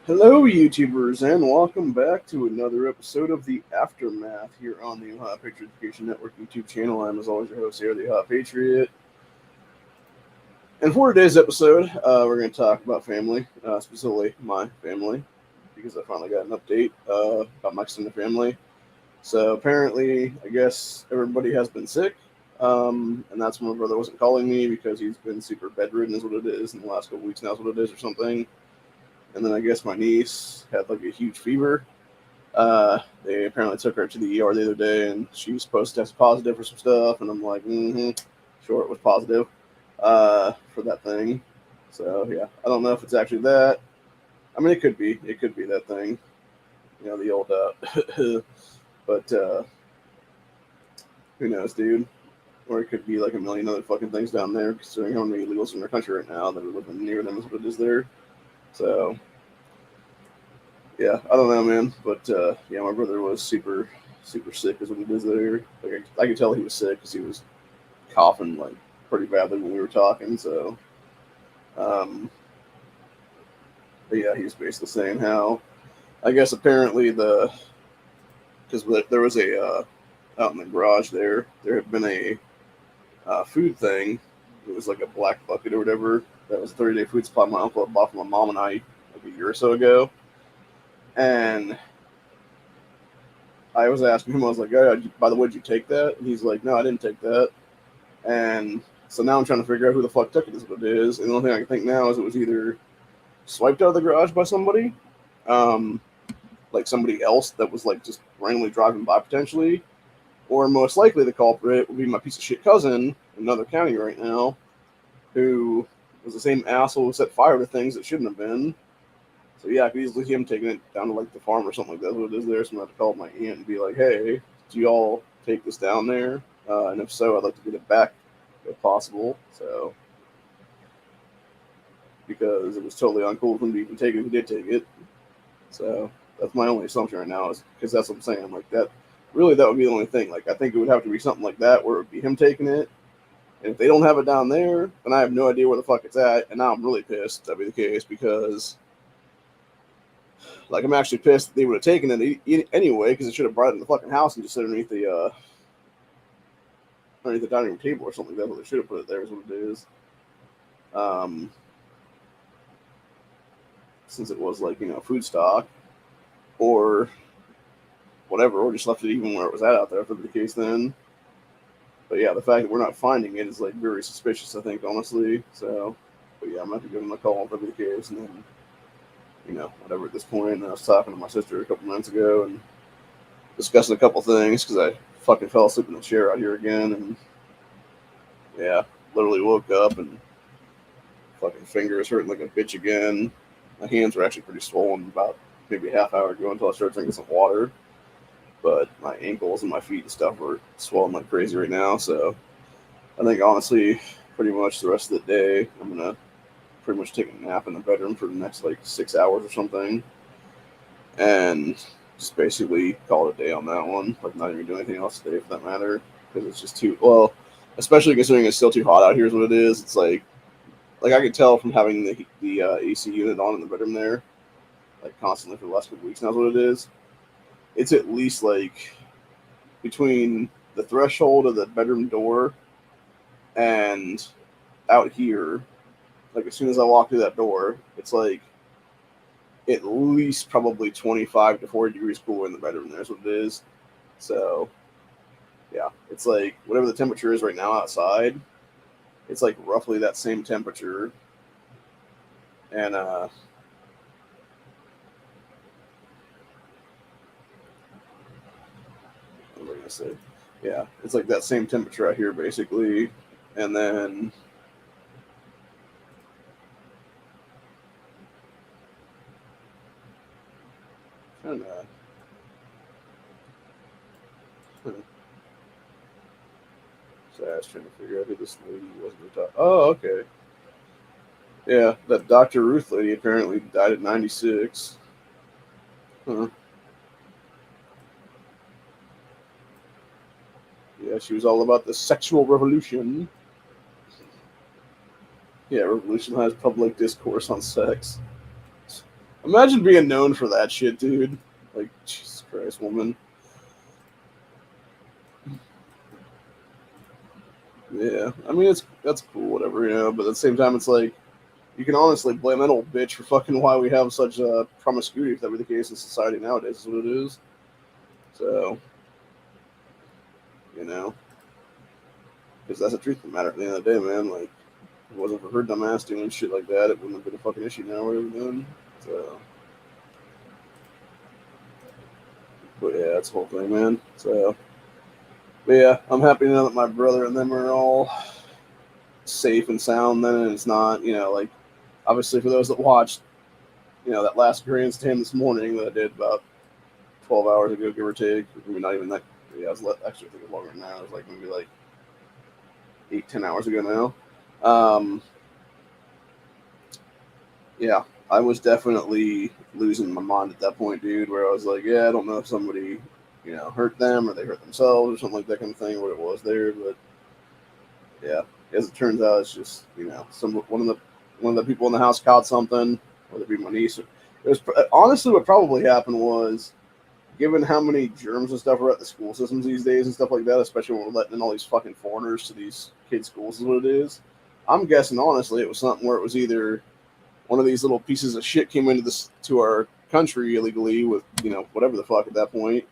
Hello, YouTubers, and welcome back to another episode of The Aftermath here on the Ohio Patriot Education Network YouTube channel. I'm, as always, your host here, the Ohio Patriot. And for today's episode, we're going to talk about family, specifically my family, because I finally got an update about my extended family. So apparently, I guess everybody has been sick, and that's why my brother wasn't calling me because he's been super bedridden, is what it is, in the last couple weeks now, is what it is, or something. And then I guess my niece had like a huge fever. They apparently took her to the ER the other day, and she was supposed to test positive for some stuff. And I'm like, sure, it was positive for that thing. So yeah, I don't know if it's actually that. I mean, it could be. It could be that thing. You know, the old. But who knows, dude? Or it could be like a million other fucking things down there, considering how many illegals in our country right now that are living near them is what it is there. So yeah, I don't know, man. But yeah, my brother was super sick, is what it is there. Like I could tell he was sick because he was coughing like pretty badly when we were talking. So, um, but yeah, he was basically saying how I guess apparently because there was a out in the garage there had been a food thing. It was like a black bucket or whatever. That was a 30-day food supply my uncle had bought for my mom and I like a year or so ago. And I was asking him, I was like, oh, by the way, did you take that? And he's like, no, I didn't take that. And so now I'm trying to figure out who the fuck took it, is what it is. And the only thing I can think now is it was either swiped out of the garage by somebody, um, like somebody else that was like just randomly driving by potentially, or most likely the culprit would be my piece of shit cousin in another county right now, who was the same asshole who set fire to things that shouldn't have been. So yeah, I could easily see him taking it down to like the farm or something like that. That's what it is there. So I'm gonna have to call my aunt and be like, "Hey, do y'all take this down there? And if so, I'd like to get it back if possible." So because it was totally uncool for him to even take it if he did take it. So that's my only assumption right now, is because that's what I'm saying. Like that, really, that would be the only thing. Like I think it would have to be something like that where it would be him taking it. And if they don't have it down there, then I have no idea where the fuck it's at. And now I'm really pissed that'd be the case because like I'm actually pissed that they would have taken it anyway because they should have brought it in the fucking house and just sit underneath the dining room table or something. That's what they should have put it there. Is what it is. Um, since it was like food stock or whatever, or just left it even where it was at out there for the case then. But yeah, the fact that we're not finding it is like very suspicious. I think honestly. So, but yeah, I'm gonna have to give them a call if that's the case, and then whatever at this point. And I was talking to my sister a couple months ago and discussing a couple things because I fucking fell asleep in the chair out here again, and yeah, literally woke up and fucking fingers hurting like a bitch again. My hands were actually pretty swollen about maybe a half hour ago until I started drinking some water. But my ankles and my feet and stuff were swollen like crazy right now. So I think honestly, pretty much the rest of the day, I'm gonna pretty much take a nap in the bedroom for the next like 6 hours or something, and just basically call it a day on that one. Like not even do anything else today for that matter, because it's just too well. Especially considering it's still too hot out here, is what it is. It's like I could tell from having the AC unit on in the bedroom there, like constantly for the last couple weeks. Now, is what it is. It's at least like between the threshold of the bedroom door and out here. Like as soon as I walk through that door, it's like at least probably 25 to 40 degrees cooler in the bedroom. There's what it is. So yeah, it's like whatever the temperature is right now outside, it's like roughly that same temperature. And what was I gonna say? Yeah, it's like that same temperature out here basically. And then kind of. So I was trying to figure out who this lady was. Oh, okay. Yeah, that Dr. Ruth lady apparently died at 96. Huh. Yeah, she was all about the sexual revolution. Yeah, revolutionized public discourse on sex. Imagine being known for that shit, dude. Like, Jesus Christ, woman. Yeah, I mean, that's cool, whatever, but at the same time, it's like, you can honestly blame that old bitch for fucking why we have such promiscuity, if that were the case in society nowadays, is what it is. So, you know, because that's the truth of the matter at the end of the day, man. Like, if it wasn't for her dumbass doing shit like that, it wouldn't have been a fucking issue now, whatever doing. So, but yeah, that's the whole thing, man. So, but yeah, I'm happy now that my brother and them are all safe and sound then, and it's not, like, obviously for those that watched, that last grandstand this morning that I did about 12 hours ago, give or take. Maybe not even that. Yeah, actually, I think it was longer than that. It was like maybe like 8, 10 hours ago now. Yeah, I was definitely losing my mind at that point, dude, where I was like, yeah, I don't know if somebody, hurt them or they hurt themselves or something like that kind of thing, what it was there. But yeah, as it turns out, it's just, one of the people in the house caught something, whether it be my niece. It was honestly what probably happened was, given how many germs and stuff are at the school systems these days and stuff like that, especially when we're letting in all these fucking foreigners to these kids' schools, is what it is. I'm guessing honestly it was something where it was either one of these little pieces of shit came into this to our country illegally with whatever the fuck at that point,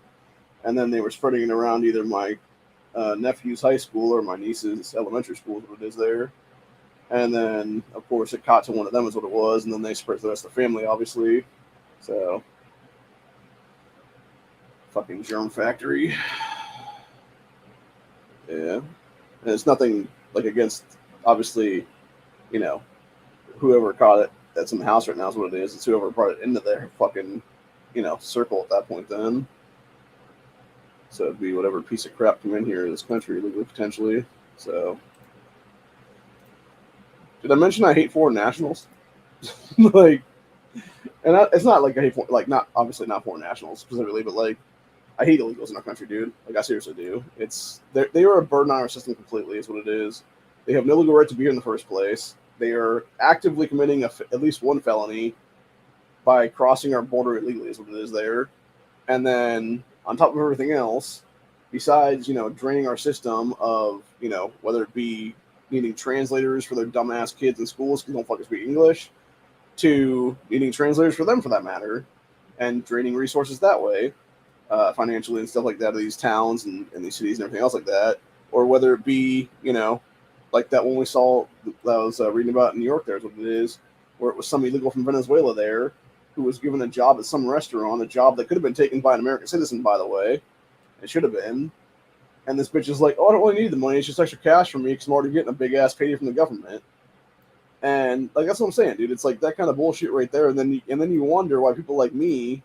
and then they were spreading it around either my nephew's high school or my niece's elementary school, is what it is there. And then of course it caught to one of them is what it was, and then they spread to the rest of the family, obviously. So fucking germ factory. Yeah, and it's nothing like against obviously, you know, whoever caught it that's in the house right now is what it is. It's whoever brought it into their fucking, circle at that point then. So it'd be whatever piece of crap come in here in this country legally potentially. So did I mention I hate foreign nationals? Like, it's not like I hate like not obviously not foreign nationals specifically, but like I hate illegals in our country, dude. Like I seriously do. They are a burden on our system completely. Is what it is. They have no legal right to be here in the first place. They are actively committing at least one felony by crossing our border illegally. Is what it is there. And then on top of everything else, besides draining our system of whether it be needing translators for their dumbass kids in schools because they don't fucking speak English, to needing translators for them for that matter, and draining resources that way financially and stuff like that of these towns and these cities and everything else like that, or whether it be like that one we saw that I was reading about in New York. There's what it is, where it was some illegal from Venezuela there who was given a job at some restaurant, a job that could have been taken by an American citizen, by the way. It should have been. And this bitch is like, oh, I don't really need the money. It's just extra cash for me because I'm already getting a big ass payday from the government. And like that's what I'm saying, dude. It's like that kind of bullshit right there. And then you wonder why people like me,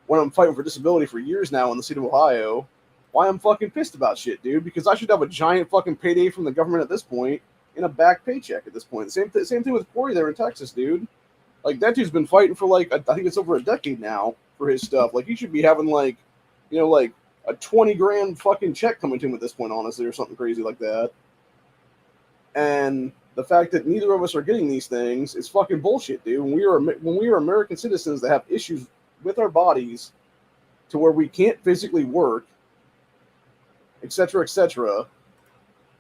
when I'm fighting for disability for years now in the state of Ohio, why I'm fucking pissed about shit, dude. Because I should have a giant fucking payday from the government at this point in a back paycheck at this point. Same thing with Corey there in Texas, dude. Like that dude's been fighting for like I think it's over a decade now for his stuff. Like he should be having like, like a 20 grand fucking check coming to him at this point, honestly, or something crazy like that. And the fact that neither of us are getting these things is fucking bullshit, dude. When we are American citizens that have issues with our bodies to where we can't physically work, etc.,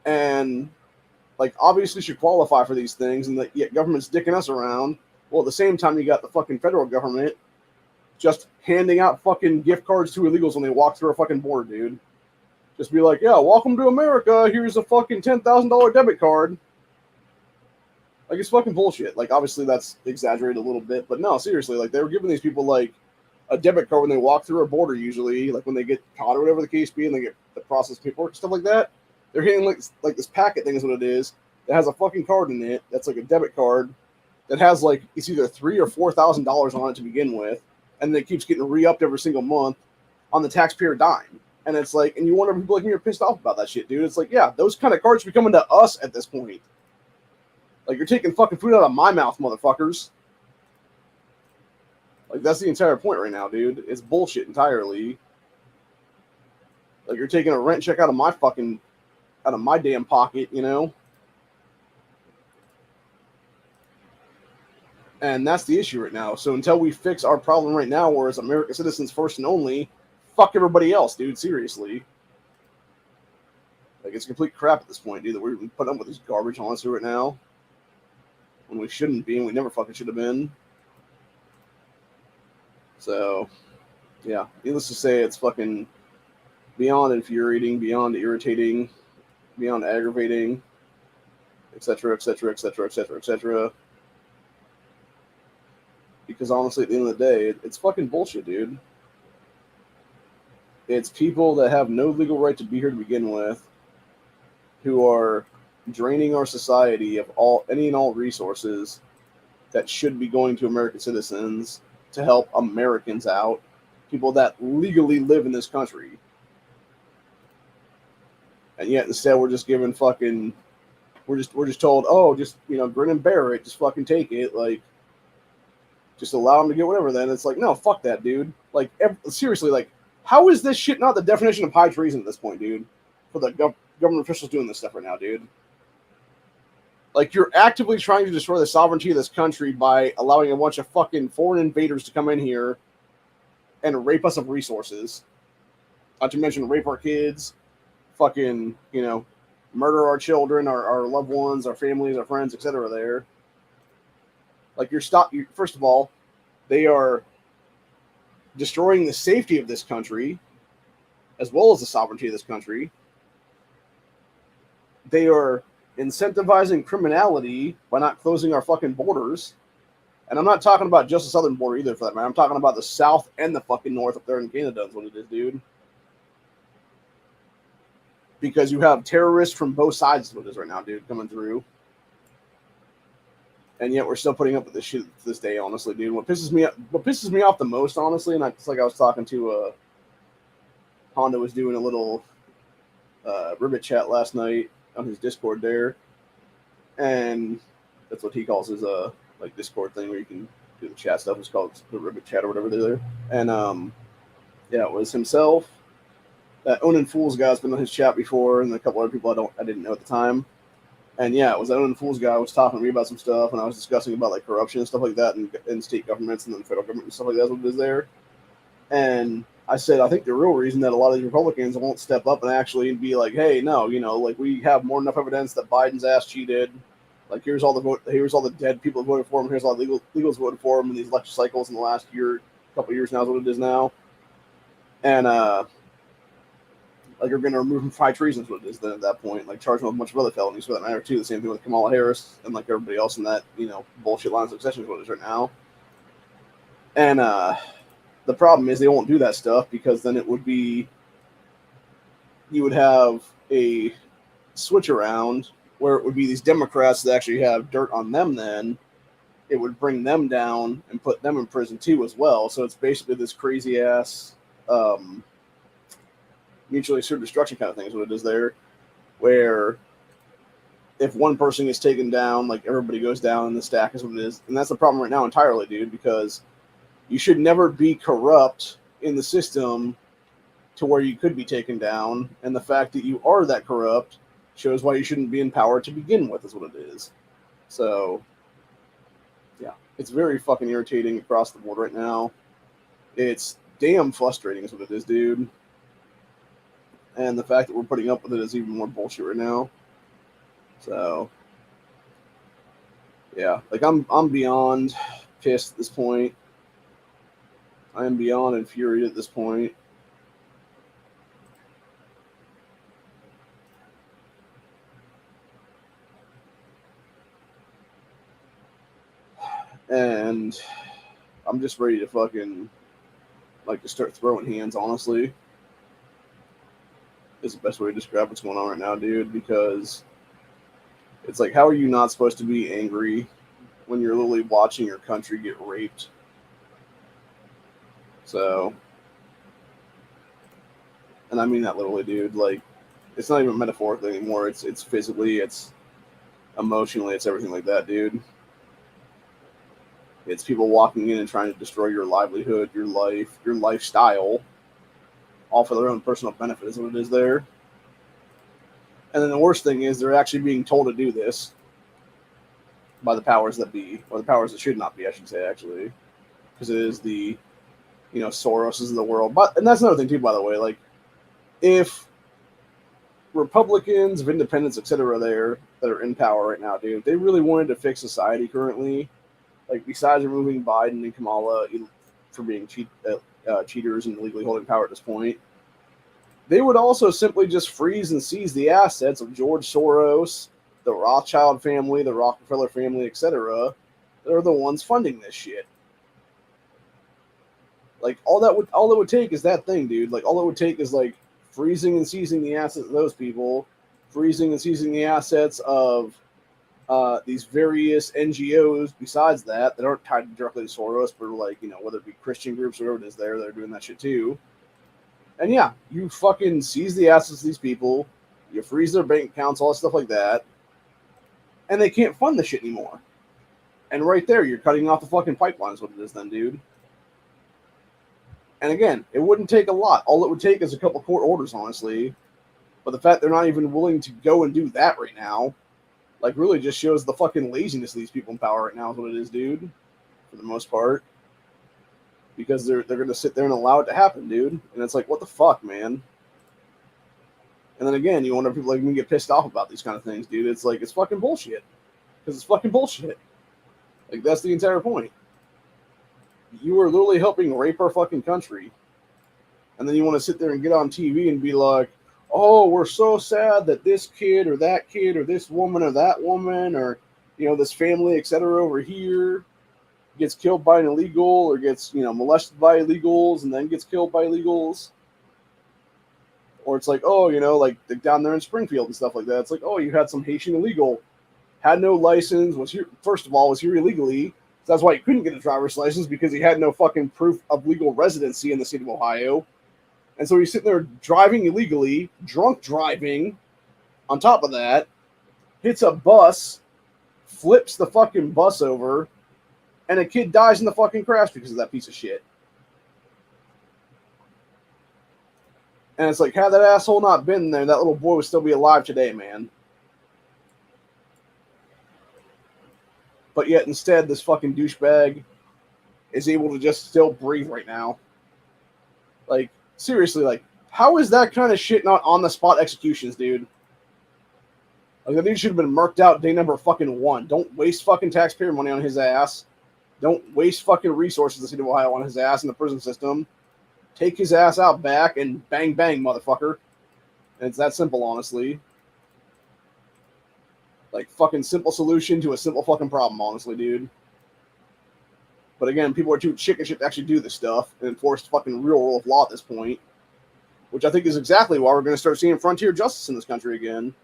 and like obviously should qualify for these things, and that yet government's dicking us around. Well, at the same time, you got the fucking federal government just handing out fucking gift cards to illegals when they walk through our fucking border, dude. Just be like, yeah, welcome to America. Here's a fucking $10,000 debit card. Like, it's fucking bullshit. Like, obviously that's exaggerated a little bit, but no, seriously, like they were giving these people like a debit card when they walk through a border, usually, like when they get caught or whatever the case be, and they get the process paperwork and stuff like that. They're hitting like this packet thing is what it is that has a fucking card in it that's like a debit card that has like it's either $3,000 or $4,000 on it to begin with, and then it keeps getting re-upped every single month on the taxpayer dime. And it's like, and you wonder if people like me are pissed off about that shit, dude. It's like, yeah, those kind of cards should be coming to us at this point. Like you're taking fucking food out of my mouth, motherfuckers. Like that's the entire point right now, dude. It's bullshit entirely. Like you're taking a rent check out of my damn pocket, And that's the issue right now. So until we fix our problem right now, where as American citizens first and only, fuck everybody else, dude. Seriously. Like, it's complete crap at this point, dude, that we're putting up with this garbage honestly right now. When we shouldn't be, and we never fucking should have been. So, yeah. Needless to say, it's fucking beyond infuriating, beyond irritating, beyond aggravating, etc., etc., etc., etc., etc. Because honestly, at the end of the day, it's fucking bullshit, dude. It's people that have no legal right to be here to begin with, who are draining our society of any and all resources that should be going to American citizens to help Americans out, people that legally live in this country. And yet instead we're just given fucking we're just told, oh, just, you know, grin and bear it, just fucking take it, like, just allow them to get whatever. Then it's like, no, fuck that, dude. Like, seriously, like, how is this shit not the definition of high treason at this point, dude? For the government officials doing this stuff right now, dude. Like, you're actively trying to destroy the sovereignty of this country by allowing a bunch of fucking foreign invaders to come in here and rape us of resources. Not to mention rape our kids, fucking, you know, murder our children, our loved ones, our families, our friends, etc. there. Like, first of all, they are destroying the safety of this country as well as the sovereignty of this country. They are incentivizing criminality by not closing our fucking borders. And I'm not talking about just the southern border either, for that matter. I'm talking about the south and the fucking north up there in Canada is what it is, dude. Because you have terrorists from both sides of it is right now, dude, coming through. And yet we're still putting up with this shit to this day, honestly, dude. What pisses me off the most, honestly, and it's like I was talking to Honda was doing a little ribbit chat last night on his Discord there, and that's what he calls his like Discord thing where you can do the chat stuff. It's called the ribbit chat or whatever they're there. And yeah, it was himself. That Onan Fools guy's been on his chat before, and a couple other people I didn't know at the time. And yeah, it was that Onan Fools guy was talking to me about some stuff, and I was discussing about like corruption and stuff like that in state governments and then federal government and stuff like that. That's what it is there. And I said, I think the real reason that a lot of these Republicans won't step up and actually be like, hey, no, you know, like, we have more than enough evidence that Biden's ass cheated. Like, here's all the dead people that voted for him. Here's all the legals voted for him in these election cycles in the last couple years now is what it is now. And like, you're going to remove him from high treason is what it is then at that point. Like, charge him with a bunch of other felonies for that matter too. The same thing with Kamala Harris and like everybody else in that, you know, bullshit line of succession is what it is right now. And the problem is they won't do that stuff because then it would be, you would have a switch around where it would be these Democrats that actually have dirt on them. Then it would bring them down and put them in prison too as well. So it's basically this crazy ass mutually assured destruction kind of thing is what it is there, where if one person gets taken down, like, everybody goes down in the stack is what it is. And that's the problem right now entirely, dude, because you should never be corrupt in the system to where you could be taken down. And the fact that you are that corrupt shows why you shouldn't be in power to begin with, is what it is. So, yeah, it's very fucking irritating across the board right now. It's damn frustrating is what it is, dude. And the fact that we're putting up with it is even more bullshit right now. So, yeah, like, I'm beyond pissed at this point. I am beyond infuriated at this point. And I'm just ready to fucking, like, to start throwing hands, honestly. Is the best way to describe what's going on right now, dude, because it's like, how are you not supposed to be angry when you're literally watching your country get raped? So, and I mean that literally, dude. Like, it's not even metaphorically anymore. It's physically, it's emotionally, it's everything like that, dude. It's people walking in and trying to destroy your livelihood, your life, your lifestyle, all for their own personal benefit is what it is there. And then the worst thing is they're actually being told to do this. by the powers that be, or the powers that should not be, I should say, actually, because it is the, Soroses of the world. But and that's another thing too, by the way. Like, if Republicans, of independents, etc., there that are in power right now, dude, if they really wanted to fix society currently, like besides removing Biden and Kamala for being cheaters and illegally holding power at this point, they would also simply just freeze and seize the assets of George Soros, the Rothschild family, the Rockefeller family, etc. That are the ones funding this shit. Like all it would take is that thing, dude. Like all it would take is like freezing and seizing the assets of those people, freezing and seizing the assets of these various NGOs besides that aren't tied directly to Soros, but like, whether it be Christian groups or whatever it is there, they're doing that shit too. And yeah, you fucking seize the assets of these people, you freeze their bank accounts, all that stuff like that, and they can't fund the shit anymore. And right there, you're cutting off the fucking pipeline is what it is then, dude. And again, it wouldn't take a lot. All it would take is a couple court orders, honestly. But the fact they're not even willing to go and do that right now, like, really just shows the fucking laziness of these people in power right now is what it is, dude. For the most part. Because they're going to sit there and allow it to happen, dude. And it's like, what the fuck, man? And then again, you wonder if people like me get pissed off about these kind of things, dude. It's like, it's fucking bullshit. Because it's fucking bullshit. Like, that's the entire point. You are literally helping rape our fucking country. And then you want to sit there and get on TV and be like, oh, we're so sad that this kid or this woman or that woman or, this family, etc. over here gets killed by an illegal or gets, molested by illegals and then gets killed by illegals. Or it's like, oh, like down there in Springfield and stuff like that. It's like, oh, you had some Haitian illegal, had no license, was here illegally. So that's why he couldn't get a driver's license, because he had no fucking proof of legal residency in the state of Ohio. And so he's sitting there driving illegally, drunk driving. On top of that, hits a bus, flips the fucking bus over, and a kid dies in the fucking crash because of that piece of shit. And it's like, had that asshole not been there, that little boy would still be alive today, man. But yet instead, this fucking douchebag is able to just still breathe right now. Like, seriously, like, how is that kind of shit not on the spot executions, dude? Like, that dude should have been murked out day number fucking 1. Don't waste fucking taxpayer money on his ass. Don't waste fucking resources in the state of Ohio on his ass in the prison system. Take his ass out back and bang, bang, motherfucker. And it's that simple, honestly. Like, fucking simple solution to a simple fucking problem, honestly, dude. But again, people are too chicken shit to actually do this stuff and enforce fucking real rule of law at this point. Which I think is exactly why we're going to start seeing frontier justice in this country again.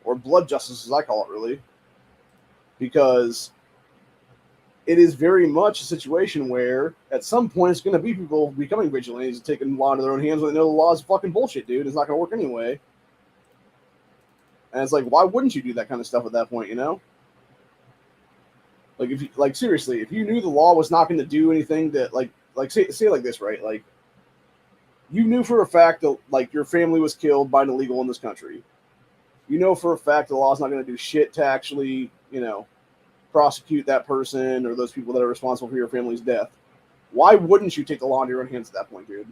Or blood justice, as I call it, really. Because it is very much a situation where at some point it's going to be people becoming vigilantes and taking the law into their own hands when they know the law is fucking bullshit, dude. It's not going to work anyway. And it's like, why wouldn't you do that kind of stuff at that point, Like, if you, like, seriously, if you knew the law was not going to do anything that, like say like this, right? Like, you knew for a fact that, like, your family was killed by an illegal in this country. You know for a fact the law's not going to do shit to actually, prosecute that person or those people that are responsible for your family's death. Why wouldn't you take the law into your own hands at that point, dude?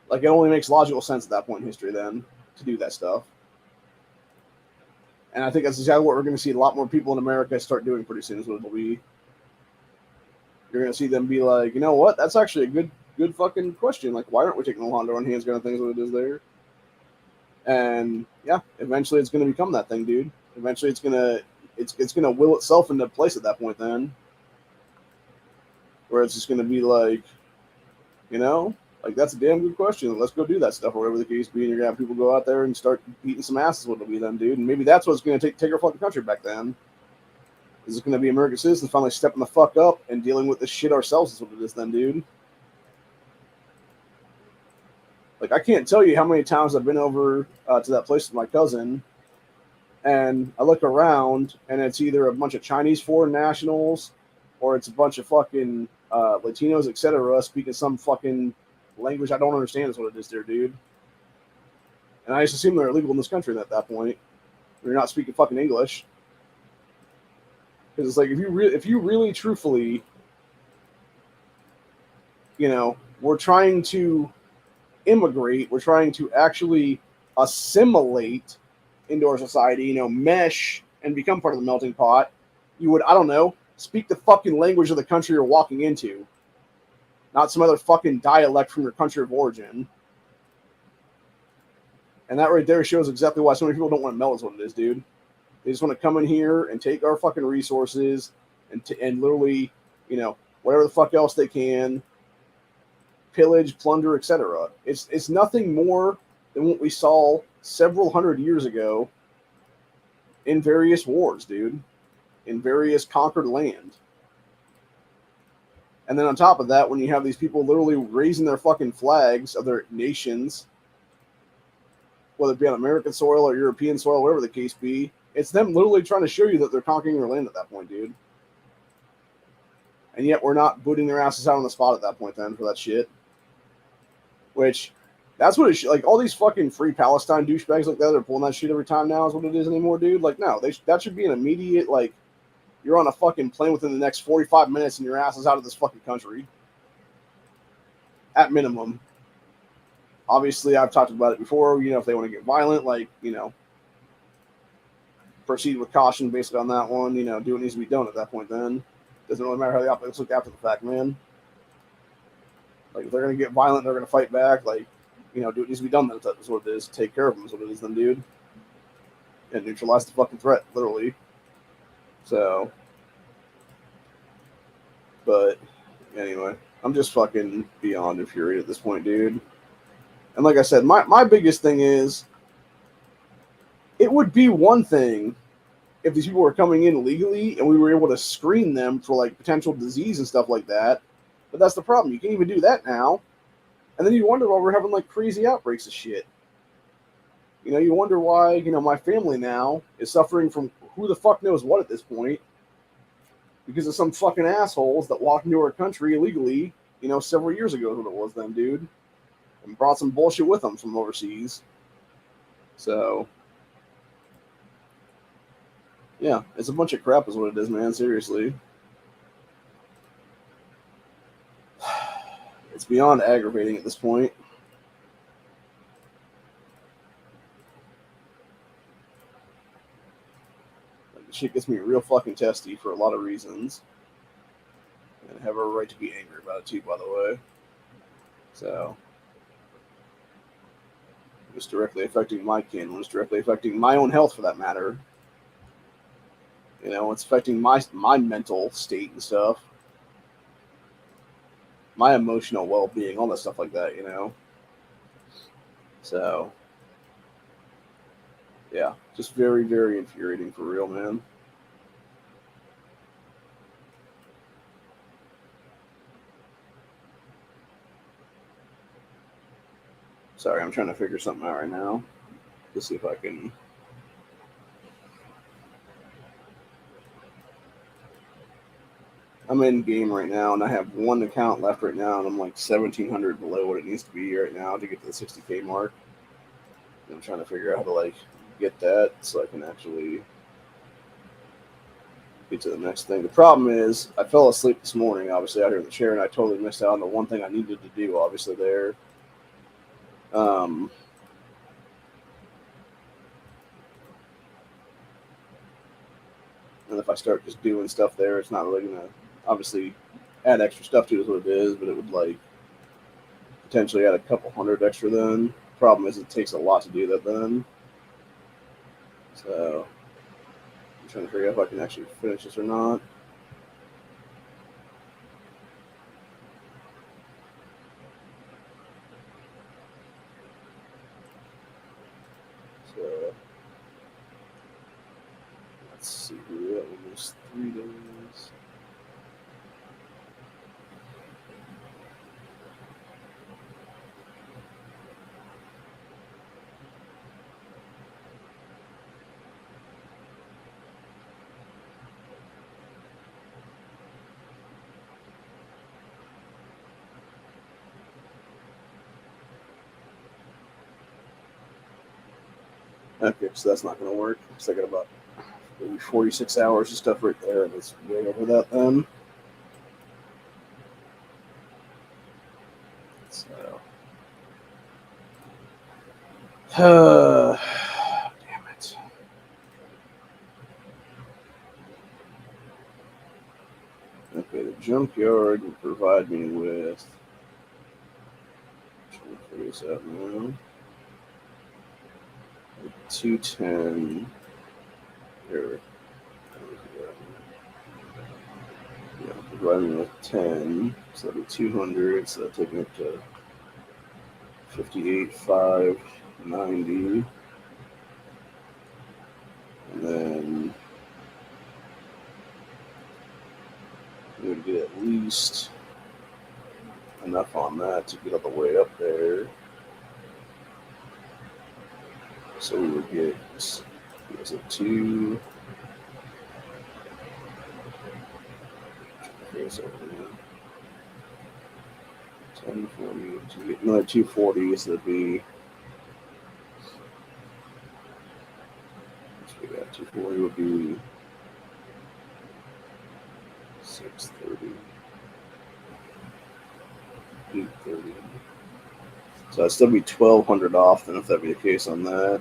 Like, it only makes logical sense at that point in history then to do that stuff. And I think that's exactly what we're going to see a lot more people in America start doing pretty soon is what it'll be. You're going to see them be like, you know what? That's actually a good fucking question. Like, why aren't we taking the law into our own hands kind of things what it is there? And yeah, eventually it's going to become that thing, dude. Eventually it's going to will itself into place at that point then. Where it's just going to be like, like, that's a damn good question. Let's go do that stuff, or whatever the case be. And you're going to have people go out there and start beating some asses, what it'll be then, dude. And maybe that's what's going to take our fucking country back then. Is it going to be American citizens finally stepping the fuck up and dealing with this shit ourselves is what it is then, dude. Like, I can't tell you how many times I've been over to that place with my cousin, and I look around, and it's either a bunch of Chinese foreign nationals, or it's a bunch of fucking Latinos, etc., speaking some fucking language I don't understand is what it is there, dude. And I just assume they're illegal in this country at that point. You're not speaking fucking English. Because it's like if you really truthfully, we're trying to immigrate, we're trying to actually assimilate into our society, mesh and become part of the melting pot. You would, I don't know, speak the fucking language of the country you're walking into, not some other fucking dialect from your country of origin. And that right there shows exactly why so many people don't want to melt, is what it is, dude. They just want to come in here and take our fucking resources and literally, whatever the fuck else they can, pillage, plunder, etc. It's nothing more than what we saw several hundred years ago in various wars, dude, in various conquered land. And then on top of that, when you have these people literally raising their fucking flags of their nations, whether it be on American soil or European soil, whatever the case be, it's them literally trying to show you that they're conquering your land at that point, dude. And yet we're not booting their asses out on the spot at that point then for that shit. Which, that's what it should, like, all these fucking free Palestine douchebags like that are pulling that shit every time now is what it is anymore, dude. Like, no, that should be an immediate, like, you're on a fucking plane within the next 45 minutes and your ass is out of this fucking country. At minimum. Obviously, I've talked about it before, if they want to get violent, like, proceed with caution based on that one, do what needs to be done at that point then. Doesn't really matter how the optics look after the fact, man. Like, if they're going to get violent, they're going to fight back, like, do what needs to be done then. That's what it is. Take care of them is what it is then, dude. And neutralize the fucking threat, literally. So, but, anyway, I'm just fucking beyond infuriated at this point, dude. And like I said, my biggest thing is, it would be one thing if these people were coming in legally and we were able to screen them for, like, potential disease and stuff like that. But that's the problem. You can't even do that now. And then you wonder why we're having, like, crazy outbreaks of shit. You wonder why, my family now is suffering from who the fuck knows what at this point. Because of some fucking assholes that walked into our country illegally, several years ago is what it was then, dude. And brought some bullshit with them from overseas. So, yeah, it's a bunch of crap is what it is, man, seriously. It's beyond aggravating at this point. Like, the shit gets me real fucking testy for a lot of reasons. And I have a right to be angry about it too, by the way. So, it's directly affecting my kin. It's directly affecting my own health, for that matter. It's affecting my mental state and stuff. My emotional well-being, all that stuff like that, So, yeah, just very, very infuriating for real, man. Sorry, I'm trying to figure something out right now. Let's see if I can. I'm in game right now, and I have one account left right now, and I'm like 1,700 below what it needs to be right now to get to the 60K mark. And I'm trying to figure out how to, like, get that so I can actually get to the next thing. The problem is, I fell asleep this morning, obviously, out here in the chair, and I totally missed out on the one thing I needed to do, obviously, there. And if I start just doing stuff there, it's not really going to, obviously, add extra stuff to it is what it is, but it would, like, potentially add a couple hundred extra then. Problem is, it takes a lot to do that then. So, I'm trying to figure out if I can actually finish this or not. So, let's see here. That one was 3 days. Okay, so that's not going to work. So I got about maybe 46 hours of stuff right there. That's way over that then. So. Damn it. Okay, the junkyard will provide me with. Trying to figure this out now. 210. Here. Yeah, provide me with 10. So that'll be 200. So that'll take me up to 58,590. And then we would get at least enough on that to get all the way up there. So we would get, was it 2? Okay, so 10, 40, so we get another 240, so that'd be, so we got 240 would be 630, 830. So I'd still be 1,200 off then if that'd be the case on that.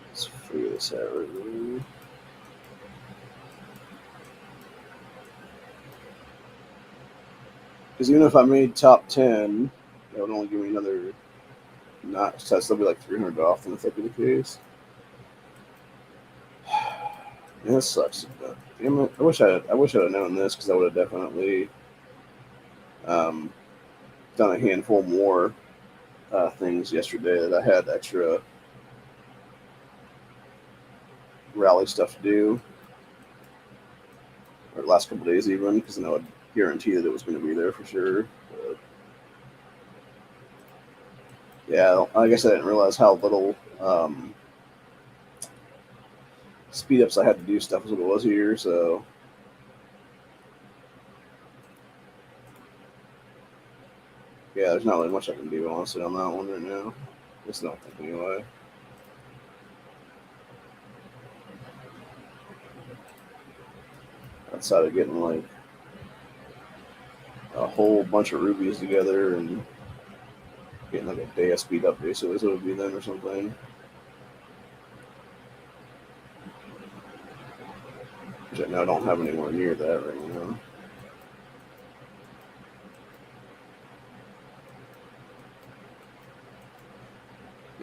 Let's figure this out right now. Because even if I made top 10, that would only give me another, not, so I'd still be like 300 off then if that be the case. Yeah, that sucks. But, damn it. I wish I'd have known this because I would have definitely done a handful more things yesterday that I had extra rally stuff to do, or the last couple days even, because then I would guarantee that it was going to be there for sure. But, yeah, I guess I didn't realize how little speed ups I had to do stuff as what it was here, so. Yeah, there's not really much I can do, honestly, on that one right now. Just don't think anyway. Outside of getting like a whole bunch of rubies together and getting like a day of speed up basically, so it would be then or something. Which I now don't have anywhere near that right now.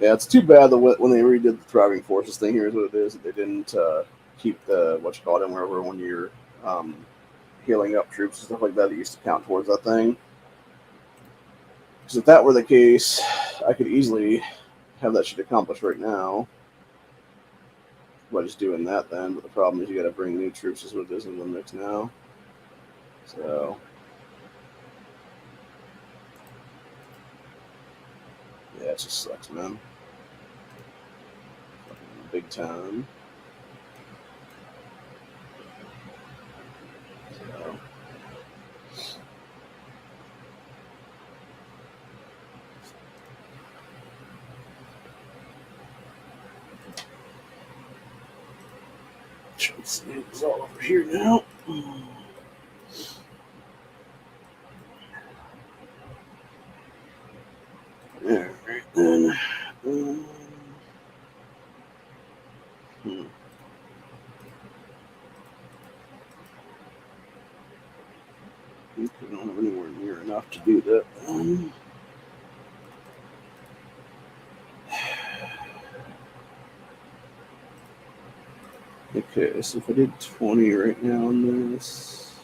Yeah, it's too bad that when they redid the Thriving Forces thing, here's what it is, that they didn't keep the, what you call it, wherever when you're healing up troops and stuff like that used to count towards that thing. Because if that were the case, I could easily have that shit accomplished right now by just doing that then. But the problem is you got to bring new troops is what it is in the mix now. So yeah, it just sucks, man. Big time. So. Let's see, it's all over here now. Alright then. I don't have anywhere near enough to do that. Okay, so if I did 20 right now on this,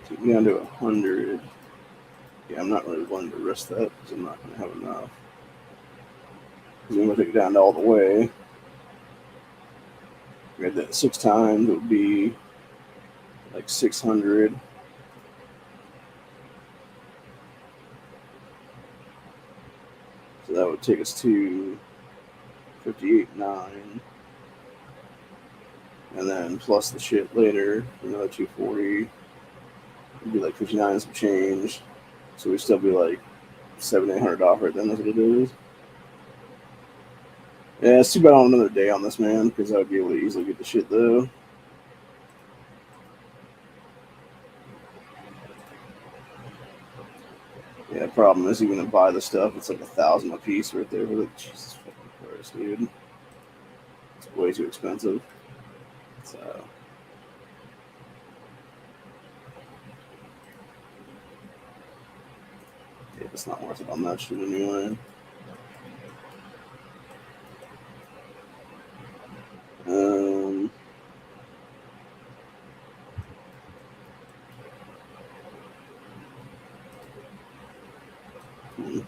take me down to 100. Yeah, I'm not really willing to risk that because I'm not going to have enough. Because I'm going to take it down to all the way. We had that 6 times, it would be like 600. So that would take us to 58.9. And then plus the shit later, another 240. It'd be like 59 and some change. So we'd still be like $700-800 off right then. That's what it is. Yeah, it's too bad on another day on this, man, because I would be able to easily get the shit though. Yeah, problem is even to buy the stuff, it's like $1,000 a piece right there. We're like, Jesus fucking Christ, dude. It's way too expensive. So yeah, it's not worth it on that shit anyway. Um, hmm.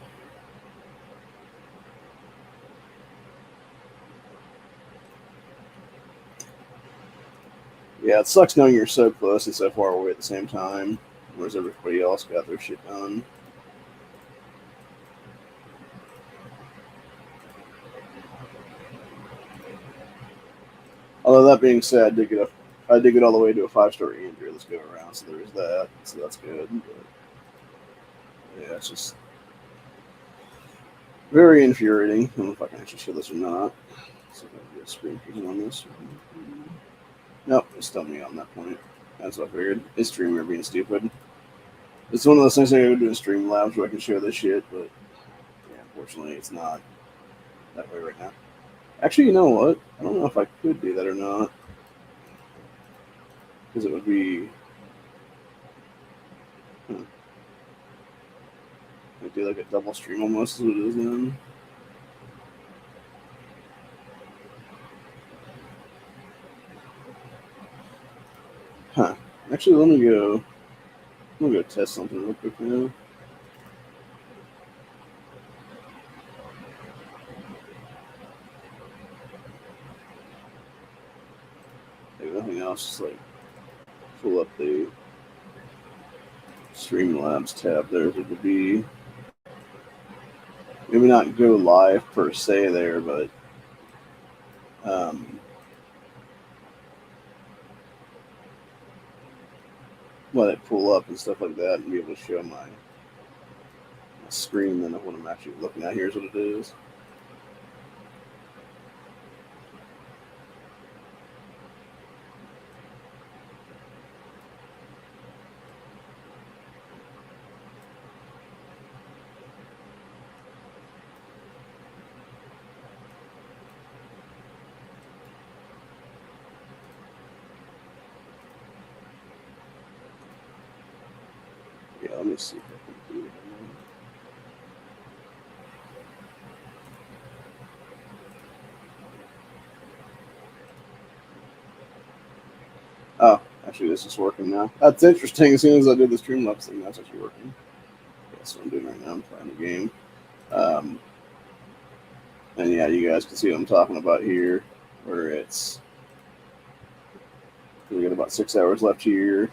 Yeah, it sucks knowing you're so close and so far away at the same time, whereas everybody else got their shit done. Although that being said, I did get all the way to a 5-star Andrew this go around, so there is that. So that's good. But yeah, it's just very infuriating. I don't know if I can actually show this or not. So if I can get a screen peeking on this. Nope, it's still me on that point. That's what I figured. It's Streamer being stupid. It's one of those things I gotta do in Streamlabs where I can show this shit, but yeah, unfortunately it's not that way right now. Actually, you know what? I don't know if I could do that or not. Because it would be. I'd do like a double stream almost, is what it is then. Huh. Actually, let me go. I'm gonna go test something real quick now. If nothing else, just like pull up the Streamlabs tab there. It would be maybe not go live per se there, but let it pull up and stuff like that, and be able to show my screen then of what I'm actually looking at. Here's what it is. Yeah, let me see if I can do it. Oh, actually, this is working now. That's interesting. As soon as I did the Streamlabs thing, that's actually working. That's what I'm doing right now. I'm playing the game. And yeah, you guys can see what I'm talking about here, where it's we got about 6 hours left here.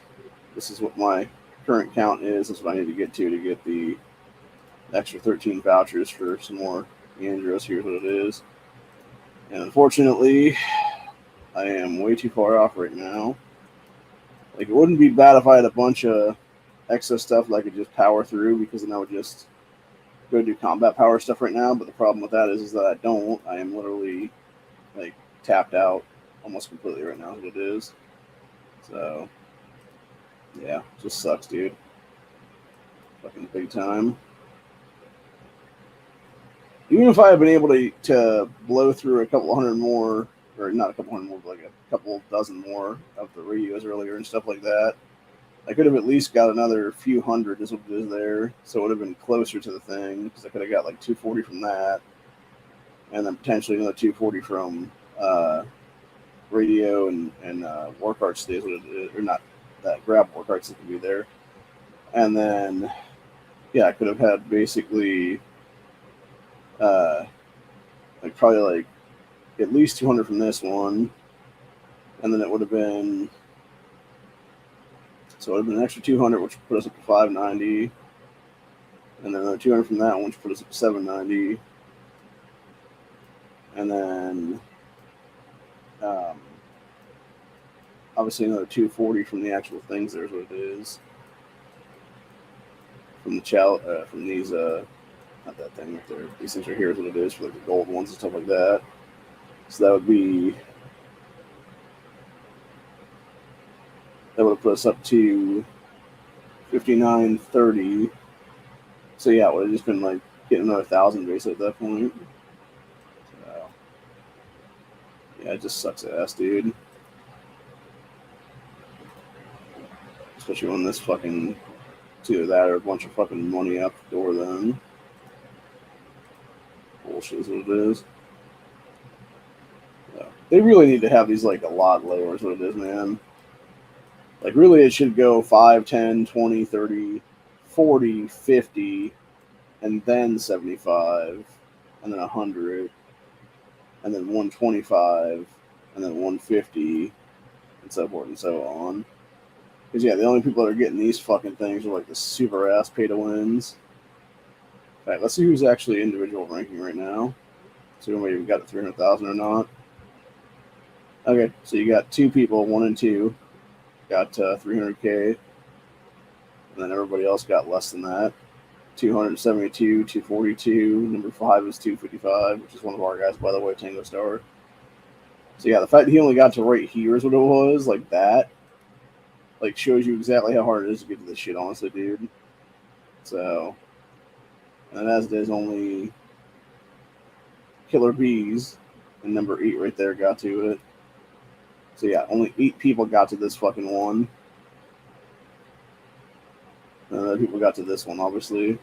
This is what my current count is. That's what I need to get the extra 13 vouchers for some more Andros. Here's what it is. And unfortunately, I am way too far off right now. Like, it wouldn't be bad if I had a bunch of excess stuff that I could just power through, because then I would just go do combat power stuff right now. But the problem with that is that I don't. I am literally like tapped out almost completely right now. Is what it is. So yeah, just sucks, dude. Fucking big time. Even if I had been able to blow through a couple hundred more, or not a couple hundred more, but like a couple dozen more of the radios earlier and stuff like that, I could have at least got another few hundred, is what it is there. So it would have been closer to the thing, because I could have got like 240 from that, and then potentially another 240 from radio and war carts stays, or not that grab war carts that could be there. And then, yeah, I could have had basically uh, like probably like at least 200 from this one, And then it would have been, so it would have been an extra 200, which would put us up to 590. And then another 200 from that one, which put us up to 790. And then obviously another 240 from the actual things. There's what it is. From the from these, not that thing right there. These things right here is what it is for like the gold ones and stuff like that. So that would have put us up to 5930. So yeah, it would have just been like getting another 1,000 basically at that point. So yeah, it just sucks ass, dude. Especially when this fucking, it's either that or a bunch of fucking money out the door then. Bullshit is what it is. Yeah. They really need to have these like a lot lower is what it is, man. Like really it should go 5, 10, 20, 30, 40, 50, and then 75, and then 100, and then 125, and then 150, and so forth and so on. Because yeah, the only people that are getting these fucking things are like the super ass pay to wins. All right, let's see who's actually individual ranking right now. So maybe we got to 300,000 or not. Okay, so you got two people, 1 and 2, got 300K, and then everybody else got less than that. 272, 242. Number 5 is 255, which is one of our guys, by the way, Tango Star. So yeah, the fact that he only got to right here is what it was, like that, like shows you exactly how hard it is to get to this shit, honestly, dude. So, and as it is, only Killer Bees and number 8 right there got to it. So yeah, only 8 people got to this fucking one. And other people got to this one, obviously,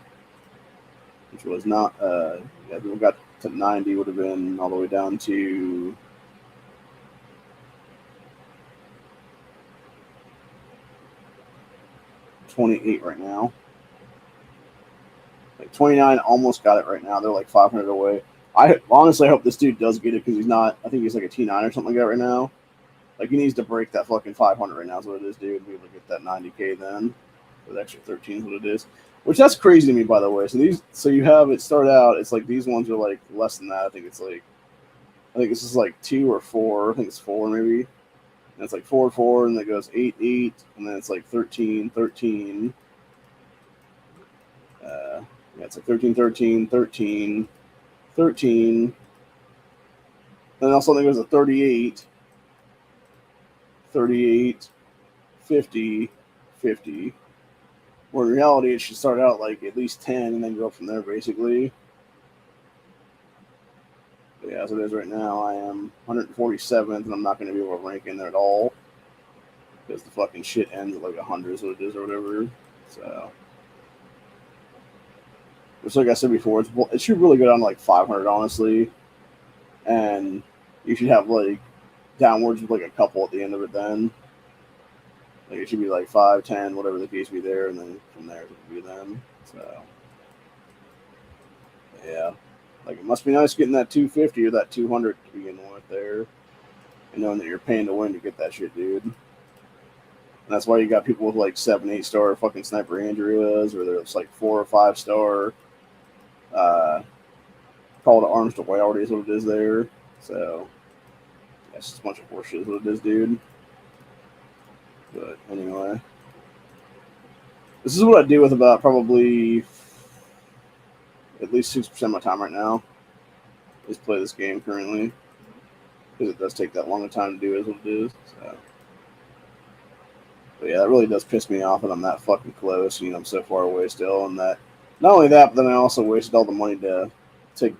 which was not. Yeah, people got to 90 would have been all the way down to 28 right now. Like 29 almost got it right now. They're like 500 away. I honestly hope this dude does get it because he's not. I think he's like a T9 or something like that right now. Like he needs to break that fucking 500 right now. Is what it is, dude. Be able to get that 90K then. With extra 13 is what it is. Which that's crazy to me, by the way. So you have it start out. It's like these ones are like less than that. I think it's just like 2 or 4. I think it's 4 maybe. And it's like 4, 4, and then it goes 8, 8, and then it's like 13, 13. Yeah, it's like 13, 13, 13, 13. Then also it goes to 38, 38, 50, 50. Where in reality, it should start out like at least 10 and then go from there, basically. But yeah, as it is right now, I am 147th, and I'm not going to be able to rank in there at all. Because the fucking shit ends at like 100 is what it is or whatever. So, just like I said before, it should really go down to like 500, honestly. And you should have like downwards with like a couple at the end of it then. Like it should be like 5, 10, whatever the case be there, and then from there it would be then. So yeah. Like it must be nice getting that 250 or that 200 to begin with there. And knowing that you're paying to win to get that shit, dude. And that's why you got people with like 7, 8 star fucking Sniper Andreas, or there's like 4 or 5 star Call to Arms to already is what it is there. So that's just a bunch of horseshit is what it is, dude. But anyway, this is what I do with about probably at least 6% of my time right now. Is play this game currently, because it does take that long a time to do is what it is. So, but yeah, that really does piss me off that I'm that fucking close. You know, I'm so far away still, and that not only that, but then I also wasted all the money to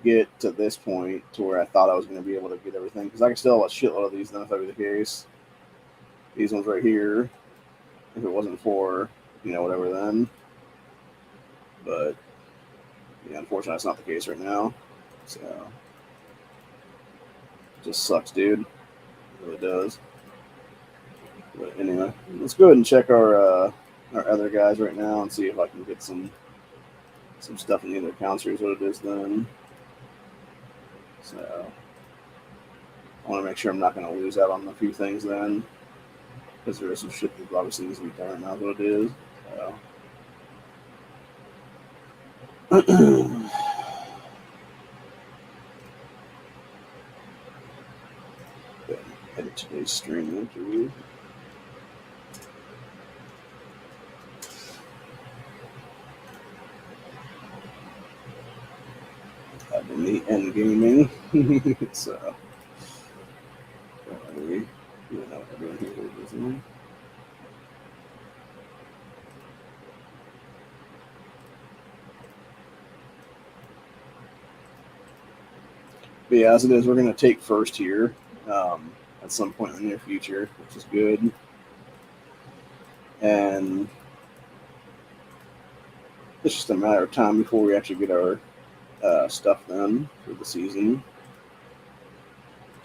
get to this point to where I thought I was going to be able to get everything, because I can still have a shitload of these. Then if that be the case, these ones right here, if it wasn't for whatever then. But yeah, unfortunately, that's not the case right now. So it just sucks, dude. It really does. But anyway, let's go ahead and check our other guys right now and see if I can get some stuff in the other accounts. Here's what it is then. So I want to make sure I'm not going to lose out on a few things then, because there is some shit that obviously needs to be done right now. What it is. So. Edit today's stream interview. I've been the end gaming. So, you know what we're doing here, isn't it? But yeah, as it is, we're going to take first here at some point in the near future, which is good. And it's just a matter of time before we actually get our stuff done for the season.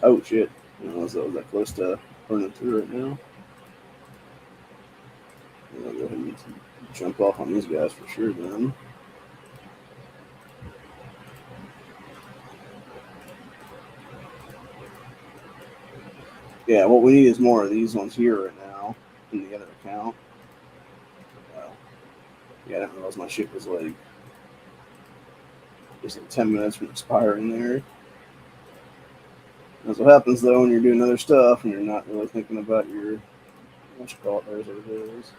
Oh shit! Was that close to burning through right now? I'll go ahead and jump off on these guys for sure then. Yeah, what we need is more of these ones here right now in the other account. Yeah, I didn't realize my ship was like just like 10 minutes from expiring there. That's what happens though when you're doing other stuff and you're not really thinking about your what you call it. There's what it is.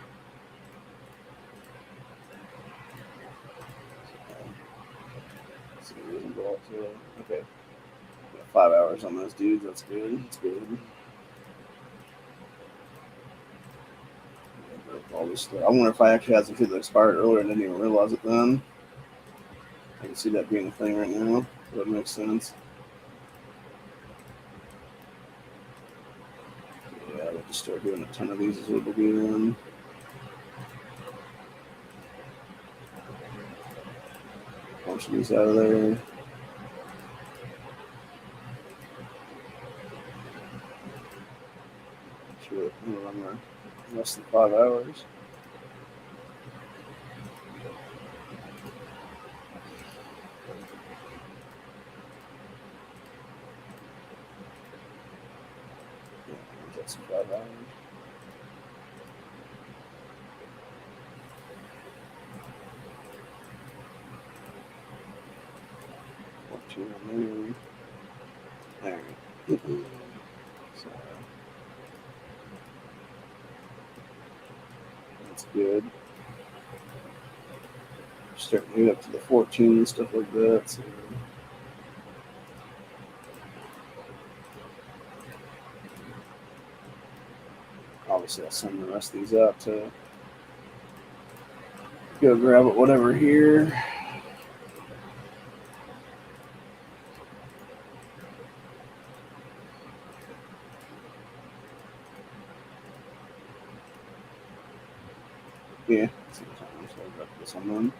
Okay. 5 hours on those dudes. That's good. That's good. All this stuff. I wonder if I actually had some shit that expired earlier and didn't even realize it then. I can see that being a thing right now. That makes sense. Yeah, I'll just start doing a ton of these as we begin. Bunch of these out of there. Sure, I'm less than 5 hours. Yeah, that's 5 hours. There. So that's good. Starting to get up to the 14 and stuff like that. So. Obviously, I'll send the rest of these out to go grab it, whatever here. Yeah, sometimes I'll grab this one then.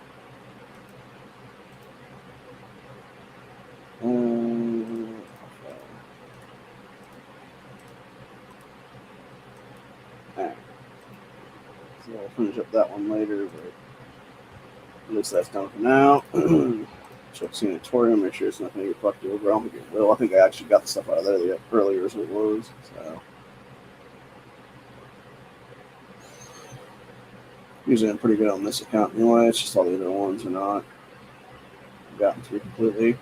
Alright. So I'll finish up that one later, but at least that's done for now. Check Sanatorium, make sure it's not going to get fucked over. I don't think it will. I think I actually got the stuff out of there earlier as it was. So. Usually I'm pretty good on this account anyway. It's just all the other ones are not gotten through completely.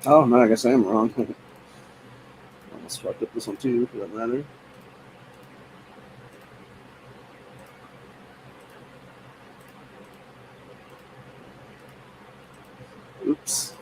Oh, no, I guess I am wrong. I almost fucked up this one too, for that matter. Oops.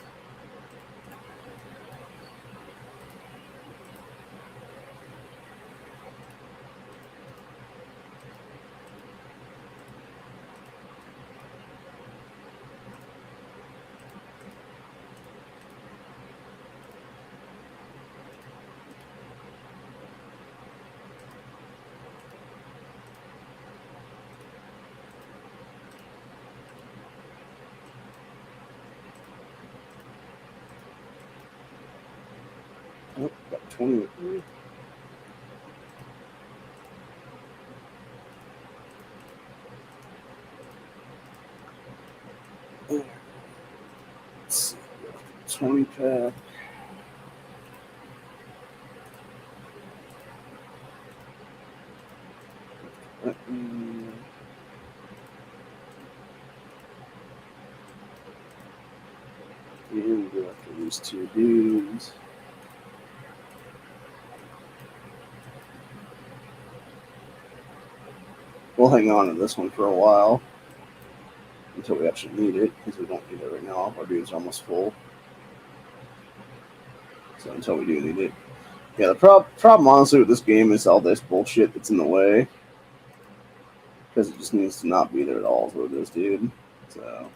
Oh, got 20. Let's see. 20 pack. And go after these two dudes. We'll hang on to this one for a while until we actually need it, because we don't need it right now. Our dudes are almost full. So until we do need it. Yeah, the problem honestly with this game is all this bullshit that's in the way. Because it just needs to not be there at all is what it is, dude. So,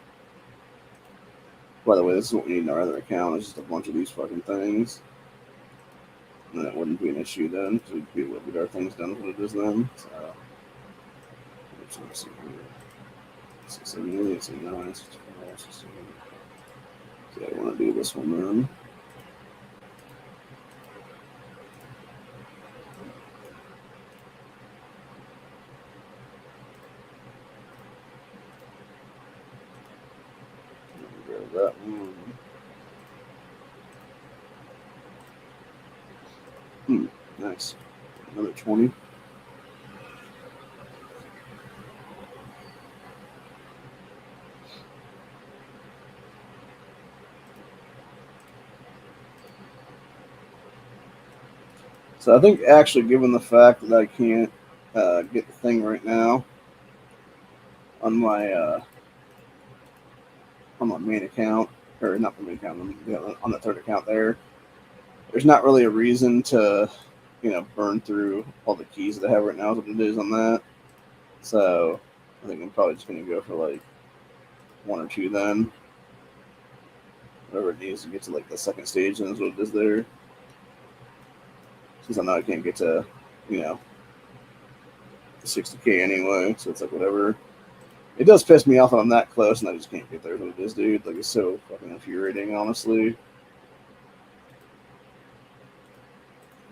by the way, this is what we need in our other account. It's just a bunch of these fucking things. And then it wouldn't be an issue then, because we'd be able to get our things done with what it is then. So, let's see here. 678, 69, 64, 68. So I want to do this one then. Grab that one. Nice. Another 20. So I think actually, given the fact that I can't get the thing right now on my main account, or not the main account, on the third account there's not really a reason to, burn through all the keys that I have right now, is what it is on that. So I think I'm probably just going to go for like one or two then. Whatever it needs to get to like the second stage, and is what it is there. Since I know I can't get to, the 60K anyway, so it's like whatever. It does piss me off when I'm that close and I just can't get there with this dude. Like, it's so fucking infuriating, honestly.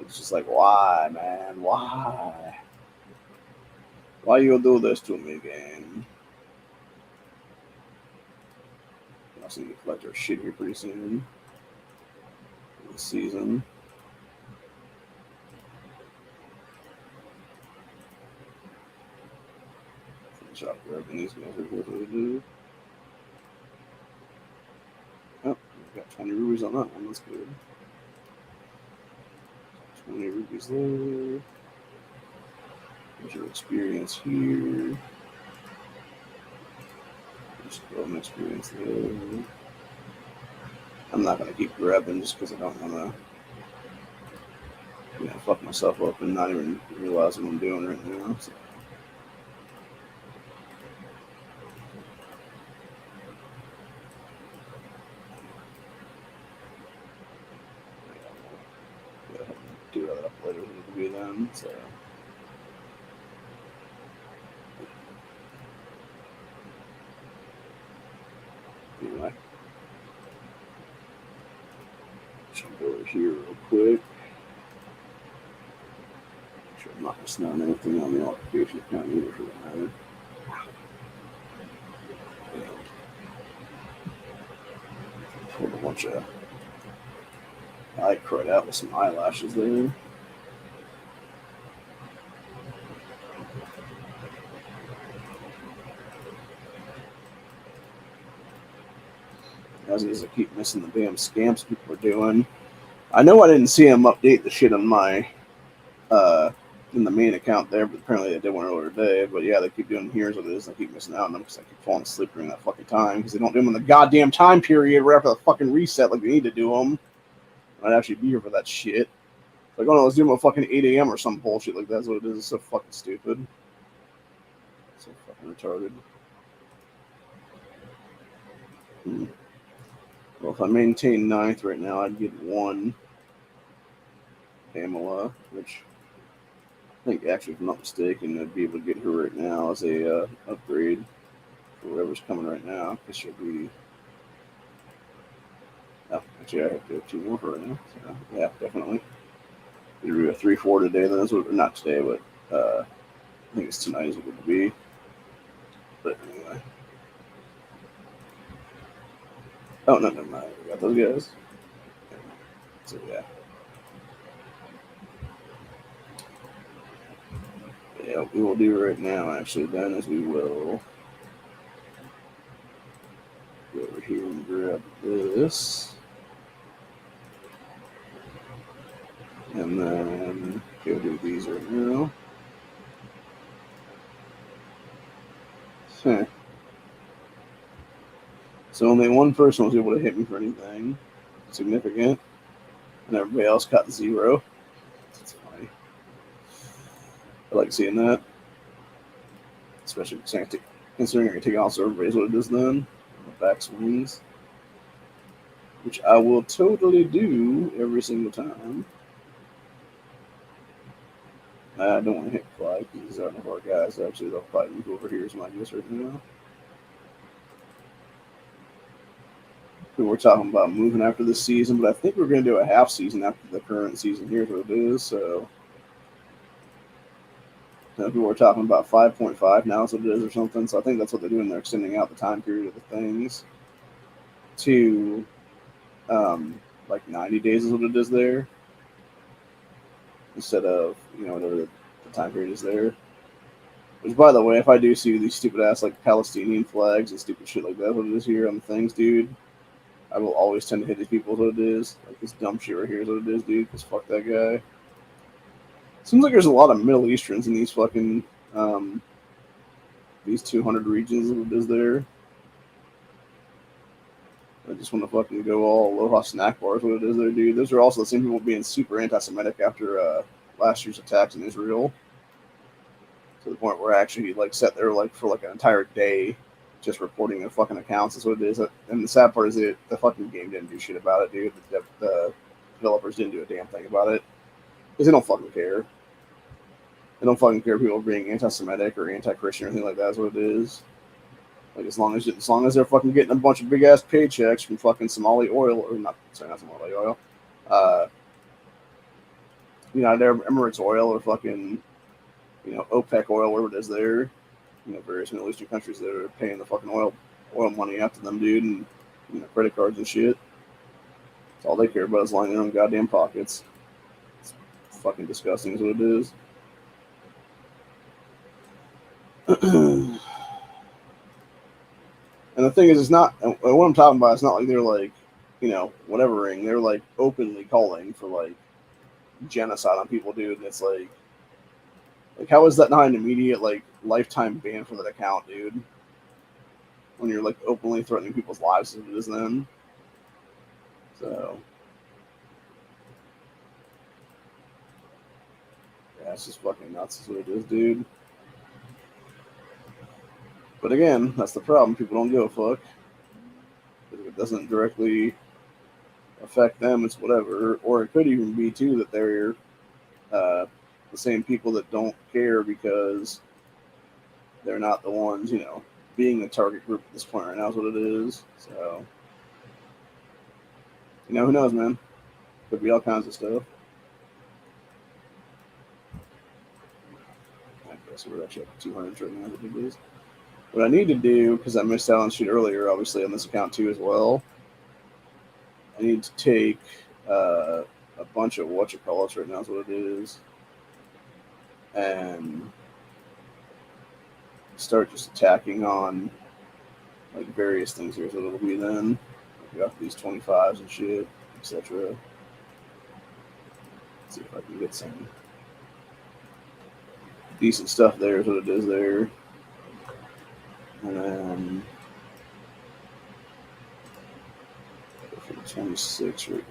It's just like, why, man? Why? Why you do this to me, game? I also need to collect our shit here pretty soon. This season. Finish off grabbing these guys. What do we do? Oh, we got 20 rubies on that one. That's good. 20 rubies there. There's your experience here. Just throw an experience there. I'm not going to keep grabbing just because I don't want to fuck myself up and not even realize what I'm doing right now. So. Do that up later when it be then. So. Anyway. Jump over here real quick. Make sure I'm not missing out on anything on the occupation account either for that matter. Pulled a bunch of eye crud out with some eyelashes there. As is, I keep missing the damn scams people are doing. I know I didn't see them update the shit on my in the main account there, but apparently they did one earlier today. But yeah, they keep doing here's what it is. I keep missing out on them because I keep falling asleep during that fucking time because they don't do them in the goddamn time period right after the fucking reset like they need to do them. I'd actually be here for that shit. Like, oh no, let's do them at fucking 8 a.m. or some bullshit like that. That's what it is. It's so fucking stupid. So fucking retarded. Well, if I maintain 9th right now, I'd get 1 Pamela, which I think, actually, if I'm not mistaken, I'd be able to get her right now as a upgrade for whatever's coming right now. Because she'll be... Oh, actually, Actually, I have to have 2 more for right now. So, yeah, definitely. We'll do a 3-4 today. Then that's what, not today, but I think it's tonight is what it would be. But anyway. Oh, no, never mind. We got those guys. So, yeah. Yeah, what we will do right now, actually, then, is we will go over here and grab this. And then go do these right now. Huh. So only one person was able to hit me for anything significant, and everybody else got 0. That's funny. I like seeing that, especially considering I can take also everybody's what it is then. Back swings, which I will totally do every single time. I don't want to hit Clyde because these aren't our guys. Actually, they'll probably move over here is my guess right now. We're talking about moving after this season, but I think we're going to do a half season after the current season. Here's what it is. So people were talking about 5.5 now is what it is or something. So I think that's what they're doing. They're extending out the time period of the things to like 90 days is what it is there, instead of, whatever the time period is there. Which, by the way, if I do see these stupid ass like Palestinian flags and stupid shit like that, what it is here on the things, dude, I will always tend to hit these people. Is what it is. Like this dumb shit right here is what it is, dude. Because fuck that guy. Seems like there's a lot of Middle Easterns in these fucking these 200 regions is what it is there. I just want to fucking go all Aloha snack bars. What it is there, dude. Those are also the same people being super anti-Semitic after last year's attacks in Israel. To the point where I actually like sat there like for like an entire day just reporting their fucking accounts. That's what it is. And the sad part is the fucking game didn't do shit about it, dude. The developers didn't do a damn thing about it because they don't fucking care. They don't fucking care if people are being anti-Semitic or anti-Christian or anything like that. That's what it is. Like as long as they're fucking getting a bunch of big ass paychecks from fucking Somali oil or not Somali oil, United Emirates oil or fucking OPEC oil, whatever it is there, various Middle Eastern countries that are paying the fucking oil money after them, dude, and credit cards and shit. That's all they care about is lining their own goddamn pockets. It's fucking disgusting is what it is. And the thing is, it's not what I'm talking about. It's not like they're like, whatevering. They're like openly calling for like genocide on people, dude. And it's like how is that not an immediate like lifetime ban for that account, dude? When you're like openly threatening people's lives as it is then. So yeah, it's just fucking nuts is what it is, dude. But again, that's the problem. People don't give a fuck. If it doesn't directly affect them, it's whatever. Or it could even be, too, that they're the same people that don't care because they're not the ones, being the target group at this point right now is what it is. So, who knows, man? Could be all kinds of stuff. I guess we're actually up to 200 right now, what it is. What I need to do, because I missed out on shit earlier, obviously, on this account too as well, I need to take a bunch of whatchamacallits right now is what it is, and start just attacking on like various things here. So it'll be then we got these 25s and shit, etc. Let's see if I can get some decent stuff there is what it is there. And then go for the 26 right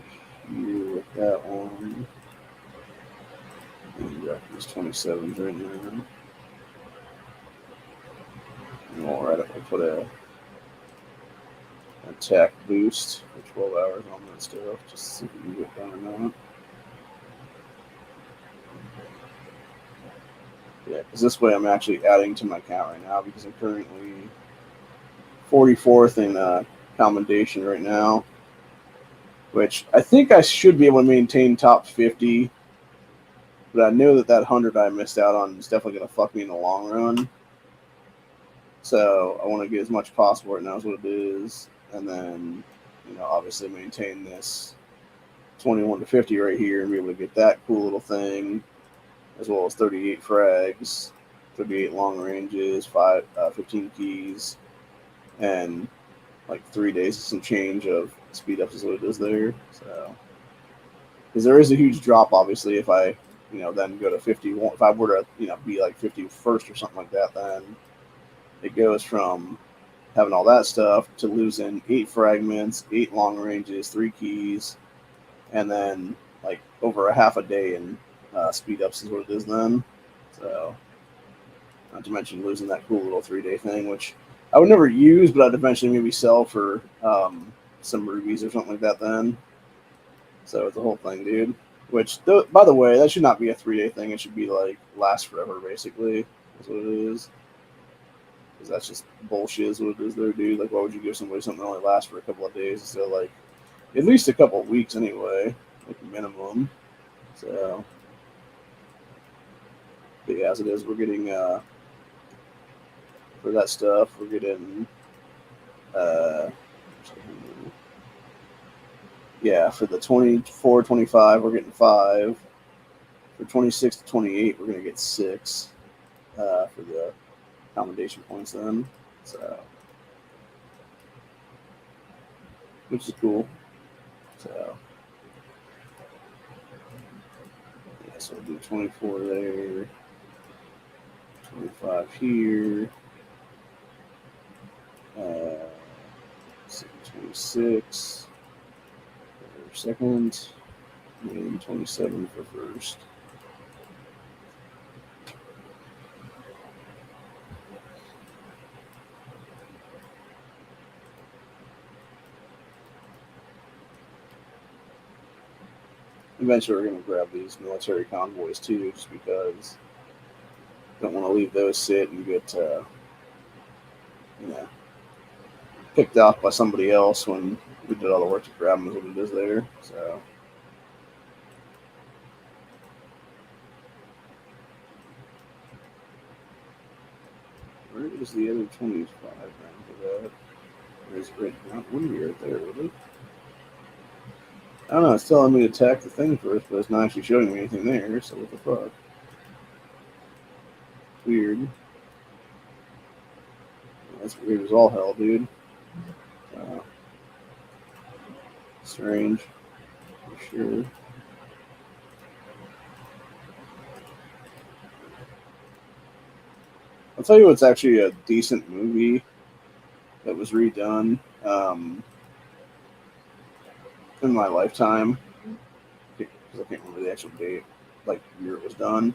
here with that one. And got these 27s right now. And all right, if I put a attack boost for 12 hours on that stuff, just to see if we can get done or not. Yeah, because this way I'm actually adding to my account right now because I'm currently 44th in commendation right now. which I think I should be able to maintain top 50, but I know that 100 I missed out on is definitely going to fuck me in the long run. So I want to get as much possible right now as what it is, and then, obviously maintain this 21 to 50 right here and be able to get that cool little thing, as well as 38 frags, 38 long ranges, 15 keys, and like 3 days of some change of speed ups is what it is there. So, because there is a huge drop, obviously, if I, then go to 51. If I were to, be like 51st or something like that, then it goes from having all that stuff to losing 8 fragments, 8 long ranges, 3 keys, and then like over a half a day in speed ups is what it is then. So, not to mention losing that cool little 3-day thing, which I would never use, but I'd eventually maybe sell for some rubies or something like that then. So it's the whole thing, dude. Which, by the way, that should not be a 3-day thing. It should be like last forever, basically. That's what it is. Because that's just bullshit, is what it is there, dude. Like, why would you give somebody something that only lasts for a couple of days instead of like at least a couple of weeks anyway, like minimum. So, but yeah, as it is, we're getting for that stuff, we're getting yeah, for the 24, 25, we're getting 5. For 26 to 28, we're going to get 6 for the commendation points then. So, which is cool. So, yeah, so we'll do 24 there, 25 here, 26 for second, and 27 for first. Eventually, we're going to grab these military convoys too, just because I don't want to leave those sit and get, picked off by somebody else when we did all the work to grab them, is what it is there. So, where is the other 25 round for that? There's not one here right there, really. I don't know, it's telling me to attack the thing first, but it's not actually showing me anything there, so what the fuck? Weird. That's weird as all hell, dude. Strange, for sure. I'll tell you what's actually a decent movie that was redone in my lifetime, because I can't remember the actual date, like year it was done,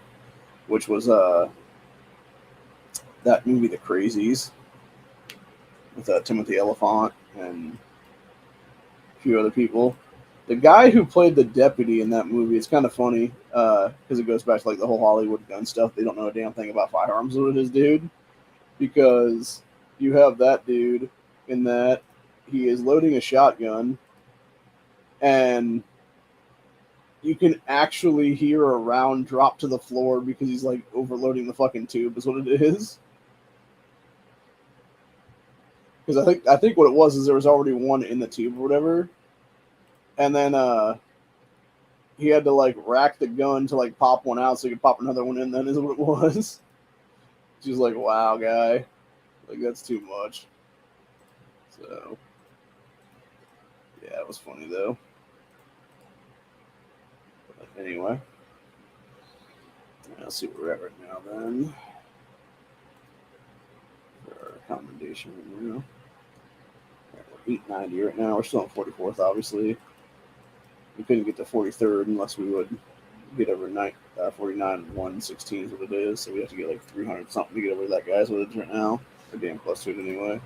which was that movie, The Crazies, with Timothy Olyphant and a few other people. The guy who played the deputy in that movie, it's kind of funny because it goes back to like the whole Hollywood gun stuff. They don't know a damn thing about firearms, what it is, dude. Because you have that dude in that he is loading a shotgun, and you can actually hear a round drop to the floor because he's like overloading the fucking tube, is what it is. Because I think what it was is there was already one in the tube or whatever, and then he had to like rack the gun to like pop one out so he could pop another one in. Then is what it was. She's like, "Wow, guy, like that's too much." So yeah, it was funny though. But anyway, let's see where we're at right now then. For our commendation right now. We're 890 right now. We're still on 44th, obviously. We couldn't get to 43rd unless we would get over 49 116 is what it is. So we have to get like 300 something to get over that guy's what it is right now. We're damn close to it anyway.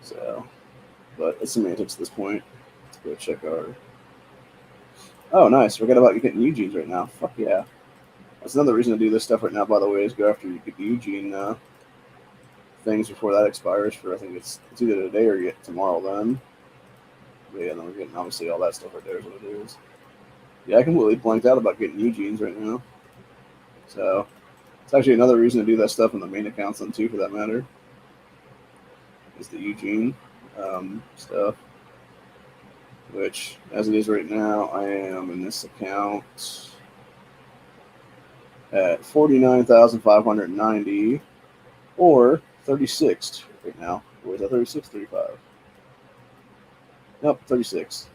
So, but it's semantics at this point. Let's go check our. Oh, nice. Forgot about you getting Eugene's right now. Fuck yeah. That's another reason to do this stuff right now, by the way, is go after you get the Eugene things before that expires for, I think it's either today or yet tomorrow then. But yeah, then we're getting obviously all that stuff right there is what it is. Yeah, I completely blanked out about getting Eugene's right now. So it's actually another reason to do that stuff in the main accounts then too, for that matter. Is the Eugene stuff. Which, as it is right now, I am in this account at 49,590 or 36th right now. Or is that 36, 35? Nope, 36.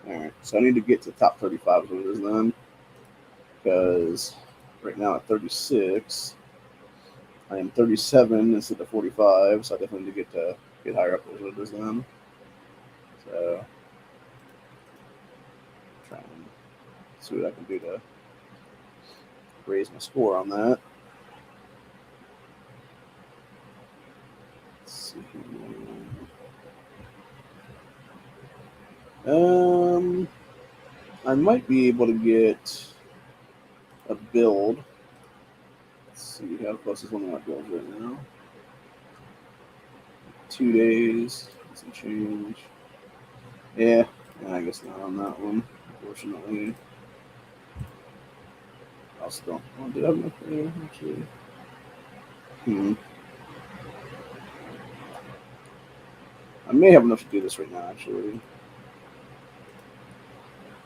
Alright, so I need to get to top 35 is what it is then. Because right now at 36, I am 37 instead of 45, so I definitely need to get higher up is what it is then. So, try and see what I can do to raise my score on that. Let's see. I might be able to get a build. Let's see how close is one of my builds right now. 2 days, some change. Yeah, I guess not on that one, unfortunately. I also don't. Oh, did I have enough there, actually? I may have enough to do this right now, actually.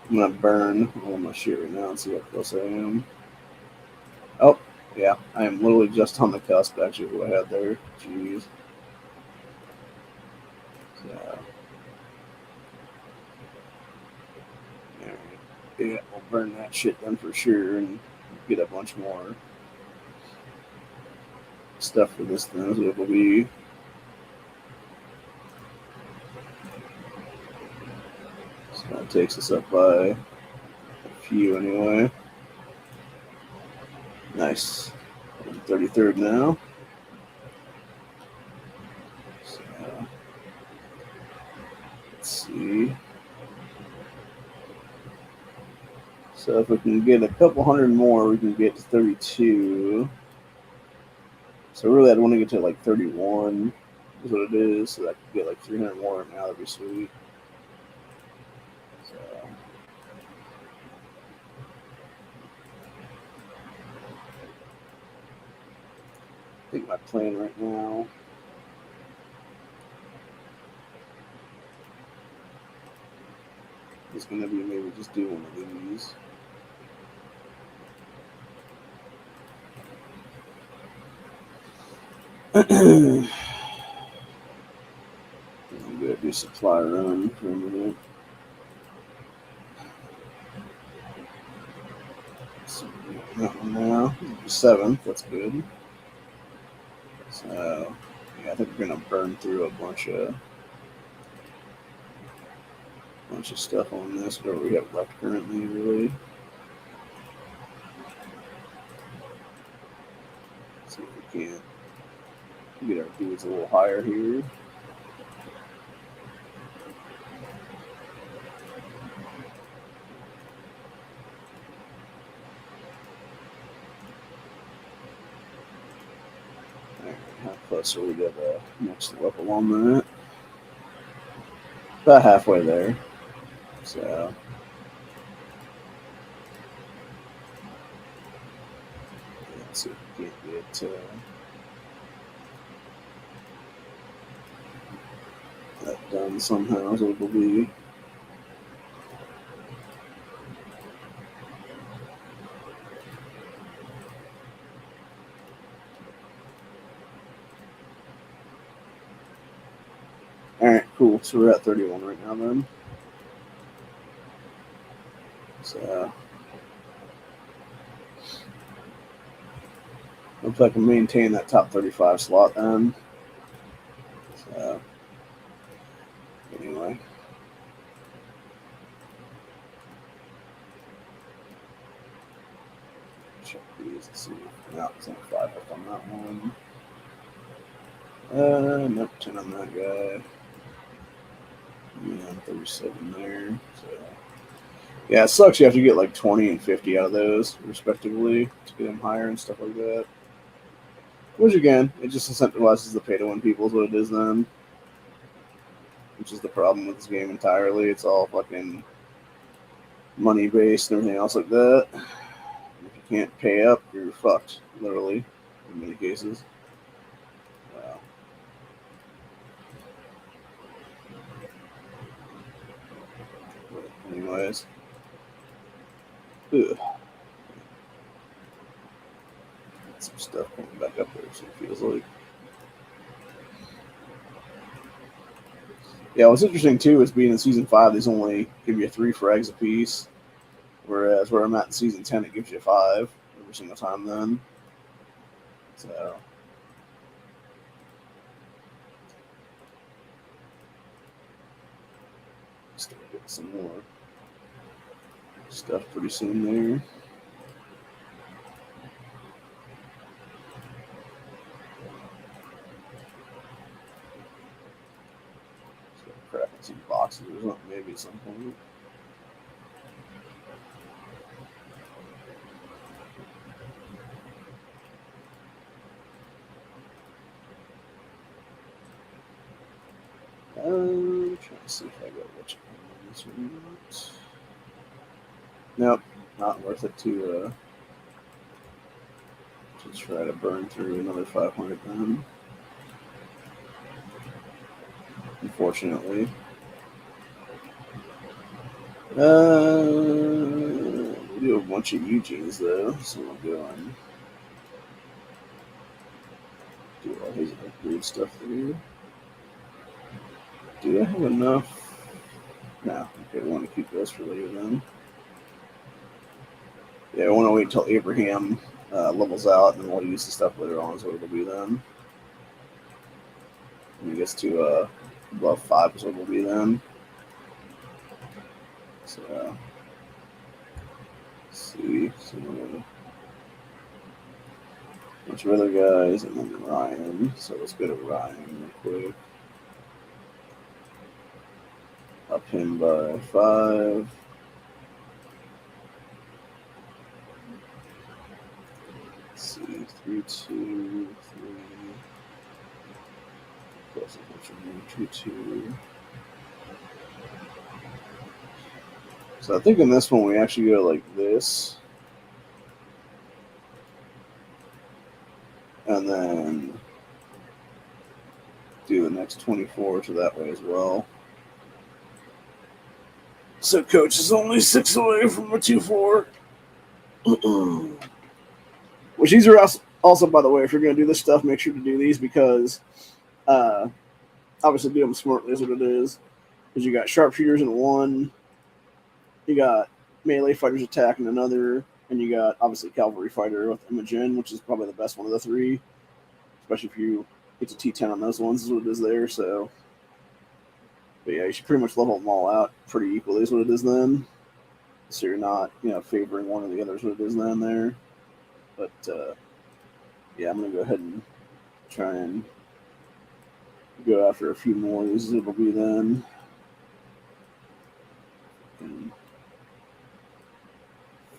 I'm gonna burn all my shit right now and see how close I am. Oh, yeah, I am literally just on the cusp, actually, of what I had there. Jeez. So, yeah, we'll burn that shit then for sure and get a bunch more stuff for this thing. So it will be. So that takes us up by a few anyway. Nice. 33rd now. So, let's see. So if we can get a couple hundred more, we can get to 32. So really, I'd want to get to like 31 is what it is. So that could get like 300 more right now. That'd be sweet. So, I think my plan right now is going to be maybe just do one of these. I'm going to do supply run for a minute. So, that one now. 7th, that's good. So, yeah, I think we're going to burn through a bunch of stuff on this, whatever we have left currently, really. See if we can get our dudes a little higher here. How close are we to the next level on that? About halfway there. So, let's see if we can get that done somehow. So it will be. Alright, cool. So we're at 31 right now then. So, looks like I can maintain that top 35 slot then. So, anyway. Check these and see. No, it's only 5 up on that one. Nope, 10 on that guy. Yeah, 37 there. So, yeah, it sucks. You have to get like 20 and 50 out of those, respectively, to get them higher and stuff like that. Which, again, it just incentivizes the pay to win people, is what it is then. which is the problem with this game entirely. It's all fucking money based and everything else like that. If you can't pay up, you're fucked, literally, in many cases. Wow. But anyways. Ugh. Some stuff coming back up there, so it feels like. Yeah, what's interesting too is being in season 5, these only give you 3 frags apiece, whereas where I'm at in season 10, it gives you 5 every single time. Then, so still get some more stuff pretty soon there. Cracking some boxes or something maybe at some point. I'm trying to see if I got which one this one. Nope, not worth it to try to burn through another 500 then. Unfortunately. We do a bunch of Eugenes though, so we'll go and do all his upgrade stuff there. Do I have enough? No, okay, I want to keep this for later then. Yeah, I want to wait until Abraham levels out, and then we'll use the stuff later on, is what it'll be then. When he gets to above 5 is what it'll be then. So, let's see. So, a bunch of other guys, and then Ryan. So let's go to Ryan real quick. Up him by 5. Let's see, 3, 2, 3. Plus a bunch of 2, 2. So I think in this one we actually go like this. And then do the next 24 to that way as well. So coach is only 6 away from a 2-4. Which these are also, by the way, if you're going to do this stuff, make sure to do these because obviously do them smartly is what it is. Because you got sharpshooters in one, you got melee fighters attack in another, and you got obviously cavalry fighter with Imogen, which is probably the best one of the 3. Especially if you get to T10 on those ones is what it is there. So, but yeah, you should pretty much level them all out pretty equally is what it is then. So you're not, favoring one or the other is what it is then there. But yeah, I'm gonna go ahead and try and go after a few more of these. It'll be then. And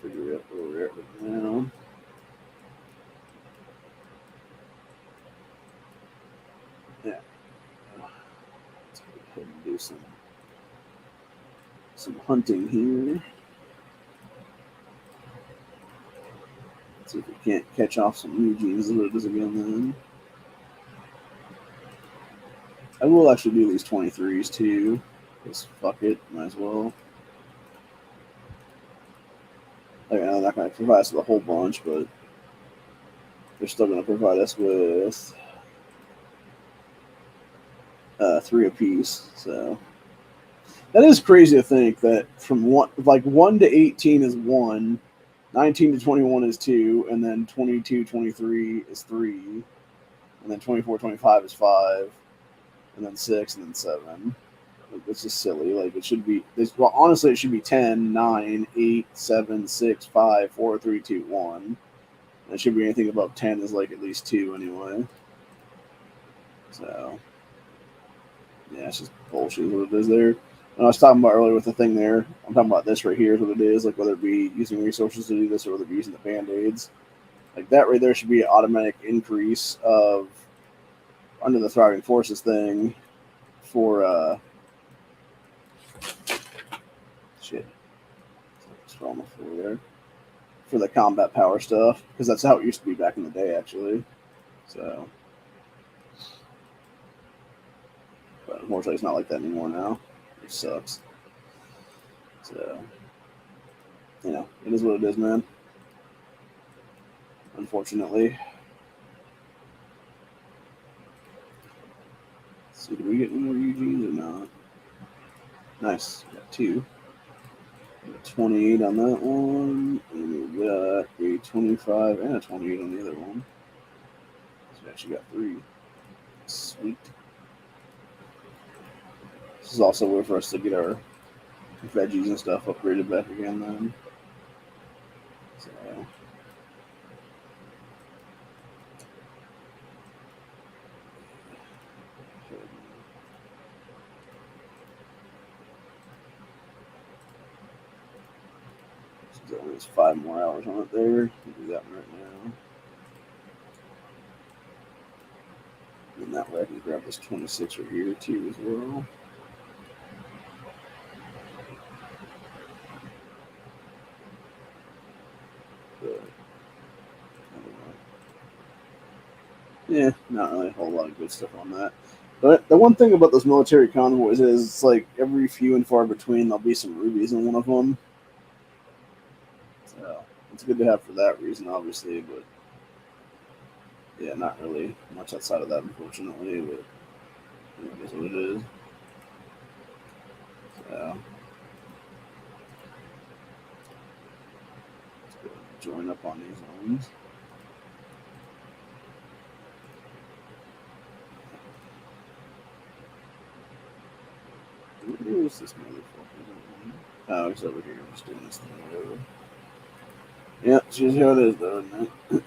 figure out where we're at right now. Yeah. Let's go ahead and do some hunting here. Let's see if we can't catch off some Eugenes as what it is again then. I will actually do these 23s too. Because fuck it, might as well. Like, I'm not going to provide us with a whole bunch, but they're still going to provide us with 3 apiece. So that is crazy to think that from 1 to 18 is 1, 19 to 21 is 2, and then 22, 23 is 3, and then 24, 25 is 5, and then 6, and then 7. It's just silly. Like, it should be, honestly, it should be 10, 9, 8, 7, 6, 5, 4, 3, 2, 1. And it should be anything above 10 is like at least 2 anyway. So, yeah, it's just bullshit what it is there. And I was talking about earlier with the thing there, I'm talking about this right here is what it is, like whether it be using resources to do this or whether it be using the Band-Aids. Like that right there should be an automatic increase of under the Thriving Forces thing for Shit. It's on the floor there. For the combat power stuff, because that's how it used to be back in the day, actually. So, but unfortunately, it's not like that anymore now. It sucks. So, it is what it is, man. Unfortunately. Let's see, do we get any more Eugenes or not? Nice. Got two. Got 28 on that one. And we got a 25 and a 28 on the other one. So we actually got three. Sweet. This is also a way for us to get our veggies and stuff upgraded back again then. So. There's 5 more hours on it there. We'll do that one right now. And that way I can grab this 26 right here too as well. But, I don't know. Yeah, not really a whole lot of good stuff on that. But the one thing about those military convoys is it's like every few and far between there'll be some rubies in one of them. So it's good to have for that reason, obviously, but yeah, not really much outside of that, unfortunately. But it is what it is. So let's go join up on these ones. Where is this motherfucker? Oh, he's over here. I'm just doing this thing. Whatever. Yep, she's how it is, though, isn't it?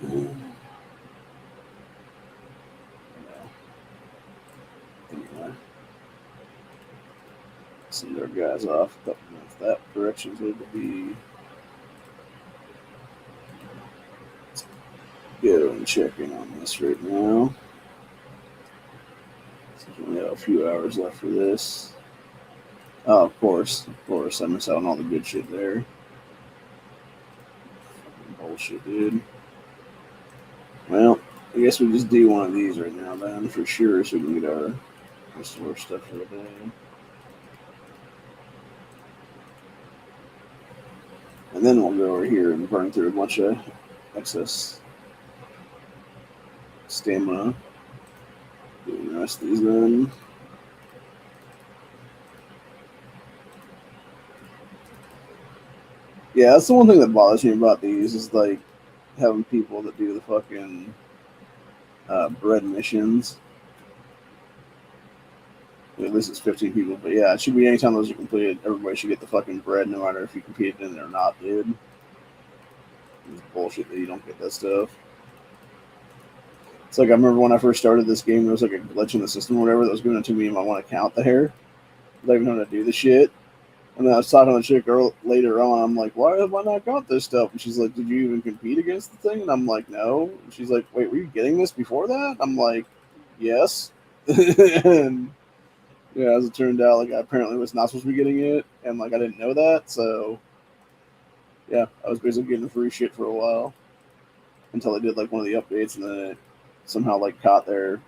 Anyway, send our guys off. If that direction's going to be go and check in on this right now. So we only have a few hours left for this. Oh, of course. I miss out on all the good shit there. Fucking bullshit, dude. Well, I guess we just do one of these right now, then, for sure, so we can get our restore stuff for the day. And then we'll go over here and burn through a bunch of excess stamina. Doing the rest of these then. Yeah, that's the one thing that bothers me about these is like having people that do the fucking bread missions. At least it's 15 people, but yeah, it should be anytime those are completed, everybody should get the fucking bread, no matter if you competed in it or not, dude. It's bullshit that you don't get that stuff. It's like I remember when I first started this game, there was like a glitch in the system or whatever that was giving it to me in my one account there. I don't even know how to do the shit. And then I was talking to the chick later on. I'm like, why have I not got this stuff? And she's like, did you even compete against the thing? And I'm like, no. And she's like, wait, were you getting this before that? I'm like, yes. And yeah, as it turned out, like I apparently was not supposed to be getting it, and like I didn't know that. So yeah, I was basically getting free shit for a while until I did like one of the updates, and then it somehow like caught there.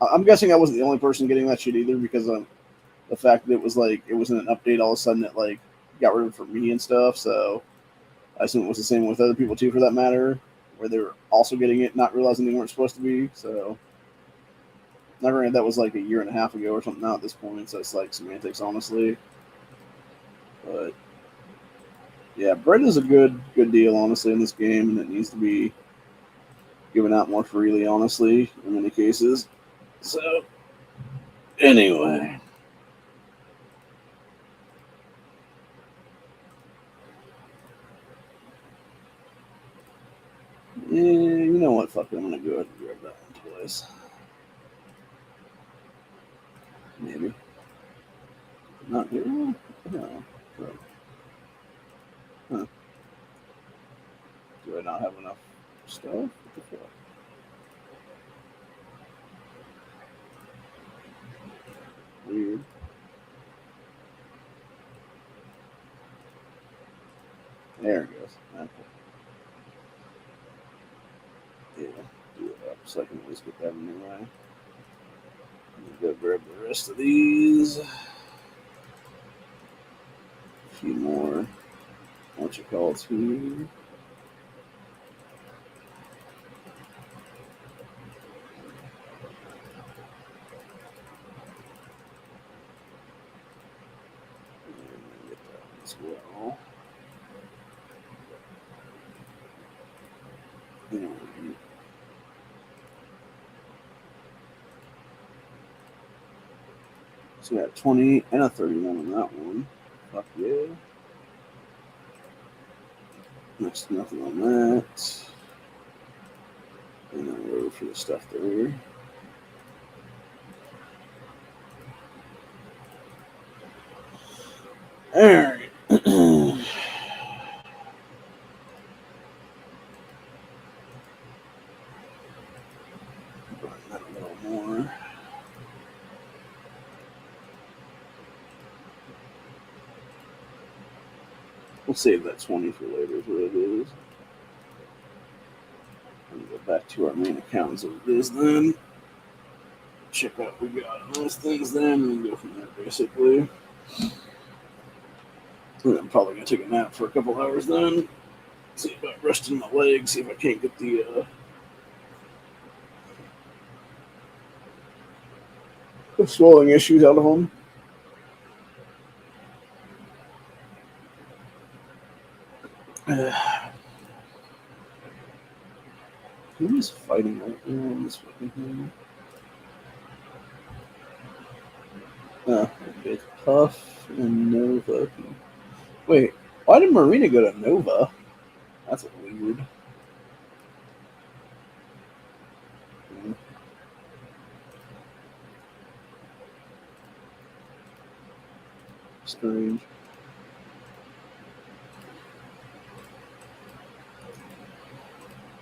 I'm guessing I wasn't the only person getting that shit either, because the fact that it was like it wasn't an update, all of a sudden it like got rid of it for me and stuff. So I assume it was the same with other people too, for that matter, where they were also getting it, not realizing they weren't supposed to be. So, not granted, that was like a year and a half ago or something now at this point. So it's like semantics, honestly. But yeah, bread is a good deal, honestly, in this game, and it needs to be given out more freely, honestly, in many cases. So anyway. Yeah, you know what? Fuck it. I'm gonna go ahead and grab that one twice. Maybe. Not here? No. Huh. Do I not have enough stuff? What the fuck? Weird. There it goes. Okay. Yeah, do it up so I can at least get that in the way. Go grab the rest of these. A few more. What you call it here? And get that one as well. And so we got 20 and a 31 on that one. Fuck yeah. Next to nothing on that. And then we're over for the stuff there. Alright. Burn that a little more. We'll save that 20 for later, is what it is. And go back to our main account as it is then. Check out what we got on those things then, and go from there basically. And I'm probably gonna take a nap for a couple hours then. See about resting my legs, see if I can't get the swelling issues out of them. Who is fighting right now on this fucking thing? Oh, okay, it's Puff and Nova. Wait, why did Marina go to Nova? That's weird. Strange.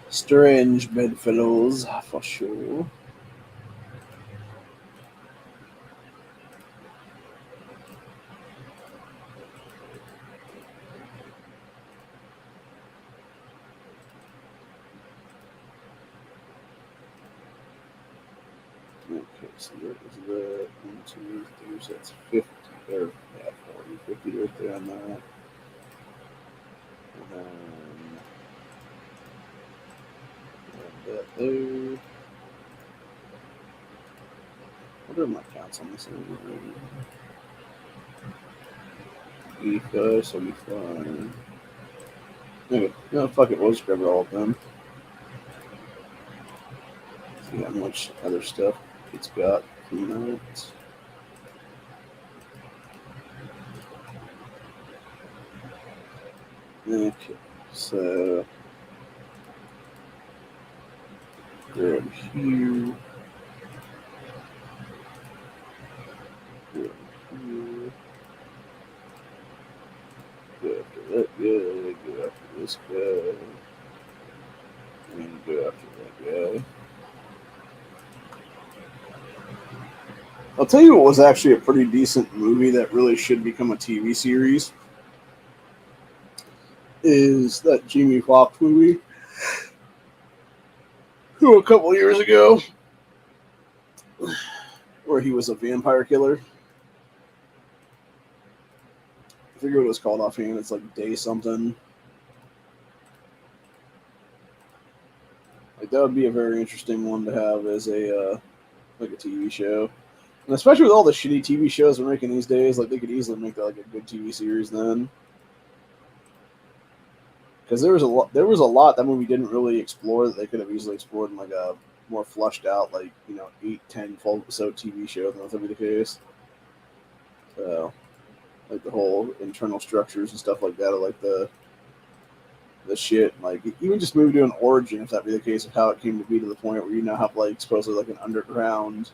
Strange bedfellows, for sure. Okay, so that was that. 1, 2, 3, so that's 50. Or, yeah, 40, 50 right there on that. And then that there. What are my counts on this? 85, 75. Okay, no, fuck it, we'll just grab all of them. See how much other stuff it's got from that. Okay, so grab here. Grab here. Go after that guy. Go after this guy. And go after that guy. I'll tell you what was actually a pretty decent movie that really should become a TV series is that Jamie Foxx movie a couple years ago where he was a vampire killer. I forget what it was called offhand. It's like Day something. Like that would be a very interesting one to have as a like a TV show. And especially with all the shitty TV shows they're making these days, like they could easily make that like a good TV series then. Because there was a lot that movie didn't really explore that they could have easily explored in like a more flushed out, like 8, 10, 12 episode TV show. Than that would be the case. So, like the whole internal structures and stuff like that, or like the shit, like even just moving to an origin, if that be the case of how it came to be to the point where you now have like supposedly like an underground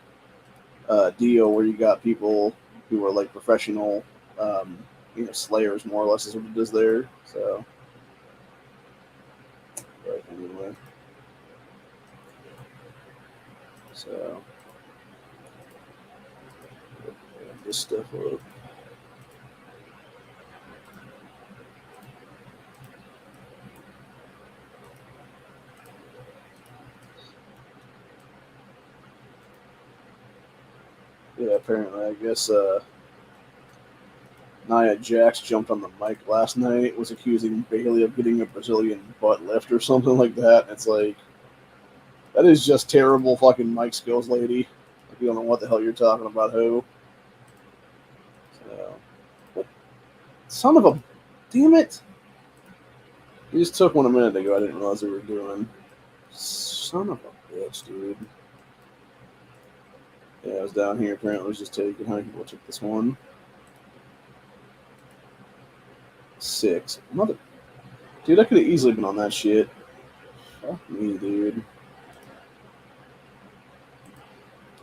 deal where you got people who are like professional, slayers more or less is what it is there. So, but anyway, so this stuff up. Yeah, apparently, I guess Nia Jax jumped on the mic last night, was accusing Bailey of getting a Brazilian butt lift or something like that. It's like, that is just terrible fucking mic skills, lady. Like, you don't know what the hell you're talking about, who. So, what? Son of a. Damn it! You just took one a minute ago. I didn't realize they were doing. Son of a bitch, dude. Yeah, I was down here. Apparently, it was just taking. How many people took this one? 6. Mother. Dude, I could have easily been on that shit. Fuck me, dude.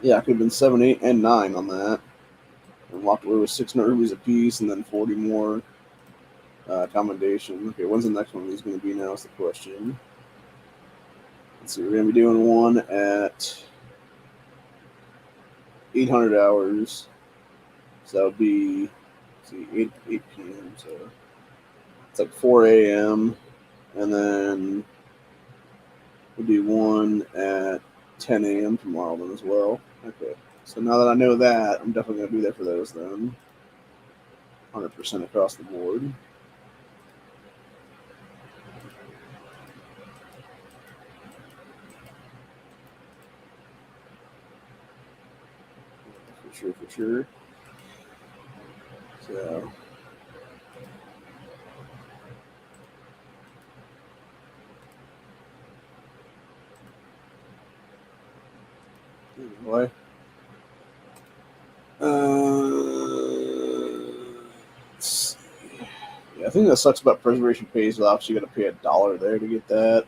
Yeah, I could have been 7, 8, and 9 on that. And walked away with 600 rupees apiece and then 40 more commendation. Okay, when's the next one of these going to be now is the question. Let's see, we're going to be doing one at 800 hours. So that would be, see, 8 p.m. So it's like 4 a.m. And then we'll do one at 10 a.m. tomorrow then as well. Okay. So now that I know that, I'm definitely going to be there for those then. 100% across the board. For sure. So. Anyway. Yeah, I think that sucks about preservation pays. Obviously, you got to pay $1 there to get that,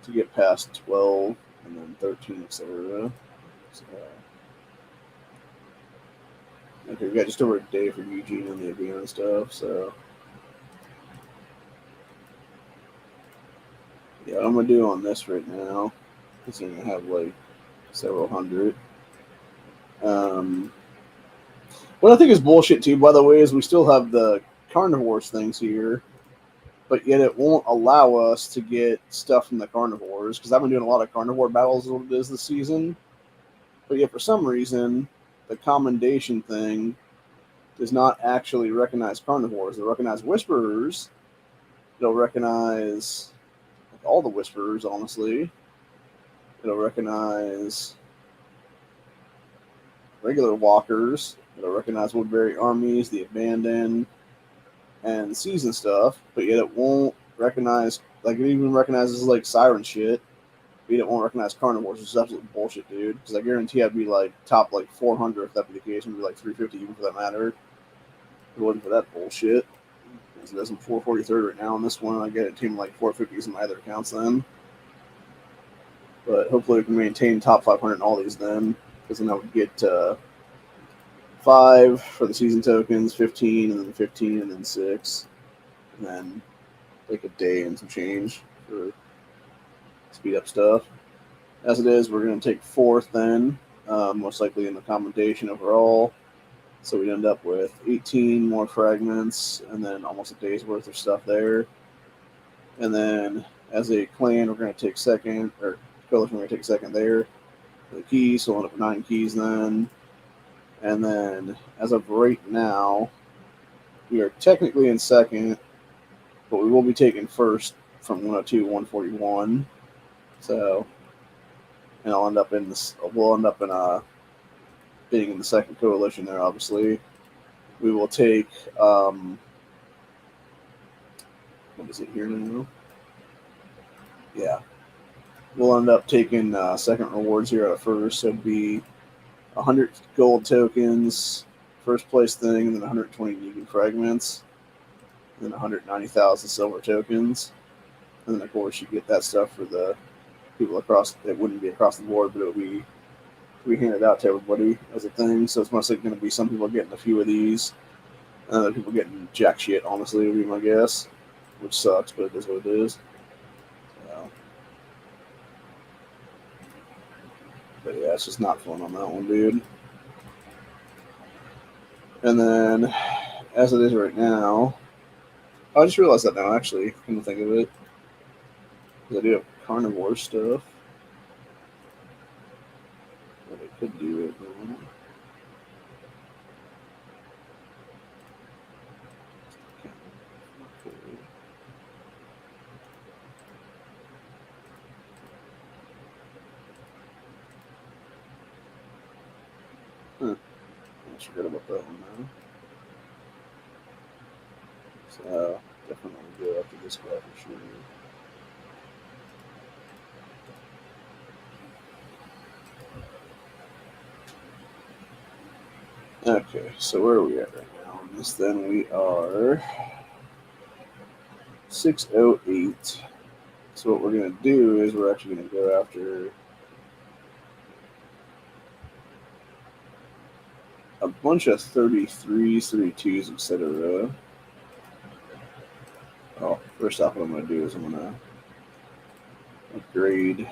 to get past 12, and then 13, etc. So, okay, we got just over a day for Eugene and the Avena and stuff. So, yeah, what I'm gonna do on this right now is I'm gonna have like several hundred. What I think is bullshit too, by the way, is we still have the carnivores things here, but yet it won't allow us to get stuff from the carnivores because I've been doing a lot of carnivore battles as what it is this season. But yet, for some reason, the commendation thing does not actually recognize carnivores. It'll recognize whisperers. It'll recognize like, all the whisperers, honestly. It'll recognize regular walkers. It'll recognize Woodbury armies, the abandoned, and season stuff. But yet, it won't recognize, like, it even recognizes, like, siren shit. But yet, it won't recognize carnivores, which is absolute bullshit, dude. Because I guarantee I'd be, like, top, like, 400 if that be the case. I'd be, like, 350 even for that matter. If it wasn't for that bullshit. It does 443 right now on this one. I get a team like 450s in my other accounts then. But hopefully we can maintain top 500 in all these then. Because then I would get 5 for the season tokens, 15, and then 15, and then 6. And then like a day and some change for speed up stuff. As it is, we're going to take 4th then, most likely in the commendation overall. So we'd end up with 18 more fragments and then almost a day's worth of stuff there. And then as a clan, we're going to take 2nd, or coalition, we're going to take 2nd there for the keys. So we'll end up with 9 keys then. And then as of right now, we are technically in 2nd, but we will be taking 1st from 102 141. So, and I'll end up in this, we'll end up in being in the 2nd coalition there, obviously. We will take, what is it here now? Yeah. We'll end up taking 2nd rewards here at first. So it'd be 100 gold tokens, 1st place thing, and then 120 Negan fragments, and then 190,000 silver tokens. And then, of course, you get that stuff for the people across, it wouldn't be across the board, but it would be handed out to everybody as a thing. So it's mostly going to be some people getting a few of these, and other people getting jack shit, honestly, would be my guess, which sucks, but it is what it is. So, but yeah, it's just not fun on that one, dude. And then, as it is right now, I just realized that now, actually, come to think of it. Because I do have carnivore stuff. But I could do it. just forget about that one now. So definitely go after this guy for sure. Okay, so where are we at right now? On this, then we are 608. So what we're gonna do is we're actually gonna go after a bunch of 33s, 32s, etc. Oh, first off, what I'm gonna do is I'm gonna upgrade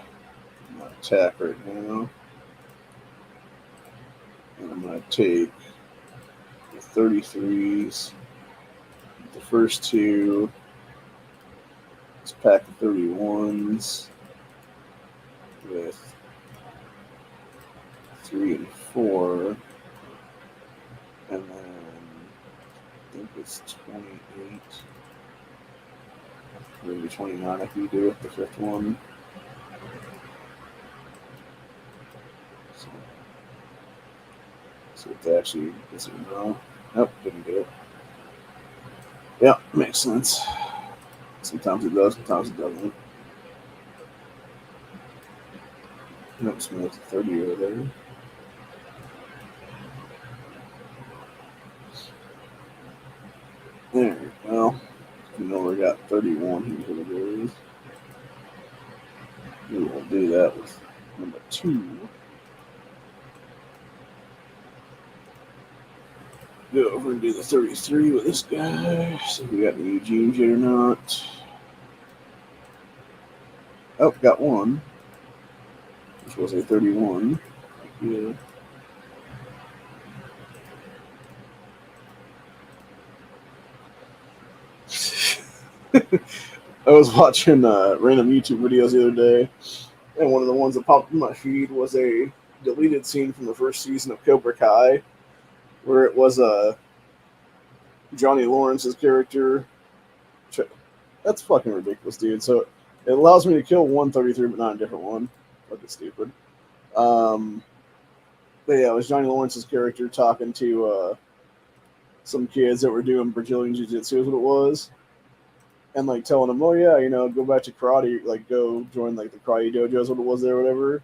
my attack right now, and I'm gonna take the 33s, the first two. Let's pack the 31s with 3 and 4, and then I think it's 28, maybe 29 if you do it, the fifth one. So if they actually gets it wrong. Nope, didn't get it. Yeah, makes sense. Sometimes it does, sometimes it doesn't. Nope, so that's 30 over there. There, well, you know we got 31 here for the days. We will do that with number 2. Go over and do the 33 with this guy. See if we got any Eugenes yet or not. Oh, got one. Which was a 31. Yeah. I was watching random YouTube videos the other day, and one of the ones that popped in my feed was a deleted scene from the first season of Cobra Kai, where it was Johnny Lawrence's character. That's fucking ridiculous, dude. So it allows me to kill one 33, but not a different one. Fucking stupid. But yeah, it was Johnny Lawrence's character talking to some kids that were doing Brazilian Jiu-Jitsu is what it was. And like telling them, oh yeah, go back to karate, like go join like the karate dojos, what it was there, or whatever.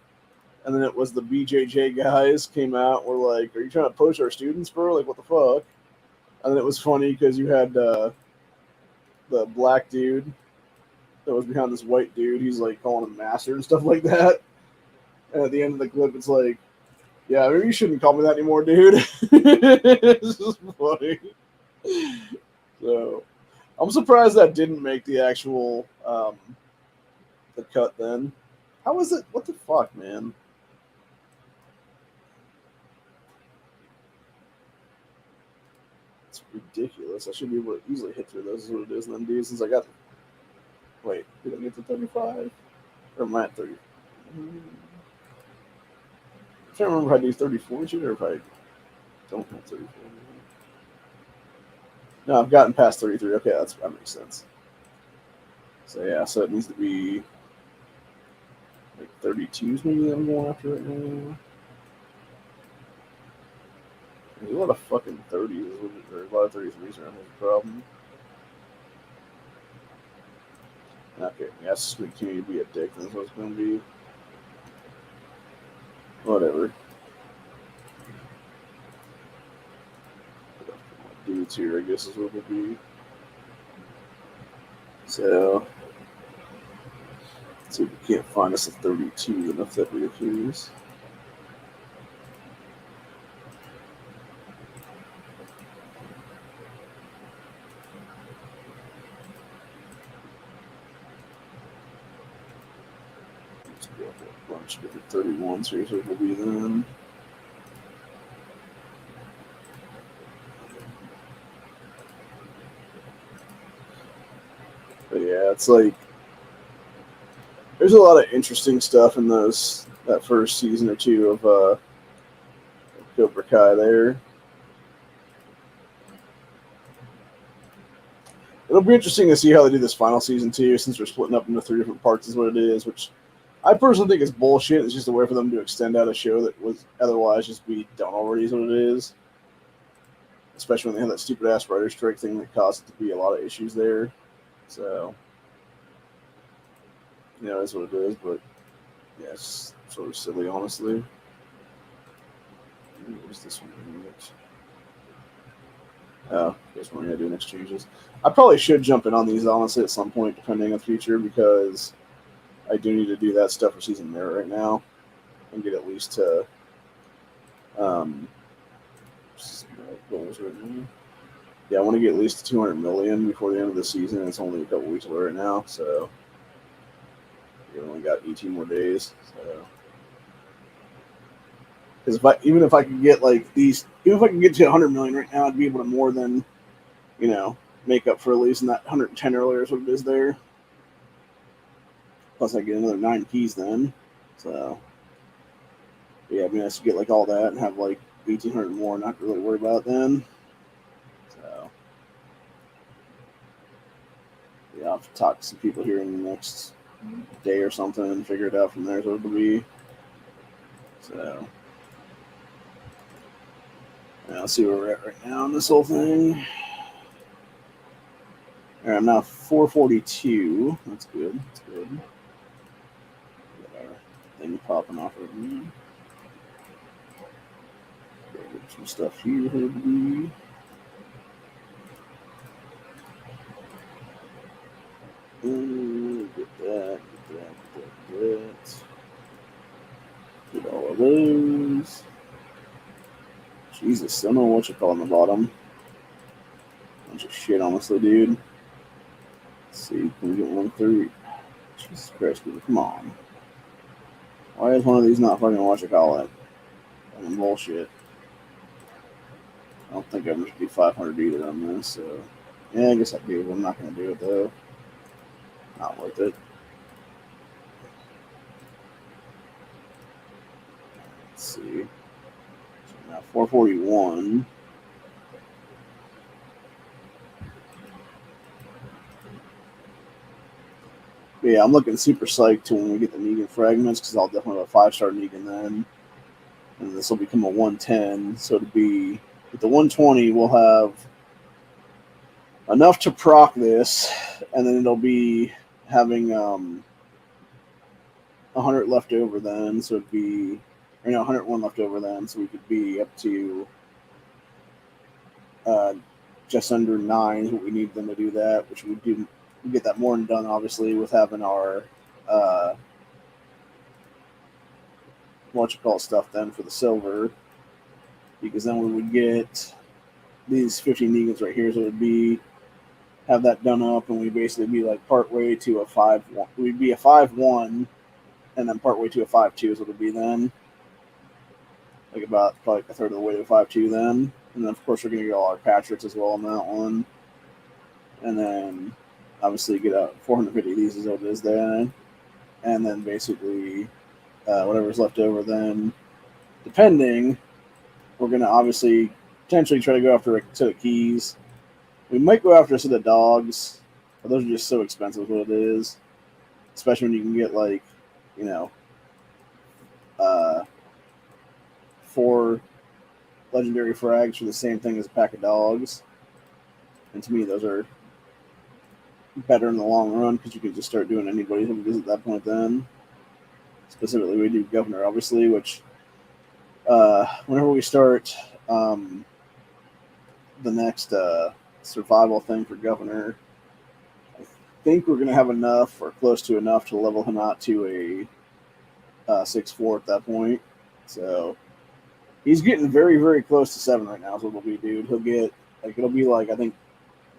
And then it was the BJJ guys came out, were like, "Are you trying to poach our students, bro? Like, what the fuck?" And then it was funny because you had the black dude that was behind this white dude. He's like calling him master and stuff like that. And at the end of the clip, it's like, "Yeah, maybe you shouldn't call me that anymore, dude." It's just funny. So I'm surprised that didn't make the actual the cut then. How was it? What the fuck, man? It's ridiculous. I should be able to easily hit through those, is what it is. And then, dude, since I got. Wait, did I get to 35? Or am I at 30? I can't remember if I do 34 yet or if I don't have 34. No, I've gotten past 33. Okay, that makes sense. So, yeah, so it needs to be like 32s maybe that I'm going after right now. There's a lot of fucking 30s, or a lot of 33s around this problem. Okay, yeah, it's just continue to be a dick. That's what it's going to be. Whatever. Dudes here, I guess, is what it'll be. So, let's see if we can't find us a 32 enough that reappears. Let's go for a bunch of different 31s here, so it'll be then. But yeah, it's like there's a lot of interesting stuff in that first season or two of Cobra Kai there. It'll be interesting to see how they do this final season too, since we're splitting up into 3 different parts is what it is, which I personally think is bullshit. It's just a way for them to extend out a show that was otherwise just be done already is what it is. especially when they have that stupid ass writer strike thing that caused it to be a lot of issues there. So, that's what it is. But yeah, it's sort of silly, honestly. What's this one? Oh, guess we're gonna do exchanges. I probably should jump in on these honestly at some point, depending on the future, because I do need to do that stuff for Season Merit right now and get at least to goals right now. Yeah, I want to get at least to 200 million before the end of the season. It's only a couple weeks away right now, so we only got 18 more days. So, because even if I could get like these, even if I could get to 100 million right now, I'd be able to more than make up for at least that 110 earlier is what it is there. Plus, I get another 9 keys then. So, yeah, I mean, I should get like all that and have like 1,800 more, not really worry about it then. So, yeah, I'll have to talk to some people here in the next day or something and figure it out from there. So it'll be. So, yeah, I'll see where we're at right now on this whole thing. All right, I'm now 442. That's good. That's good. Got our thing popping off of me. Get some stuff here. Get that. Get all of those. Jesus, I don't know what you call on the bottom. Bunch of shit, honestly, dude. Let's see, can we get one through? Jesus Christ, dude, come on. Why is one of these not fucking what you call it? Fucking bullshit. I don't think I'm going to do 500 either on this, so. Yeah, I guess I do. I'm not going to do it, though. Not worth it. Let's see. So now 441. But yeah, I'm looking super psyched to when we get the Negan fragments because I'll definitely have a 5-star Negan then. And this will become a 110. So to be with the 120, we'll have enough to proc this, and then it'll be having 100 left over then. So it'd be 101 left over then. So we could be up to just under 9 is what we need them to do that, which we do. We get that more than done, obviously, with having our stuff then for the silver, because then we would get these 50 Negans right here, so it would be have that done up, and we basically be like part way to a 5-1. We'd be a 5-1, and then part way to a 5-2 is what it would be then. Like about probably a third of the way to a 5-2 then. And then, of course, we're going to get all our Patricks as well on that one. And then, obviously, get out 450 of these is what it is then. And then, basically, whatever's left over then, depending, we're going to obviously potentially try to go after a set of keys. We might go after a set of dogs, but those are just so expensive what it is. Especially when you can get, like, 4 legendary frags for the same thing as a pack of dogs. And to me, those are better in the long run because you can just start doing anybody's abilities at that point then. Specifically, we do Governor, obviously, which whenever we start the next survival thing for Governor, I think we're going to have enough or close to enough to level him out to a 6-4 at that point. So he's getting very, very close to 7 right now is what it'll be, dude. He'll get, like, it'll be like, I think,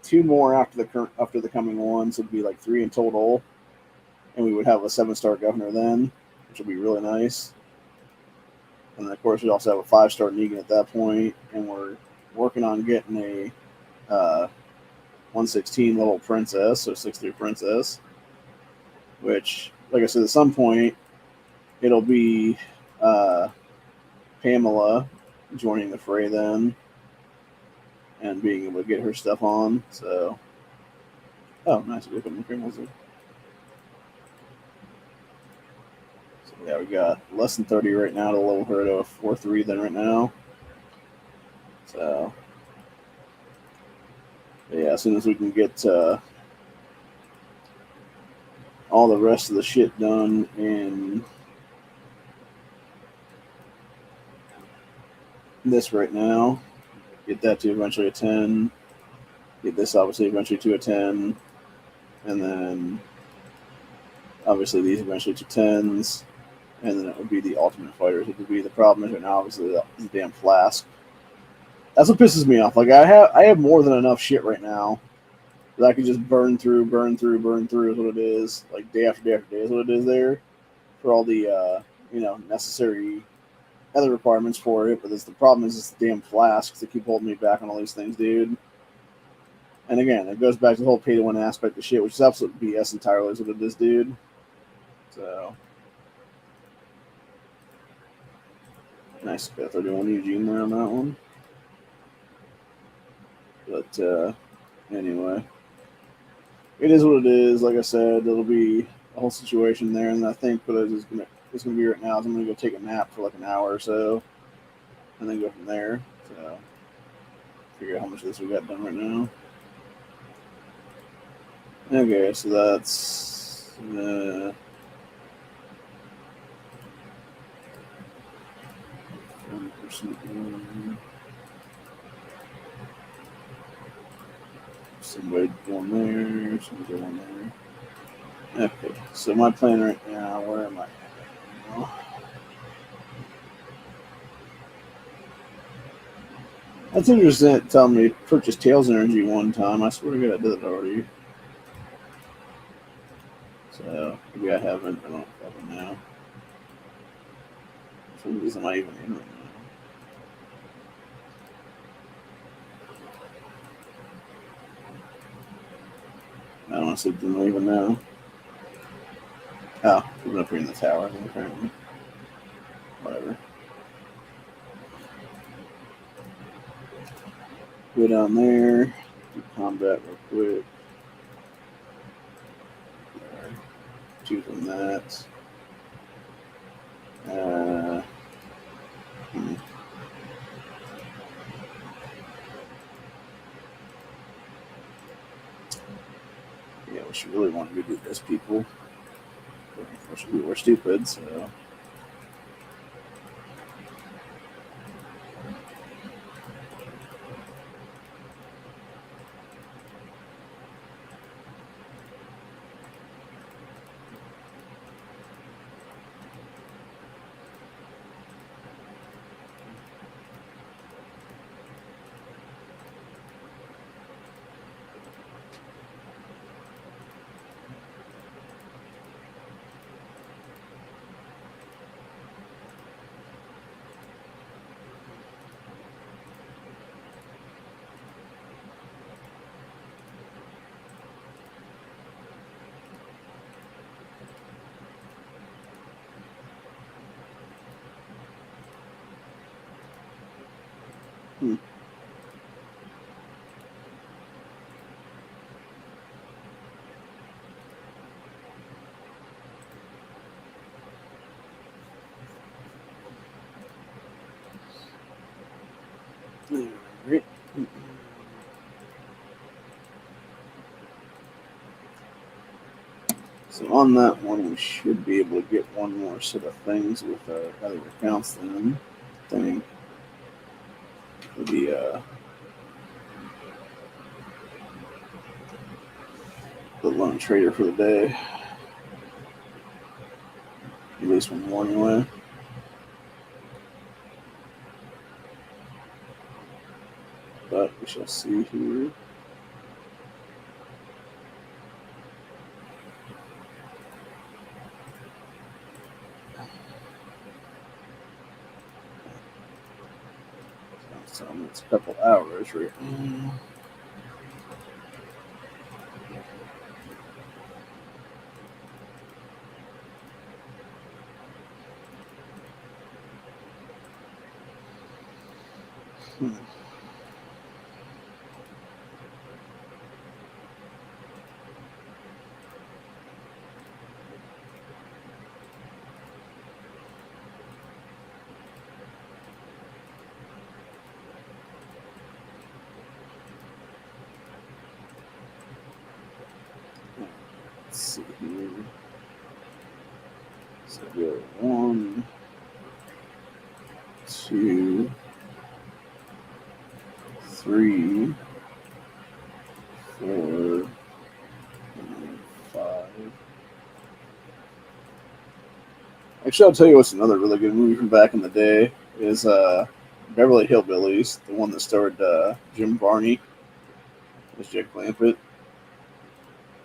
2 more after the coming one, so it'd be like 3 in total. And we would have a 7-star Governor then, which will be really nice. And then, of course, we also have a 5-star Negan at that point, and we're working on getting a 116 level Princess, so 6-3 Princess, which, like I said, at some point, it'll be Pamela joining the fray then and being able to get her stuff on. So, oh, nice. Look at my Pamela's there. So, yeah, we got less than 30 right now to level her to a 4-3 then right now. So, Yeah, as soon as we can get all the rest of the shit done in this right now, get that to eventually a 10, get this obviously eventually to a 10, and then obviously these eventually to 10s, and then it would be the Ultimate Fighters. It would be the problem is right now, obviously, the damn flask. That's what pisses me off. Like I have more than enough shit right now that I can just burn through is what it is. Like day after day after day is what it is there for all the necessary other requirements for it. But the problem is the damn flasks that keep holding me back on all these things, dude. And again, it goes back to the whole pay to win aspect of shit, which is absolute BS entirely is what it is, dude. So nice Beth are doing Eugene there on that one. But anyway, it is what it is. Like I said, it'll be a whole situation there, and I think what it's gonna be right now is I'm gonna go take a nap for like an hour or so, and then go from there. So figure out how much of this we got done right now. Okay, so that's 40%. Somebody going there, somebody going there. Okay, so my plan right now, where am I at right now? That's interesting telling me to purchase Tails Energy one time. I swear to God I did it already. So maybe I haven't. I don't fucking know. For some reason, am I even in right now? I honestly didn't even know. Oh, we're up here in the tower, apparently. Whatever. Go down there, do combat real quick. Choose from that. Hmm. Yeah, we should really want to do this, people. We're stupid, so. Hmm. Alright. So on that one, we should be able to get one more set of things with our other accounts then. I think would be the lone trader for the day. At least one more anyway. But we shall see here. So it's a couple hours right now. Hmm. see here. So we go 1, 2, 3, 4, 5. Actually, I'll tell you what's another really good movie from back in the day is Beverly Hillbillies, the one that starred Jim Varney as Jake Clampett.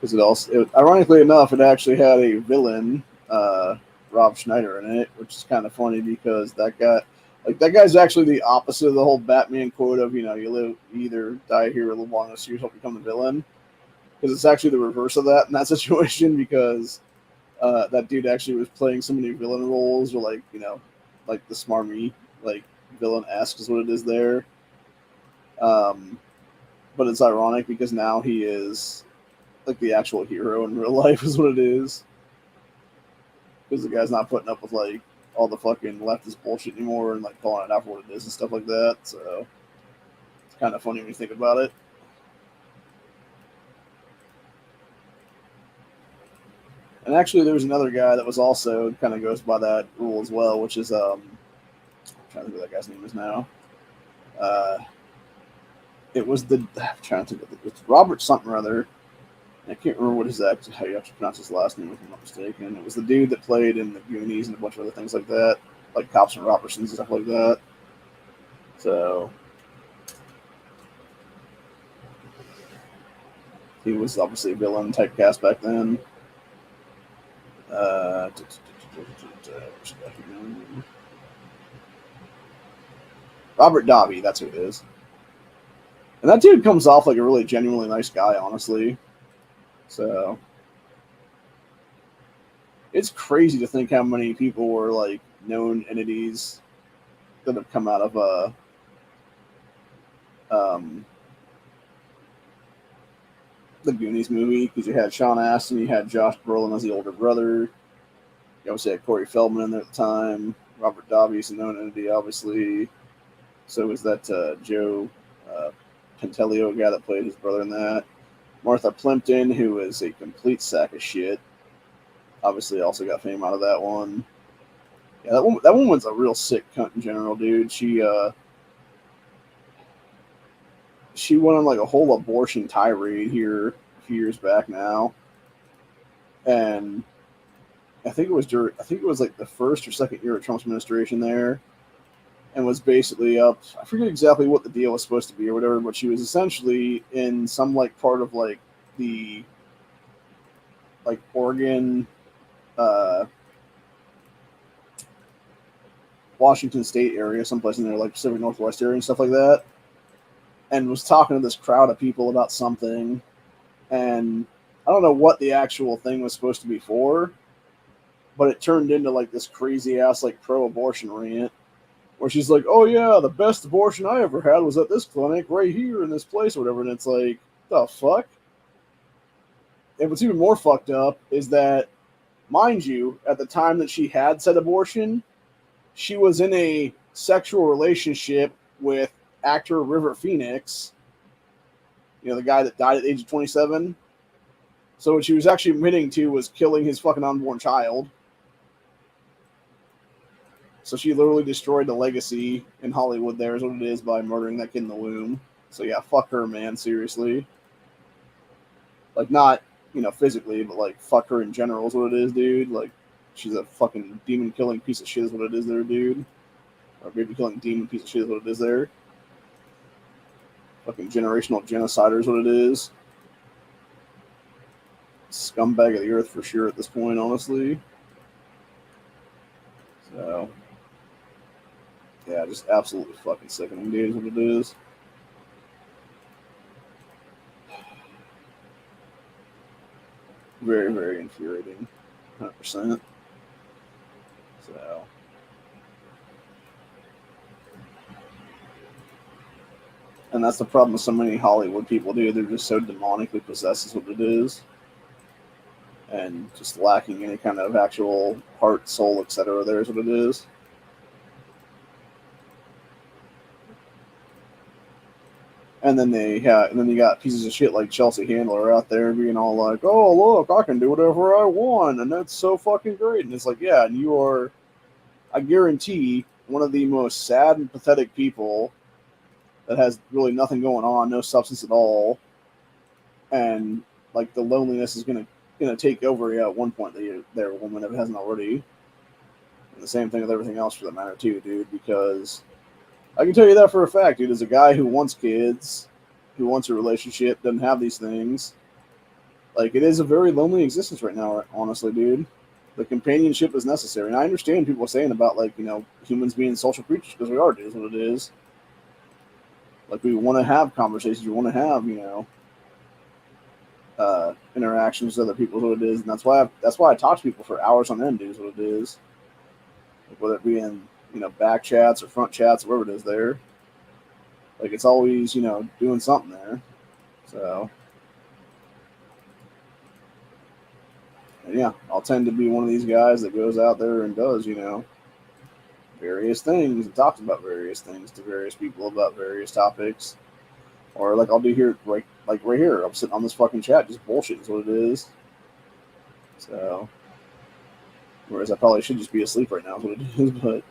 Because ironically enough, it actually had a villain, Rob Schneider, in it, which is kind of funny because that guy's actually the opposite of the whole Batman quote of you either die here or live long enough to yourself become the villain. Because it's actually the reverse of that in that situation because that dude actually was playing so many villain roles or like the smarmy like villain-esque is what it is there. But it's ironic because now he is like the actual hero in real life is what it is. Because the guy's not putting up with like all the fucking leftist bullshit anymore and like calling it out for what it is and stuff like that. So it's kind of funny when you think about it. And actually, there was another guy that was also kind of goes by that rule as well, which is I'm trying to think what that guy's name is now. It was I'm trying to think of it's Robert something or other. I can't remember how you have to pronounce his last name if I'm not mistaken. It was the dude that played in the Goonies and a bunch of other things like that, like Cops and Robertsons and stuff like that. So he was obviously a villain typecast back then. Robert Davi, that's who it is. And that dude comes off like a really genuinely nice guy, honestly. So it's crazy to think how many people were like known entities that have come out of the Goonies movie, because you had Sean Astin, you had Josh Brolin as the older brother. You obviously had Corey Feldman in there at the time. Robert Davi's a known entity, obviously. So was that Joe Pantelio guy that played his brother in that. Martha Plimpton, who is a complete sack of shit. Obviously also got fame out of that one. Yeah, that woman's a real sick cunt in general, dude. She went on like a whole abortion tirade here a few years back now. And I think it was like the first or second year of Trump's administration there, and was basically up. I forget exactly what the deal was supposed to be or whatever, but she was essentially in some like part of like the like Oregon, Washington State area, someplace in there, like Pacific Northwest area and stuff like that, and was talking to this crowd of people about something, and I don't know what the actual thing was supposed to be for, but it turned into like this crazy ass like pro-abortion rant where she's like, "Oh yeah, the best abortion I ever had was at this clinic right here in this place or whatever," and it's like, the fuck. And what's even more fucked up is that, mind you, at the time that she had said abortion, she was in a sexual relationship with actor River Phoenix, the guy that died at the age of 27. So what she was actually admitting to was killing his fucking unborn child. So she literally destroyed the legacy in Hollywood there is what it is by murdering that kid in the womb. So yeah, fuck her, man, seriously. Like, not, physically, but like, fuck her in general is what it is, dude. Like, she's a fucking demon-killing piece of shit is what it is there, dude. Or baby-killing demon piece of shit is what it is there. Fucking generational genocider is what it is. Scumbag of the earth for sure at this point, honestly. So, yeah, just absolutely fucking sickening, dude, is what it is. Very, very infuriating. 100%. So. And that's the problem with so many Hollywood people, dude. They're just so demonically possessed is what it is. And just lacking any kind of actual heart, soul, etc. There is what it is. And then you got pieces of shit like Chelsea Handler out there being all like, "Oh, look, I can do whatever I want, and that's so fucking great." And it's like, yeah, and you are, I guarantee, one of the most sad and pathetic people that has really nothing going on, no substance at all, and like the loneliness is gonna take over you at one point. There, woman, if it hasn't already. And the same thing with everything else for that matter too, dude. Because I can tell you that for a fact, dude. As a guy who wants kids, who wants a relationship, doesn't have these things. Like, it is a very lonely existence right now, honestly, dude. The companionship is necessary. And I understand people saying about, like, humans being social creatures, because we are, dude, is what it is. Like, we want to have conversations, we want to have, interactions with other people, is what it is. And that's why I talk to people for hours on end, dude, is what it is. Like, whether it be in, back chats or front chats, whatever it is there. Like, it's always, doing something there. So, and yeah, I'll tend to be one of these guys that goes out there and does, various things and talks about various things to various people about various topics. Or like I'll do here, right here. I'm sitting on this fucking chat, just bullshit is what it is. So, whereas I probably should just be asleep right now is what it is, but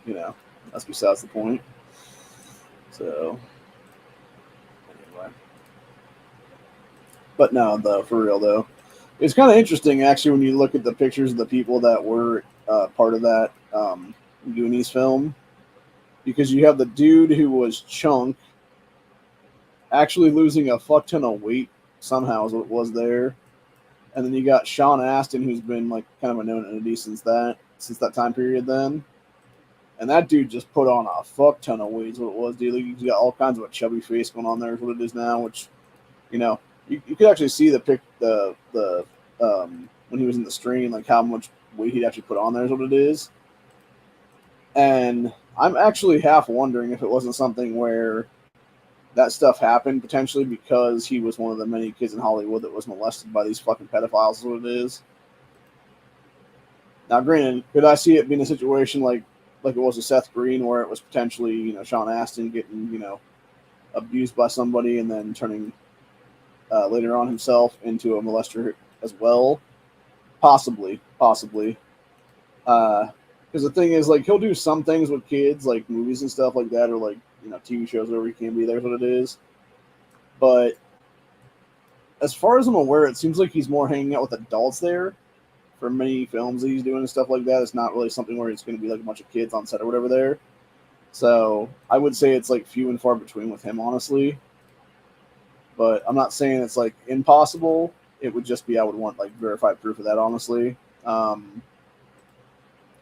that's besides the point. So, anyway. But no, for real though, it's kind of interesting actually when you look at the pictures of the people that were part of that Goonies film, because you have the dude who was Chunk actually losing a fuck ton of weight somehow is what was there, and then you got Sean Astin, who's been like kind of a known entity since that time period then. And that dude just put on a fuck ton of weight is what it was, dude. Like, he's got all kinds of a chubby face going on there is what it is now, which you could actually see the when he was in the stream, like how much weight he'd actually put on there is what it is. And I'm actually half wondering if it wasn't something where that stuff happened potentially because he was one of the many kids in Hollywood that was molested by these fucking pedophiles is what it is. Now, granted, could I see it being a situation like it was with Seth Green, where it was potentially, Sean Astin getting, abused by somebody and then turning later on himself into a molester as well? Possibly. Because the thing is, like, he'll do some things with kids, like movies and stuff like that, or like, TV shows, whatever he can be, there's what it is. But as far as I'm aware, it seems like he's more hanging out with adults there for many films that he's doing and stuff like that. It's not really something where it's going to be like a bunch of kids on set or whatever there. So I would say it's like few and far between with him, honestly. But I'm not saying it's like impossible. It would just be, I would want like verified proof of that, honestly. And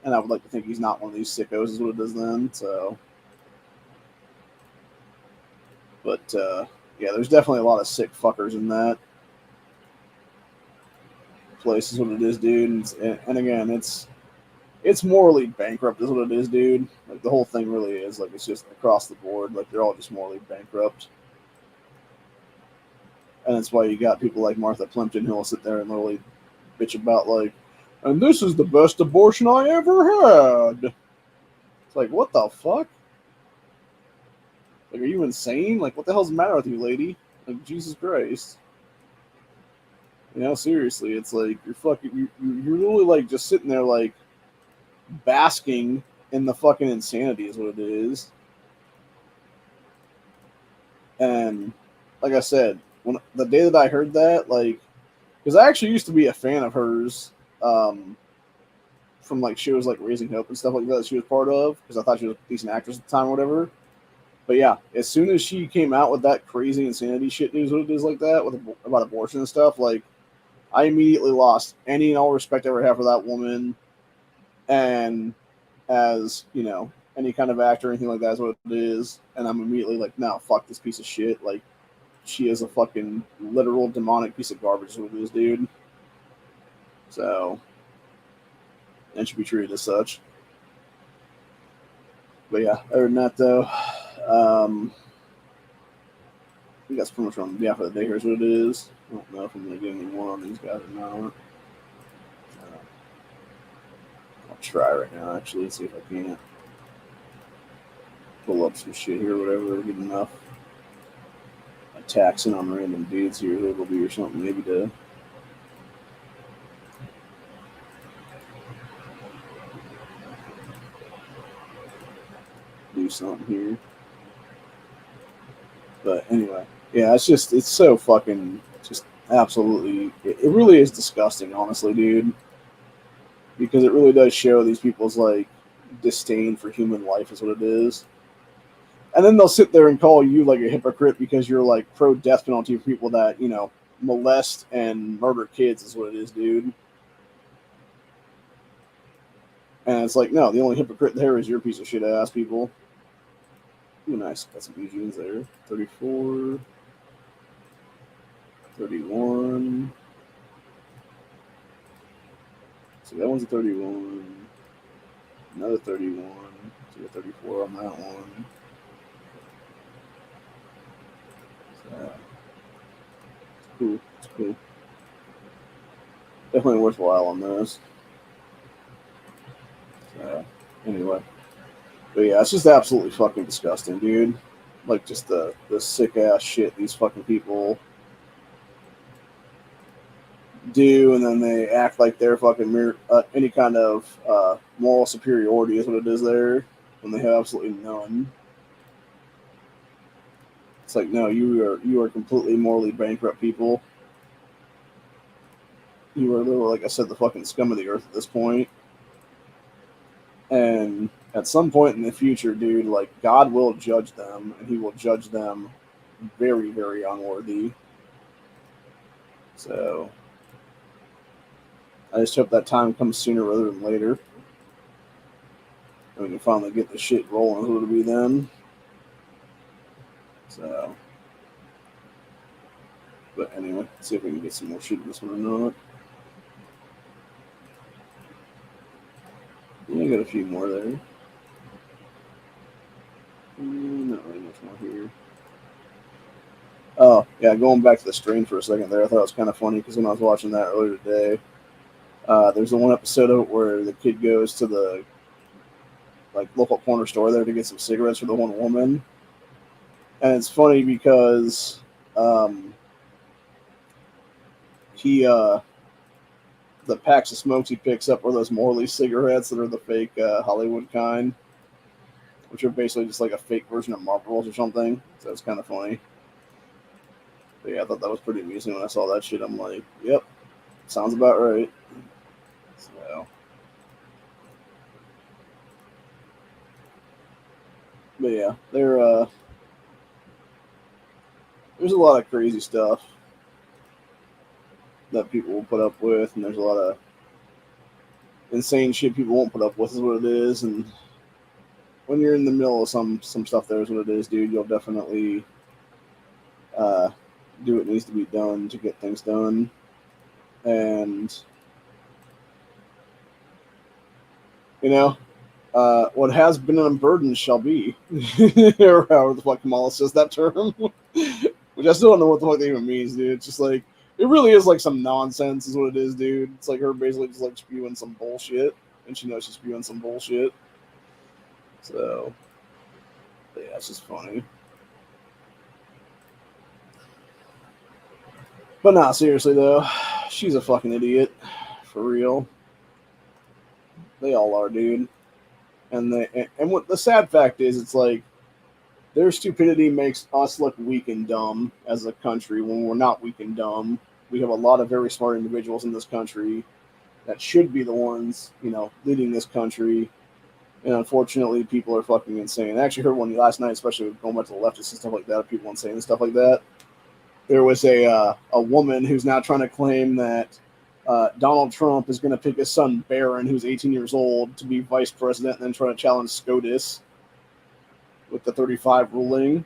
I would like to think he's not one of these sickos is what it is then. So, but yeah, there's definitely a lot of sick fuckers in that place is what it is, dude. And again, it's morally bankrupt is what it is, dude. Like, the whole thing really is, like, it's just across the board. Like, they're all just morally bankrupt. And that's why you got people like Martha Plimpton who will sit there and literally bitch about, like, and this is the best abortion I ever had. It's like, what the fuck? Like, are you insane? Like, what the hell's the matter with you, lady? Like, Jesus Christ. Seriously, it's like, you're literally, like, just sitting there, like, basking in the fucking insanity is what it is. And like I said, when the day that I heard that, like, because I actually used to be a fan of hers, from like shows like Raising Hope and stuff like that she was part of, because I thought she was a decent actress at the time or whatever. But yeah, as soon as she came out with that crazy insanity shit news, what it is like that about abortion and stuff, like, I immediately lost any and all respect I ever have for that woman. And as, any kind of actor or anything like that is what it is. And I'm immediately like, no, fuck this piece of shit. Like, she is a fucking literal demonic piece of garbage is what it is, dude. So, and should be treated as such. But yeah, other than that though, I think that's pretty much on for the day. Here's what it is. I don't know if I'm going to get any more on these guys or not. I'll try right now, actually, see if I can pull up some shit here, whatever, good enough. I taxing on random dudes here that will be or something, maybe to do something here. But anyway, yeah, it's so fucking just absolutely. It really is disgusting, honestly, dude. Because it really does show these people's like disdain for human life is what it is. And then they'll sit there and call you like a hypocrite because you're like pro death penalty for people that molest and murder kids is what it is, dude. And it's like, no, the only hypocrite there is your piece of shit ass people. Ooh, nice. Got some Eugenes there. 34, 31. So that one's a 31. Another 31. So we got 34 on that one. So, it's cool. It's cool. Definitely worthwhile on those. So, anyway. But yeah, it's just absolutely fucking disgusting, dude. Like, just the sick ass shit these fucking people do, and then they act like they're fucking any kind of moral superiority is what it is there, when they have absolutely none. It's like, no, you are completely morally bankrupt people. You are literally, like I said, the fucking scum of the earth at this point. And at some point in the future, dude, like God will judge them, and He will judge them very, very unworthy. So I just hope that time comes sooner rather than later. And we can finally get the shit rolling who it'll be then. So, but anyway, let's see if we can get some more shit in this one or not. Yeah, I got a few more there. Not really much more here. Oh, yeah, going back to the strain for a second there, I thought it was kind of funny because when I was watching that earlier today, there's the one episode of it where the kid goes to the local corner store there to get some cigarettes for the one woman, and it's funny because he the packs of smokes he picks up are those Morley cigarettes that are the fake Hollywood kind, which are basically just like a fake version of Marlboros or something. So it's kind of funny. But yeah, I thought that was pretty amusing when I saw that shit. I'm like, yep, sounds about right. So, but yeah, there's a lot of crazy stuff that people will put up with, and there's a lot of insane shit people won't put up with, is what it is. And when you're in the middle of some stuff, there is what it is, dude. You'll definitely do what needs to be done to get things done. And what has been unburdened shall be, or however the fuck Kamala says that term, which I still don't know what the fuck that even means, dude. It's just like, it really is like some nonsense, is what it is, dude. It's like her basically just like spewing some bullshit, and she knows she's spewing some bullshit. So, yeah, it's just funny. But nah, seriously though, she's a fucking idiot, for real. They all are, dude. And what the sad fact is, it's like their stupidity makes us look weak and dumb as a country when we're not weak and dumb. We have a lot of very smart individuals in this country that should be the ones, leading this country. And unfortunately, people are fucking insane. I actually heard one last night, especially going back to the leftists and stuff like that, people insane and stuff like that. There was a woman who's now trying to claim that Donald Trump is going to pick his son Barron, who's 18 years old, to be vice president, and then try to challenge SCOTUS with the 35 ruling.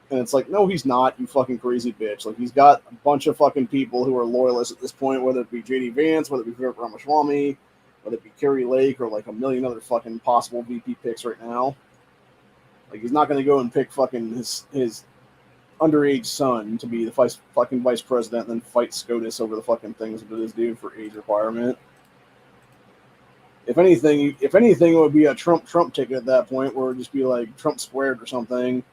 And it's like, no, he's not, you fucking crazy bitch. Like, he's got a bunch of fucking people who are loyalists at this point, whether it be J.D. Vance, whether it be Vivek Ramaswamy, whether it be Kerry Lake, or like a million other fucking possible VP picks right now. Like, he's not going to go and pick fucking his underage son to be the vice president and then fight SCOTUS over the fucking things that it is, dude, for age requirement. If anything, it would be a Trump ticket at that point, where it would just be like Trump squared or something,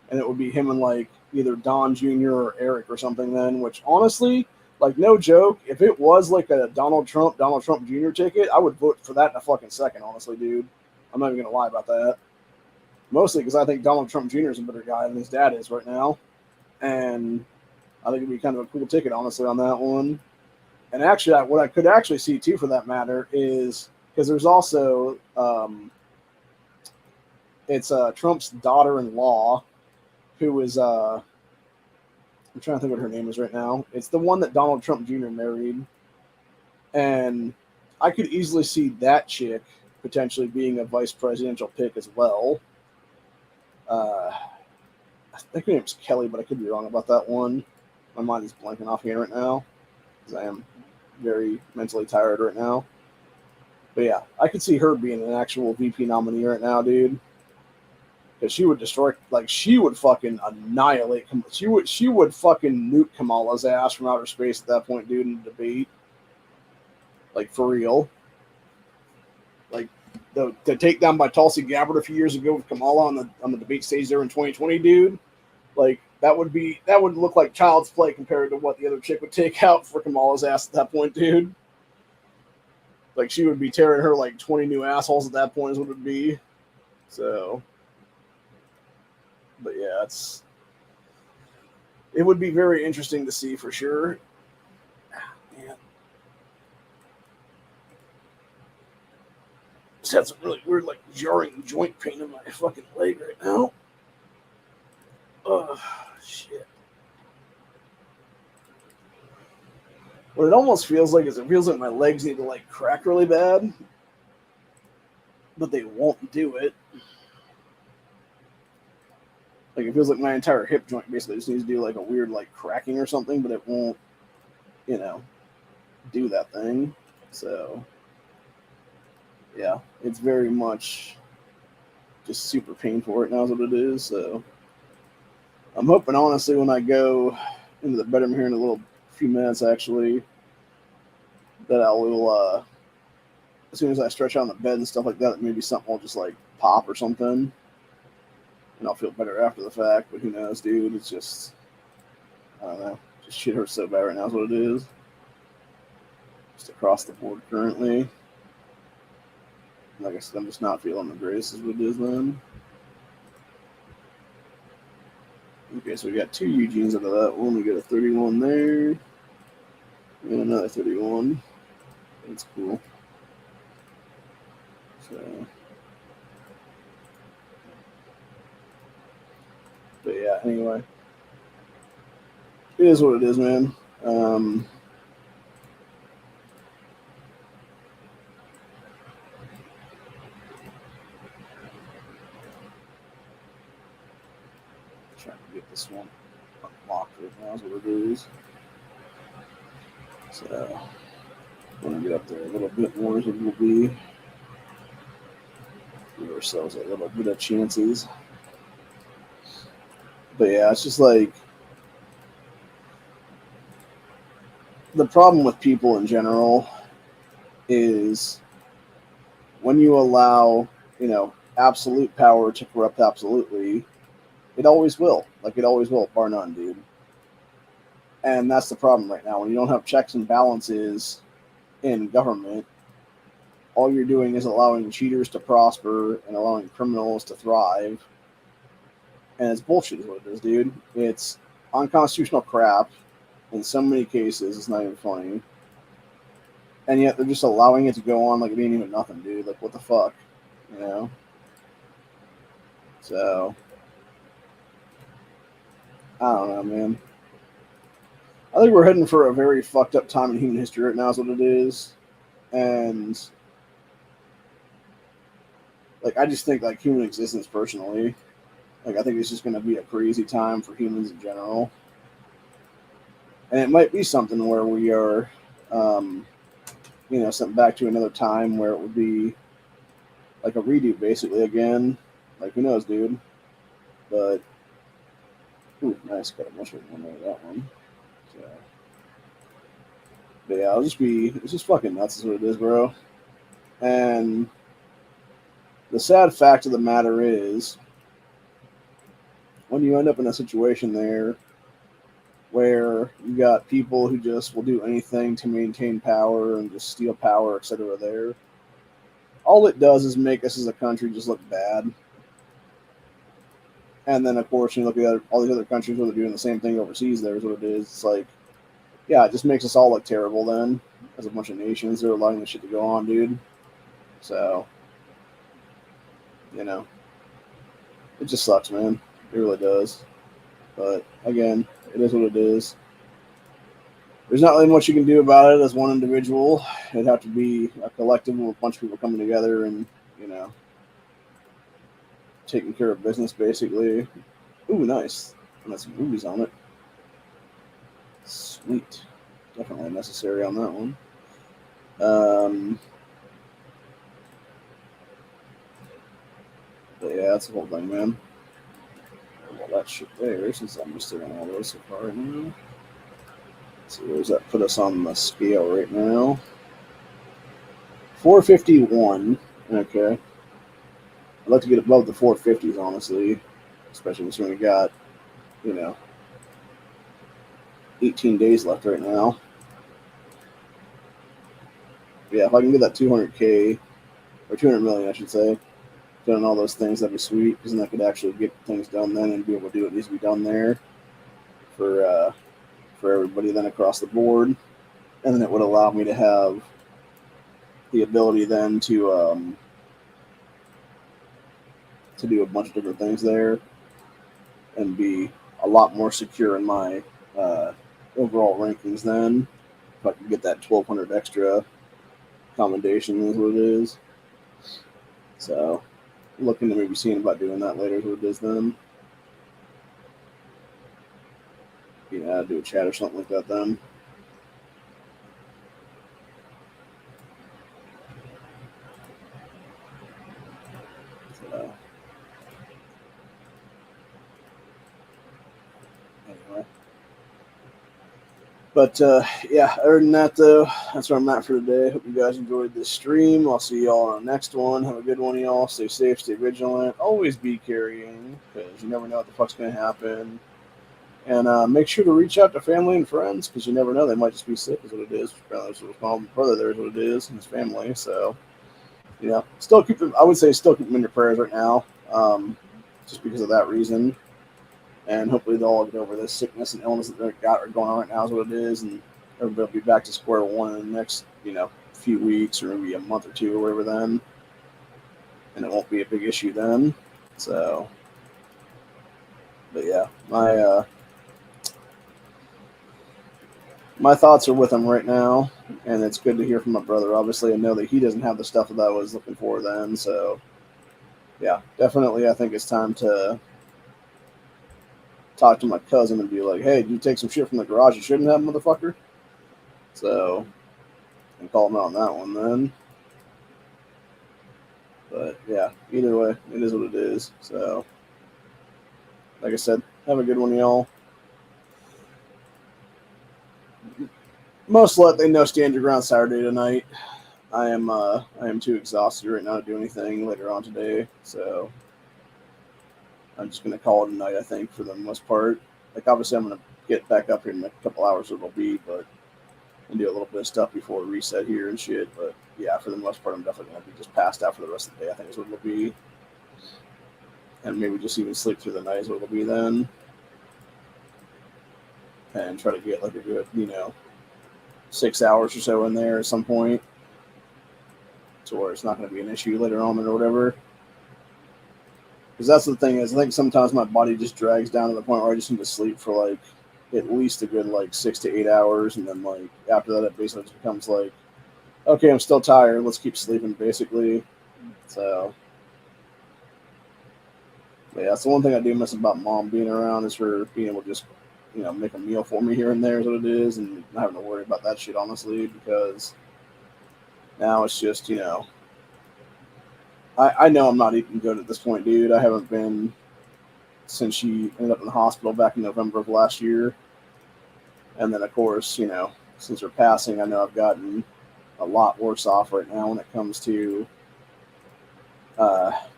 and it would be him and like either Don Jr. or Eric or something then, which honestly, like, no joke, if it was like a Donald Trump Jr. ticket, I would vote for that in a fucking second, honestly, dude. I'm not even going to lie about that. Mostly because I think Donald Trump Jr. is a better guy than his dad is right now. And I think it'd be kind of a cool ticket, honestly, on that one. And actually, what I could actually see, too, for that matter, is because there's also it's Trump's daughter-in-law, who is I'm trying to think what her name is right now. It's the one that Donald Trump Jr. married, and I could easily see that chick potentially being a vice presidential pick as well. I think her name's Kelly, but I could be wrong about that one. My mind is blanking off here right now because I am very mentally tired right now. But yeah, I could see her being an actual VP nominee right now, dude. Because she would destroy, like, she would fucking annihilate. She would fucking nuke Kamala's ass from outer space at that point, dude, in the debate. Like, for real. Like, the takedown by Tulsi Gabbard a few years ago with Kamala on the debate stage there in 2020, dude. Like, that would look like child's play compared to what the other chick would take out for Kamala's ass at that point, dude. Like, she would be tearing her like 20 new assholes at that point is what it would be. So, but yeah, it would be very interesting to see for sure. Man. Just had some really weird, like, jarring joint pain in my fucking leg right now. Oh, shit. What it almost feels like is it feels like my legs need to, like, crack really bad, but they won't do it. Like, it feels like my entire hip joint basically just needs to do, like, a weird, like, cracking or something, but it won't, do that thing. So, yeah, it's very much just super painful right now is what it is. So, I'm hoping, honestly, when I go into the bedroom here in a little few minutes, actually, that I will, as soon as I stretch out on the bed and stuff like that, maybe something will just, like, pop or something. And I'll feel better after the fact, but who knows, dude? It's just, I don't know. Just shit hurts so bad right now is what it is. Just across the board currently. Like I said, I'm just not feeling the greatest is what it is, man. Okay, so we got 2 Eugenes out of that one. We got a 31 there. And another 31. That's cool. So, but yeah, anyway. It is what it is, man. Trying to get this one unlocked right now is what it is. So, I'm going to get up there a little bit more as it will be. Give ourselves a little bit of chances. But yeah, it's just like the problem with people in general is when you allow, absolute power to corrupt absolutely, it always will. Like, it always will, bar none, dude. And that's the problem right now. When you don't have checks and balances in government, all you're doing is allowing cheaters to prosper and allowing criminals to thrive. And it's bullshit is what it is, dude. It's unconstitutional crap in so many cases. It's not even funny. And yet they're just allowing it to go on like it ain't even nothing, dude. Like, what the fuck? So, I don't know, man. I think we're heading for a very fucked up time in human history right now is what it is. And, like, I just think, like, human existence personally, like, I think it's just going to be a crazy time for humans in general. And it might be something where we are, sent back to another time where it would be like a redo, basically, again. Like, who knows, dude? But, ooh, nice. Got a mushroom one there, that one. So, but yeah, it's just fucking nuts is what it is, bro. And the sad fact of the matter is, when you end up in a situation there where you got people who just will do anything to maintain power and just steal power, etc. there, all it does is make us as a country just look bad. And then, of course, you look at all these other countries where they're doing the same thing overseas. There's what it is. It's like, yeah, it just makes us all look terrible then, as a bunch of nations that are allowing this shit to go on, dude. So, you know, it just sucks, man. It really does. But again, it is what it is. There's not really much you can do about it as one individual. It'd have to be a collective of a bunch of people coming together and, you know, taking care of business, basically. Ooh, nice. And that's some movies on it. Sweet. Definitely necessary on that one. But yeah, that's the whole thing, man. Well, that shit there, since I'm just doing all those so far right now. So where does that put us on the scale right now? 451. Okay. I'd like to get above the 450s, honestly. Especially when we got, you know, 18 days left right now. Yeah, if I can get that 200K, or 200 million, I should say, doing all those things, that'd be sweet, because then I could actually get things done then and be able to do what needs to be done there for everybody then across the board. And then it would allow me to have the ability then to do a bunch of different things there and be a lot more secure in my overall rankings then. If I could get that 1,200 extra commendation is what it is. So looking to maybe seeing about doing that later is what it is then. Yeah, do a chat or something like that then. So, anyway. But yeah, other than that, though, that's where I'm at for today. Hope you guys enjoyed this stream. I'll see y'all on the next one. Have a good one, y'all. Stay safe, stay vigilant. Always be carrying, because you never know what the fuck's going to happen. And make sure to reach out to family and friends, because you never know. They might just be sick, is what it is. With my brother there is what it is, and his family. So, you know, still keep them, I would say still keep them in your prayers right now, just because of that reason. And hopefully they'll all get over this sickness and illness that they've got going on right now is what it is, and everybody will be back to square one in the next, you know, few weeks or maybe a month or two or whatever then, and it won't be a big issue then. So, but yeah, my thoughts are with him right now, and it's good to hear from my brother. Obviously, I know that he doesn't have the stuff that I was looking for then, so yeah, definitely I think it's time to talk to my cousin and be like, hey, did you take some shit from the garage you shouldn't have, motherfucker? So, and call him out on that one then. But yeah, either way, it is what it is. So, like I said, have a good one, y'all. Most likely no stand your ground Saturday tonight. I am too exhausted right now to do anything later on today, so I'm just gonna call it a night, I think, for the most part. Like obviously I'm gonna get back up here in a couple hours it'll be, but and do a little bit of stuff before reset here and shit. But yeah, for the most part I'm definitely gonna be just passed out for the rest of the day, I think is what it'll be. And maybe just even sleep through the night is what it'll be then. And try to get like a good, 6 hours or so in there at some point, to where it's not going to be an issue later on or whatever. Because that's the thing is, I think sometimes my body just drags down to the point where I just need to sleep for like at least a good like 6 to 8 hours, and then like after that it basically just becomes like, okay, I'm still tired, let's keep sleeping basically. So, but yeah, that's the one thing I do miss about mom being around is her being able to just make a meal for me here and there is what it is, and not having to worry about that shit honestly, because now it's just I know I'm not eating good at this point, dude. I haven't been since she ended up in the hospital back in November of last year. And then, of course, since her passing, I know I've gotten a lot worse off right now when it comes to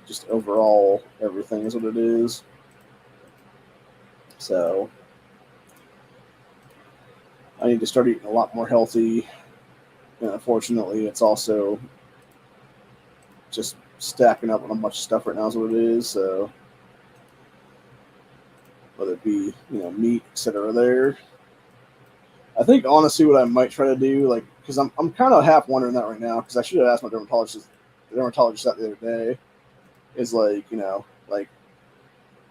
just overall everything is what it is. So I need to start eating a lot more healthy. And unfortunately, it's also just stacking up on a bunch of stuff right now is what it is. So whether it be meat, etc. There, I think honestly, what I might try to do, like, because I'm kind of half wondering that right now, because I should have asked my dermatologist that the other day, is like like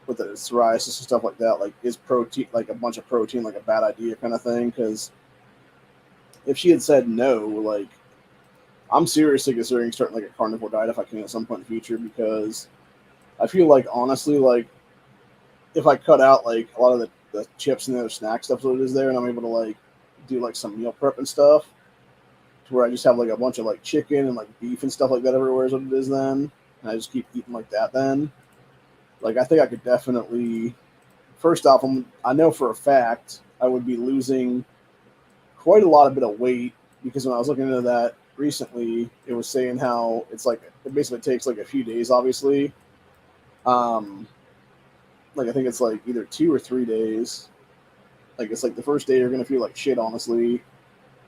with the psoriasis and stuff like that, like is protein like a bunch of protein like a bad idea kind of thing? Because if she had said no, like I'm seriously considering starting like a carnivore diet if I can at some point in the future, because I feel like honestly, like if I cut out like a lot of the chips and the other snack stuff that is there, and I'm able to like do like some meal prep and stuff, to where I just have like a bunch of like chicken and like beef and stuff like that everywhere is what it is then, and I just keep eating like that then. Like I think I could definitely. First off, I know for a fact I would be losing quite a lot of bit of weight, because when I was looking into that recently, it was saying how it's like it basically takes like a few days, obviously. Um, like I think it's like either 2 or 3 days. Like it's like the first day you're gonna feel like shit, honestly,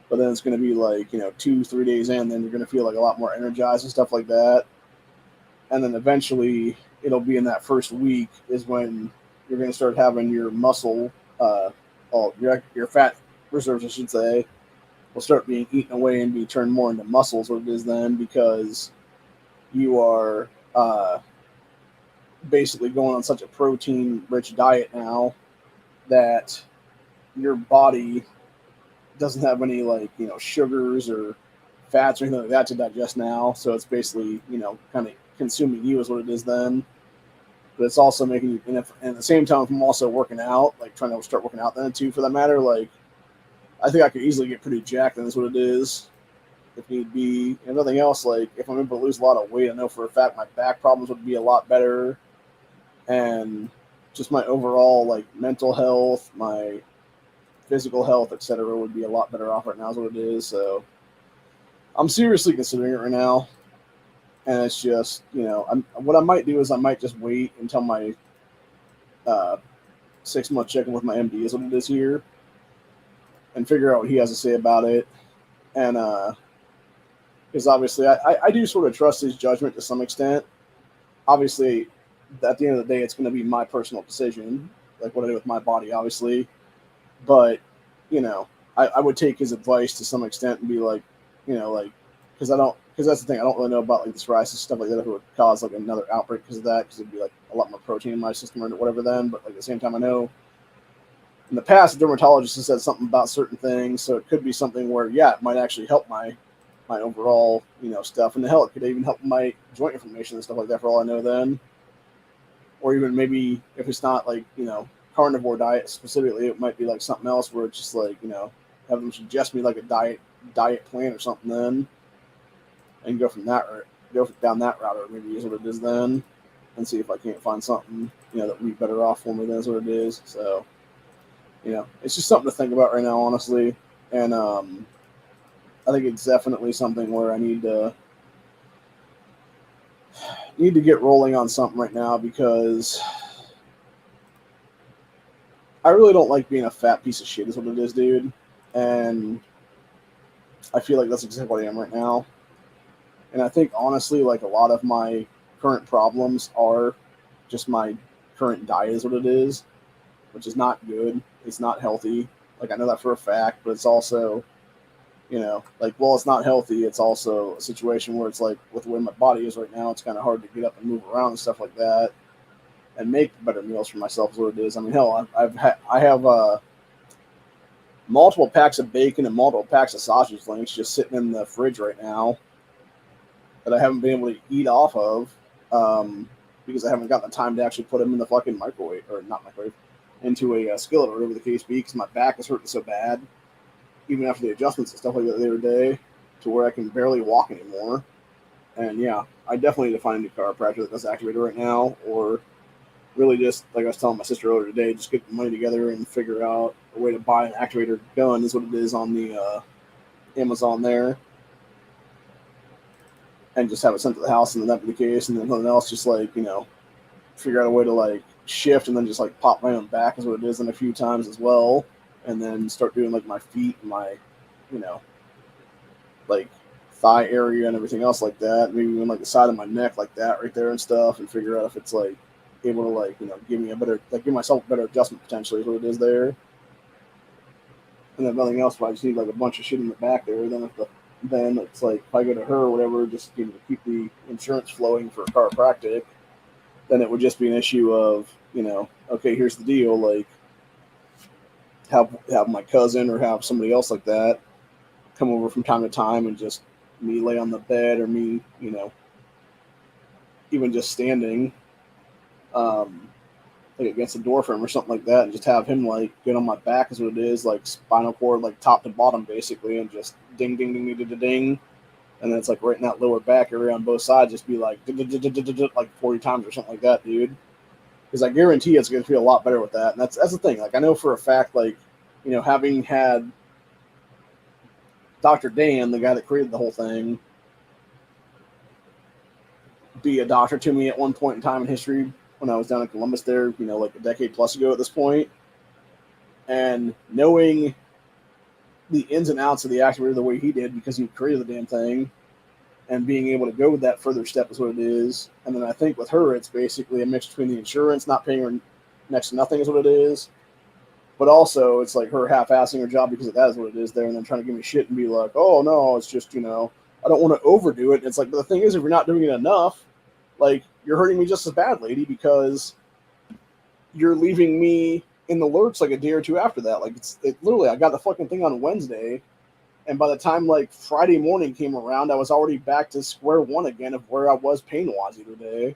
but then it's gonna be like 2 3 days in, then you're gonna feel like a lot more energized and stuff like that, and then eventually it'll be in that first week is when you're gonna start having your muscle, your fat reserves, I should say, will start being eaten away and be turned more into muscles, what it is then, because you are basically going on such a protein rich diet now that your body doesn't have any like sugars or fats or anything like that to digest now. So it's basically kind of consuming you is what it is then. But it's also making you, and at the same time, if I'm also working out, like trying to start working out then too, for that matter, like I think I could easily get pretty jacked. And that's what it is. If need be, and nothing else, like if I'm able to lose a lot of weight, I know for a fact my back problems would be a lot better, and just my overall like mental health, my physical health, etc., would be a lot better off right now. Is what it is. So I'm seriously considering it right now, and it's just what I might do is I might just wait until my uh, 6 month check-in with my MD is what it is here, and figure out what he has to say about it, and because obviously I do sort of trust his judgment to some extent. Obviously, at the end of the day, it's going to be my personal decision, like what I do with my body, obviously. But I would take his advice to some extent and be like, like because that's the thing, I don't really know about like the psoriasis stuff like that, if it would cause like another outbreak because of that, because it'd be like a lot more protein in my system or whatever then. But like at the same time, I know in the past, the dermatologist has said something about certain things, so it could be something where it might actually help my overall stuff, and the hell, it could even help my joint inflammation and stuff like that for all I know then. Or even maybe if it's not like carnivore diet specifically, it might be like something else where it's just like have them suggest me like a diet plan or something then, and go down that route, or maybe is what it is then, and see if I can't find something that would be better off for me. That's what it is. So it's just something to think about right now, honestly, and I think it's definitely something where I need to get rolling on something right now, because I really don't like being a fat piece of shit, is what it is, dude. And I feel like that's exactly what I am right now. And I think honestly, like a lot of my current problems are just my current diet is what it is, which is not good. It's not healthy. Like I know that for a fact, but it's also, like, well, it's not healthy. It's also a situation where it's like with the way my body is right now, it's kind of hard to get up and move around and stuff like that, and make better meals for myself is what it is. I mean, hell, I have multiple packs of bacon and multiple packs of sausage links just sitting in the fridge right now that I haven't been able to eat off of, because I haven't gotten the time to actually put them in the fucking microwave, or not microwave, into a skillet, or whatever the case be, because my back is hurting so bad, even after the adjustments and stuff like that the other day, to where I can barely walk anymore. And yeah, I definitely need to find a new chiropractor that does activator right now, or really just, like I was telling my sister earlier today, just get the money together and figure out a way to buy an activator gun, is what it is on the Amazon there, and just have it sent to the house, and then that be the case, and then something else, just like figure out a way to like shift and then just like pop my own back is what it is, and a few times as well, and then start doing like my feet and my, you know, like thigh area and everything else like that, maybe even like the side of my neck like that right there and stuff, and figure out if it's like able to like, you know, give me a better, like give myself a better adjustment potentially is what it is there. And if nothing else, if I just need like a bunch of shit in the back there, then it's like if I go to her or whatever, just you know, keep the insurance flowing for chiropractic, then it would just be an issue of, you know, okay, here's the deal, like have my cousin or have somebody else like that come over from time to time and just me lay on the bed, or me, you know, even just standing like against the door frame or something like that, and just have him like get on my back is what it is, like spinal cord, like top to bottom basically, and just ding ding ding ding ding ding, and then it's like right in that lower back area on both sides, just be like like 40 times or something like that, dude. Because I guarantee it's going to feel a lot better with that. And that's the thing. Like I know for a fact, like, you know, having had Dr. Dan, the guy that created the whole thing, be a doctor to me at one point in time in history when I was down in Columbus there, you know, like a decade plus ago at this point, and knowing the ins and outs of the activator the way he did because he created the damn thing, and being able to go with that further step is what it is. And then I think with her, it's basically a mix between the insurance, not paying her next to nothing is what it is, but also it's like her half-assing her job because that is what it is there, and then trying to give me shit and be like, oh no, it's just, you know, I don't want to overdo it. And it's like, but the thing is, if you're not doing it enough, like, you're hurting me just as bad, lady, because you're leaving me in the lurch like a day or two after that. Like, it literally, I got the fucking thing on Wednesday, and by the time like Friday morning came around, I was already back to square one again of where I was pain-wise either day.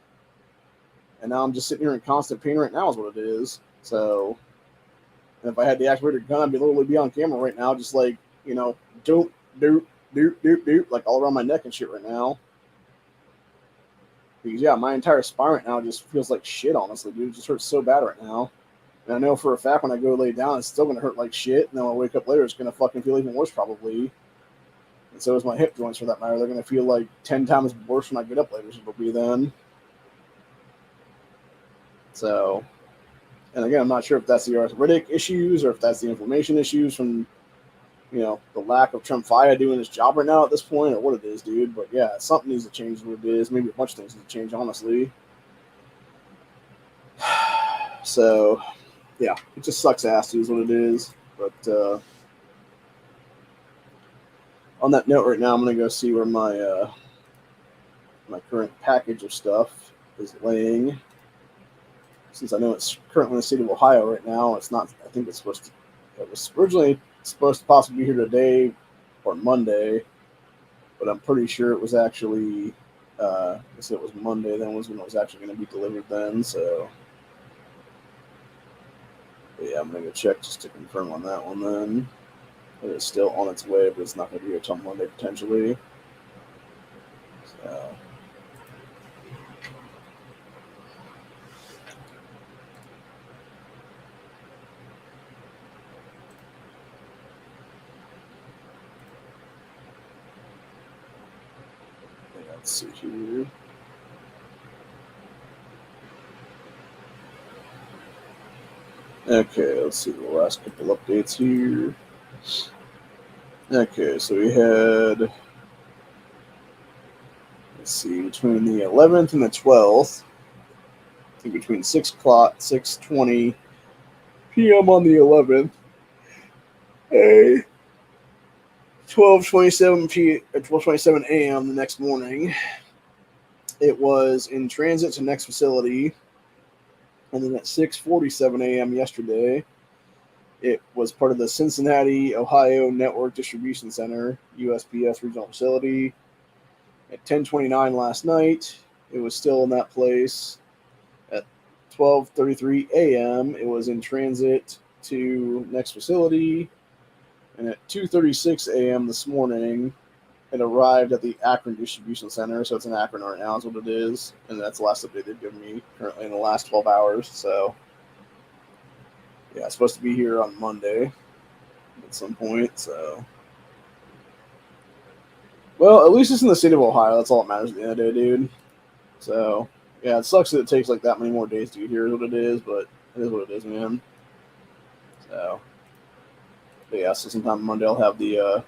And now I'm just sitting here in constant pain right now is what it is. So, and if I had the activator gun, I'd literally be on camera right now, just like, you know, doop, doop, doop, doop, doop, like all around my neck and shit right now. Because, yeah, my entire spine right now just feels like shit, honestly, dude. It just hurts so bad right now. And I know for a fact when I go lay down, it's still going to hurt like shit. And then when I wake up later, it's going to fucking feel even worse, probably. And so is my hip joints, for that matter. They're going to feel like 10 times worse when I get up later, so it'll be then. So, and again, I'm not sure if that's the arthritic issues or if that's the inflammation issues from, you know, the lack of Tremfya doing his job right now at this point, or what it is, dude. But yeah, something needs to change what it is. Maybe a bunch of things need to change, honestly. So, yeah, it just sucks ass, dude, is what it is. But on that note, right now, I'm gonna go see where my my current package of stuff is laying. Since I know it's currently in the state of Ohio right now, it's not. I think it's supposed to. It was originally supposed to possibly be here today or Monday, but I'm pretty sure it was actually. I guess it was Monday. Then was when it was actually going to be delivered. Then, so yeah, I'm gonna go check just to confirm on that one. Then it's still on its way, but it's not going to be here until Monday potentially. So. Let's see here. Okay, let's see the last couple updates here. Okay, so we had, let's see, between the 11th and the 12th, I think between 6 o'clock, 6:20 p.m. on the 11th, a 12:27 a.m. the next morning, it was in transit to next facility. And then at 6:47 a.m. yesterday, it was part of the Cincinnati, Ohio Network Distribution Center, USPS regional facility. At 10:29 last night, it was still in that place. At 12:33 a.m., it was in transit to next facility. And at 2:36 a.m. this morning, it arrived at the Akron Distribution Center. So it's in Akron right now is what it is. And that's the last update they've given me currently in the last 12 hours. So, yeah, it's supposed to be here on Monday at some point. So, well, at least it's in the state of Ohio. That's all that matters at the end of the day, dude. So, Yeah, it sucks that it takes like that many more days to get here, is what it is, but it is what it is, man. So, but yeah, so sometime Monday I'll have the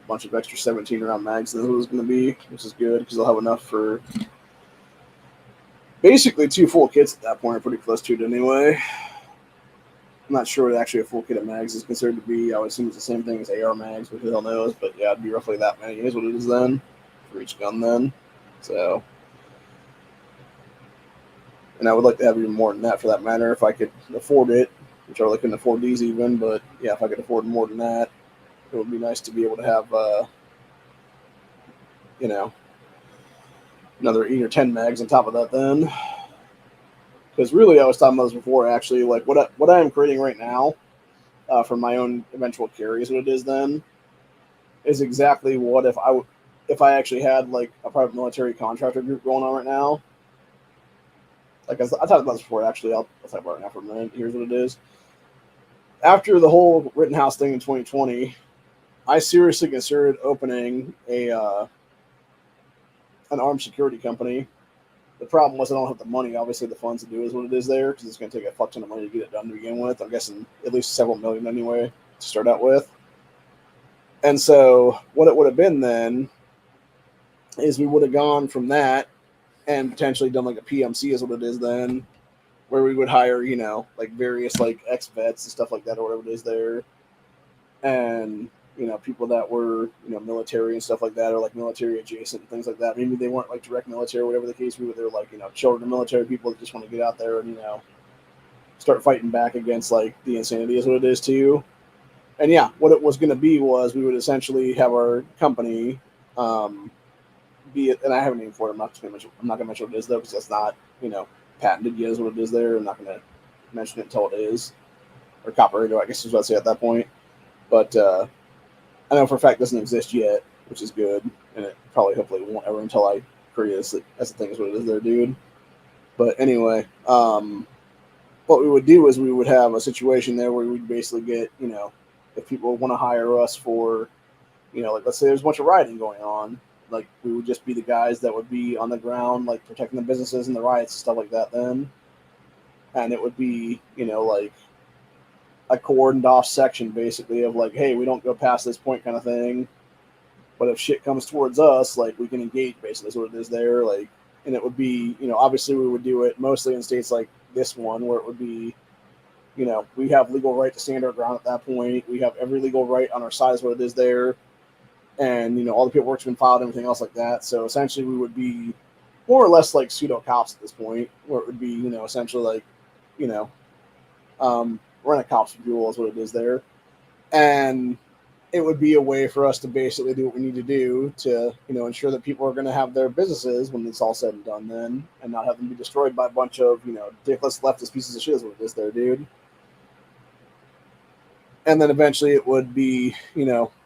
bunch of extra 17 round mags. That's what it's going to be, which is good because I'll have enough for basically 2 full kits at that point. I'm pretty close to it anyway. I'm not sure what actually a full kit of mags is considered to be. I would assume it's the same thing as AR mags, but who the hell knows? But yeah, it'd be roughly that many is what it is then for each gun then. So, and I would like to have even more than that for that matter if I could afford it, which I really couldn't afford these even. But yeah, if I could afford more than that, it would be nice to be able to have, you know, another 8 or 10 mags on top of that then. Because really, I was talking about this before. Actually, like what I am creating right now for my own eventual carry is what it is. Then is exactly what if I actually had like a private military contractor group going on right now. Like I talked about this before. Actually, I'll talk about it now for a minute. Here's what it is. After the whole Rittenhouse thing in 2020, I seriously considered opening a an armed security company. The problem was I don't have the money, obviously, the funds to do is what it is there because it's going to take a fuck ton of money to get it done to begin with. I'm guessing at least several million anyway to start out with. And so what it would have been then is we would have gone from that and potentially done like a PMC is what it is then, where we would hire, like various like ex vets and stuff like that or whatever it is there. And, people that were, military and stuff like that or like military adjacent and things like that. Maybe they weren't like direct military or whatever the case, but they're like, children of military people that just want to get out there and, start fighting back against like the insanity is what it is too. And yeah, what it was going to be was we would essentially have our company, be it, and I have a name for it. I'm not going to mention what it is though, because that's not, patented yet is what it is there. I'm not going to mention it until it is, or copyrighted, I guess is what I'd say at that point. But I know for a fact it doesn't exist yet, which is good, and it probably hopefully won't ever until I create this. That's the thing is what it is there, dude. But anyway, what we would do is we would have a situation there where we'd basically get, if people want to hire us for, like let's say there's a bunch of rioting going on, like we would just be the guys that would be on the ground, like protecting the businesses and the riots and stuff like that then. And it would be, like a cordoned off section basically of like, hey, we don't go past this point kind of thing. But if shit comes towards us, like we can engage basically is what it is there. Like, and it would be, obviously we would do it mostly in states like this one where it would be, we have legal right to stand our ground at that point. We have every legal right on our side is what it is there. And, all the paperwork's been filed and everything else like that. So essentially we would be more or less like pseudo cops at this point, where it would be, essentially like, you know, rent a cops fuel is what it is there. And it would be a way for us to basically do what we need to do to, ensure that people are going to have their businesses when it's all said and done then, and not have them be destroyed by a bunch of, ridiculous leftist pieces of shit is what it is there, dude. And then eventually it would be,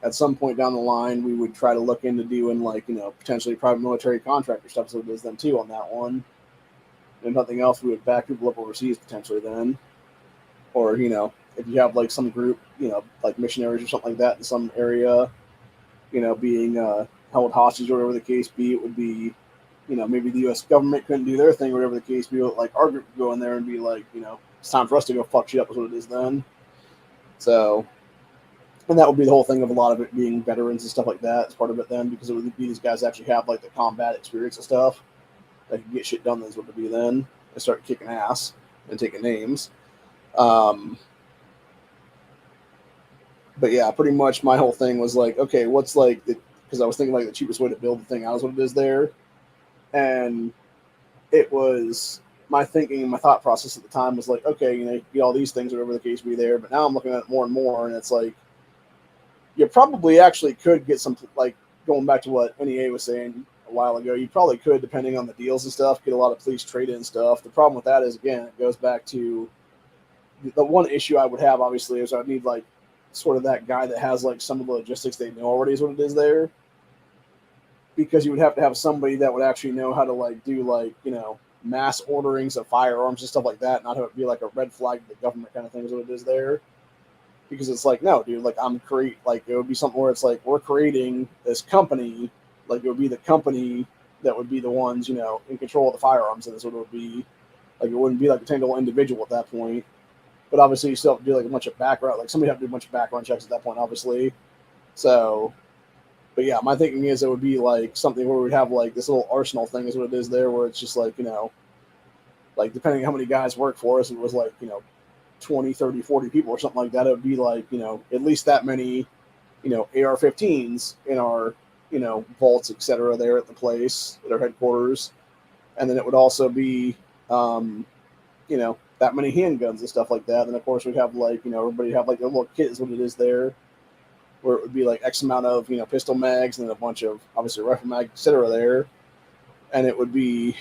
at some point down the line, we would try to look into doing like, potentially private military contractor stuff. So it is then too on that one. And nothing else, we would back people up overseas potentially then. Or, if you have like some group, like missionaries or something like that in some area, being held hostage or whatever the case be, it would be, maybe the U.S. government couldn't do their thing or whatever the case be. Like our group would go in there and be like, it's time for us to go fuck shit up is what it is then. So, and that would be the whole thing of a lot of it being veterans and stuff like that as part of it then, because it would be these guys actually have like the combat experience and stuff that can get shit done. That's what it would be then. They start kicking ass and taking names. But yeah, pretty much my whole thing was like, okay, what's like, because I was thinking like the cheapest way to build the thing out is what it is there. And it was my thinking and my thought process at the time was like, okay, you get all these things, whatever the case be there. But now I'm looking at it more and more, and it's like, you probably actually could get some, like, going back to what NEA was saying a while ago, you probably could, depending on the deals and stuff, get a lot of police trade-in stuff. The problem with that is, again, it goes back to the one issue I would have, obviously, is I'd need, like, sort of that guy that has, like, some of the logistics they know already is what it is there. Because you would have to have somebody that would actually know how to, like, do, like, mass orderings of firearms and stuff like that, not have it be, like, a red flag to the government kind of thing is what it is there. Because it's like, no, dude, like it would be something where it's like, we're creating this company, like it would be the company, that would be the ones, in control of the firearms. And so it would be like, it wouldn't be like a single individual at that point. But obviously, you still have to do like a bunch of background, like somebody have to do a bunch of background checks at that point, obviously. So, but yeah, my thinking is it would be like something where we'd have like this little arsenal thing is what it is there, where it's just like, like depending on how many guys work for us, it was like, 20, 30, 40 people or something like that. It would be like, at least that many, AR-15s in our, vaults, etc. there at the place, at our headquarters. And then it would also be, that many handguns and stuff like that. And of course, we'd have like, everybody have like a little kit is what it is there, where it would be like X amount of, pistol mags and then a bunch of obviously rifle mags, etc. there. And it would be,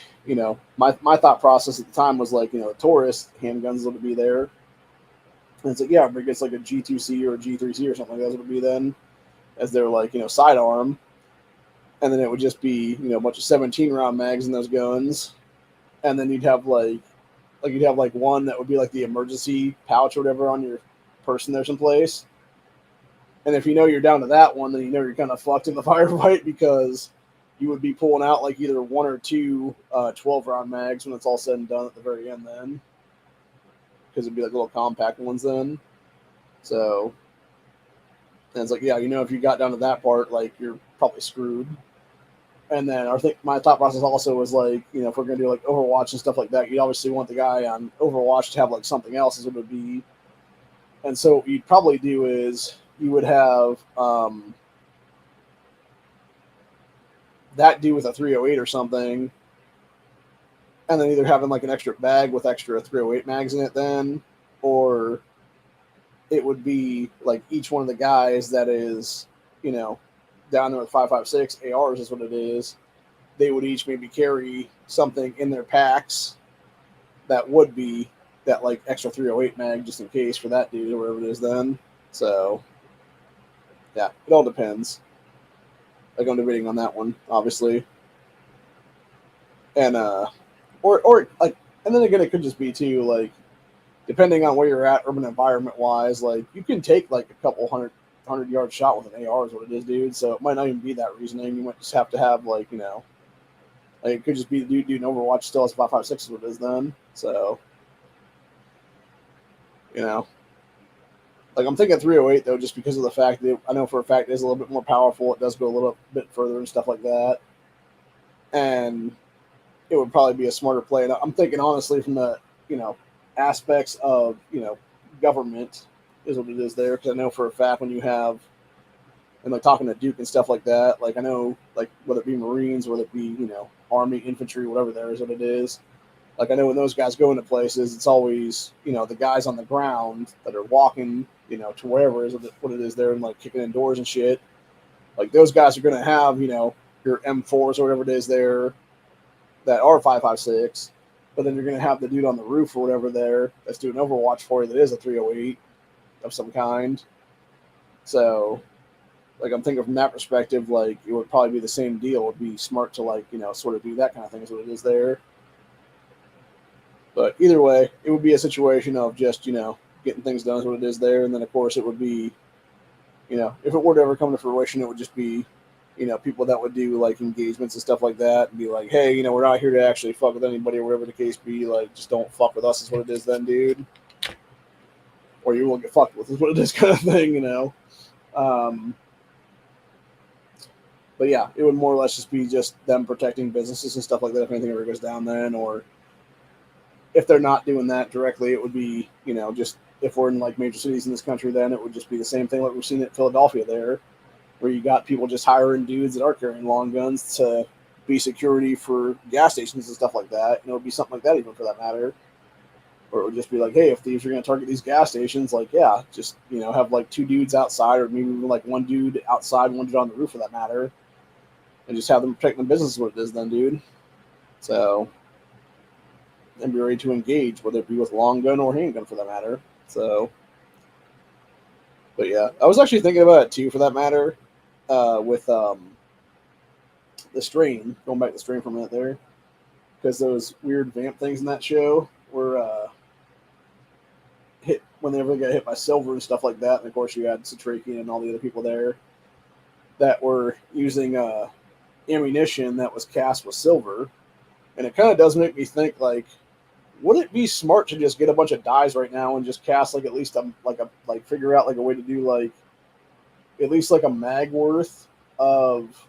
my thought process at the time was like, tourist handguns would be there. And it's like, yeah, but it gets like a G2C or a G3C or something like that would be then as their like, sidearm. And then it would just be, a bunch of 17 round mags in those guns. And then you'd have like one that would be like the emergency pouch or whatever on your person there someplace. And if you're down to that one, then you're kind of fucked in the firefight because you would be pulling out like either one or two 12-round mags when it's all said and done at the very end then. Because it'd be like little compact ones then. So, and it's like, yeah, if you got down to that part, like you're probably screwed. And then I think my thought process also was like, if we're going to do like Overwatch and stuff like that, you'd obviously want the guy on Overwatch to have like something else as it would be. And so what you'd probably do is you would have that dude with a 308 or something, and then either having like an extra bag with extra 308 mags in it then, or it would be like each one of the guys that is, down there with 5.56 ARs is what it is. They would each maybe carry something in their packs that would be that like extra 308 mag just in case for that dude or whatever it is then. So yeah, it all depends. Like I'm debating on that one, obviously. And or like, and then again, it could just be too like, depending on where you're at, urban environment wise, like you can take like a couple hundred yard shot with an AR is what it is, dude. So it might not even be that reasoning. You might just have to have like, like it could just be the dude in Overwatch still has 5.56 is what it is then. So, like I'm thinking 308 though, just because of the fact that I know for a fact it is a little bit more powerful. It does go a little bit further and stuff like that, and it would probably be a smarter play. And I'm thinking honestly from the aspects of government is what it is there, because I know for a fact when you have and like talking to Duke and stuff like that, like I know like whether it be Marines, whether it be Army, infantry, whatever there is what it is. Like I know when those guys go into places, it's always the guys on the ground that are walking to wherever is what it is there and like kicking in doors and shit. Like those guys are going to have your M4s or whatever it is there that are 5.56, but then you're going to have the dude on the roof or whatever there that's doing Overwatch for you that is a 308 of some kind. So, like I'm thinking from that perspective, like it would probably be the same deal. It would be smart to like sort of do that kind of thing is what it is there. But either way, it would be a situation of just getting things done is what it is there, and then of course it would be if it were to ever come to fruition, it would just be people that would do like engagements and stuff like that and be like, hey, we're not here to actually fuck with anybody or whatever the case be. Like, just don't fuck with us is what it is then, dude. Or you will get fucked with is what it is kind of thing, But yeah, it would more or less just be just them protecting businesses and stuff like that if anything ever goes down then. Or if they're not doing that directly, it would be, just if we're in like major cities in this country, then it would just be the same thing like we've seen at Philadelphia there, where you got people just hiring dudes that are carrying long guns to be security for gas stations and stuff like that. It would be something like that even for that matter. Or it would just be like, hey, if thieves are going to target these gas stations, like, yeah, just, have like two dudes outside or maybe even like one dude outside, one dude on the roof for that matter. And just have them protect the business is what it is then, dude. So, and be ready to engage, whether it be with long gun or handgun for that matter. So, but yeah, I was actually thinking about it too for that matter, with the Strain, going back to the Strain for a minute there, because those weird vamp things in that show were hit whenever they got hit by Silver and stuff like that. And of course, you had Satrakian and all the other people there that were using ammunition that was cast with silver, and it kind of does make me think like, would it be smart to just get a bunch of dies right now and just cast like at least like figure out like a way to do like at least like a mag worth of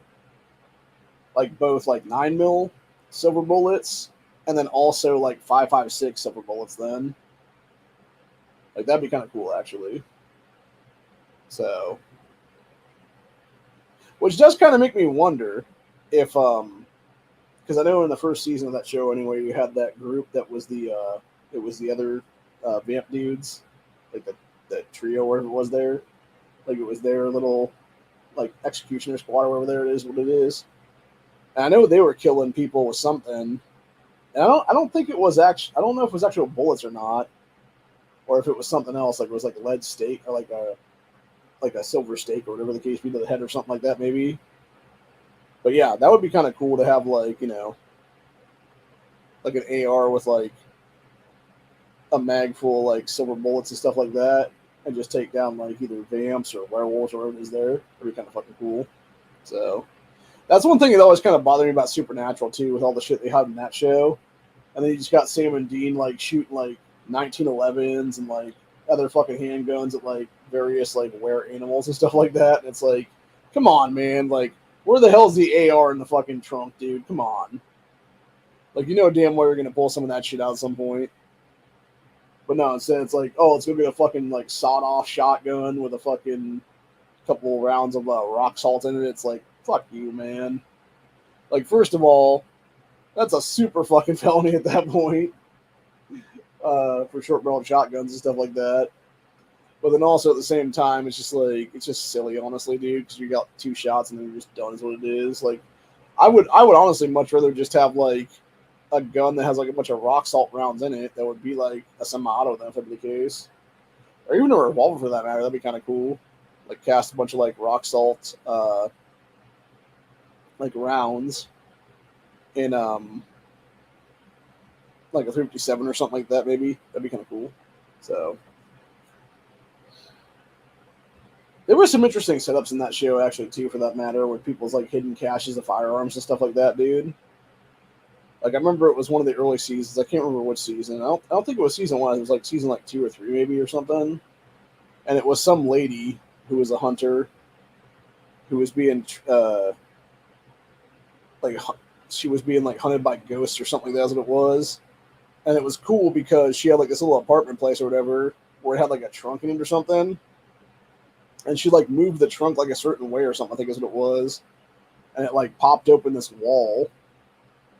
like both like 9 mil silver bullets and then also like 5.56 silver bullets then. Like that'd be kind of cool actually. So which does kind of make me wonder if because I know in the first season of that show anyway, you had that group that was the other vamp dudes, like the trio or whatever it was there. Like it was their little like executioner squad or whatever there it is, what it is. And I know they were killing people with something. And I don't think it was actually I don't know if it was actual bullets or not, or if it was something else, like it was like a lead stake or like a silver stake or whatever the case be to the head or something like that maybe. But yeah, that would be kind of cool to have like, like an AR with like a mag full of like silver bullets and stuff like that, and just take down like either vamps or werewolves or whatever it is there. That'd be kind of fucking cool. So that's one thing that always kind of bothered me about Supernatural too, with all the shit they had in that show. And then you just got Sam and Dean like shooting like 1911s and like other fucking handguns at like various like were animals and stuff like that. And it's like, come on, man, like where the hell's the AR in the fucking trunk, dude? Come on. Like you know damn well you're gonna pull some of that shit out at some point. But no, instead it's like, oh, it's gonna be a fucking like sawed off shotgun with a fucking couple rounds of rock salt in it. It's like, fuck you, man. Like, first of all, that's a super fucking felony at that point for short barreled shotguns and stuff like that. But then also at the same time, it's just like it's just silly, honestly, dude, because you got 2 shots and then you're just done. Is what it is. Like, I would honestly much rather just have like a gun that has like a bunch of rock salt rounds in it that would be like a semi-auto then if that'd be the case, or even a revolver for that matter. That'd be kind of cool. Like cast a bunch of like rock salt like rounds in like a 357 or something like that. Maybe that'd be kind of cool. So there were some interesting setups in that show actually too, for that matter, with people's like hidden caches of firearms and stuff like that, dude. Like I remember it was one of the early seasons. I can't remember which season. I don't think it was season 1. It was like season like 2 or 3 maybe or something. And it was some lady who was a hunter who was being like she was being like hunted by ghosts or something like that. That's what it was. And it was cool because she had like this little apartment place or whatever where it had like a trunk in it or something. And she like moved the trunk like a certain way or something, I think is what it was. And it like popped open this wall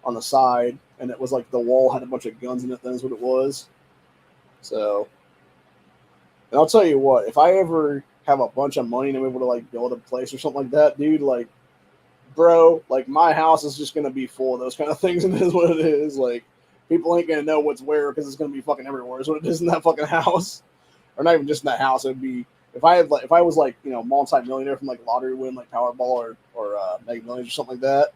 on the side, and it was like the wall had a bunch of guns in it. That's what it was. So, and I'll tell you what, if I ever have a bunch of money and I'm able to like build a place or something like that, dude, like, bro, like my house is just gonna be full of those kind of things, and it is what it is. Like, people ain't gonna know what's where because it's gonna be fucking everywhere. Is what it is in that fucking house, or not even just in that house. It'd be if I had like if I was like multi-millionaire from like lottery win, like Powerball or Mega Millions or something like that.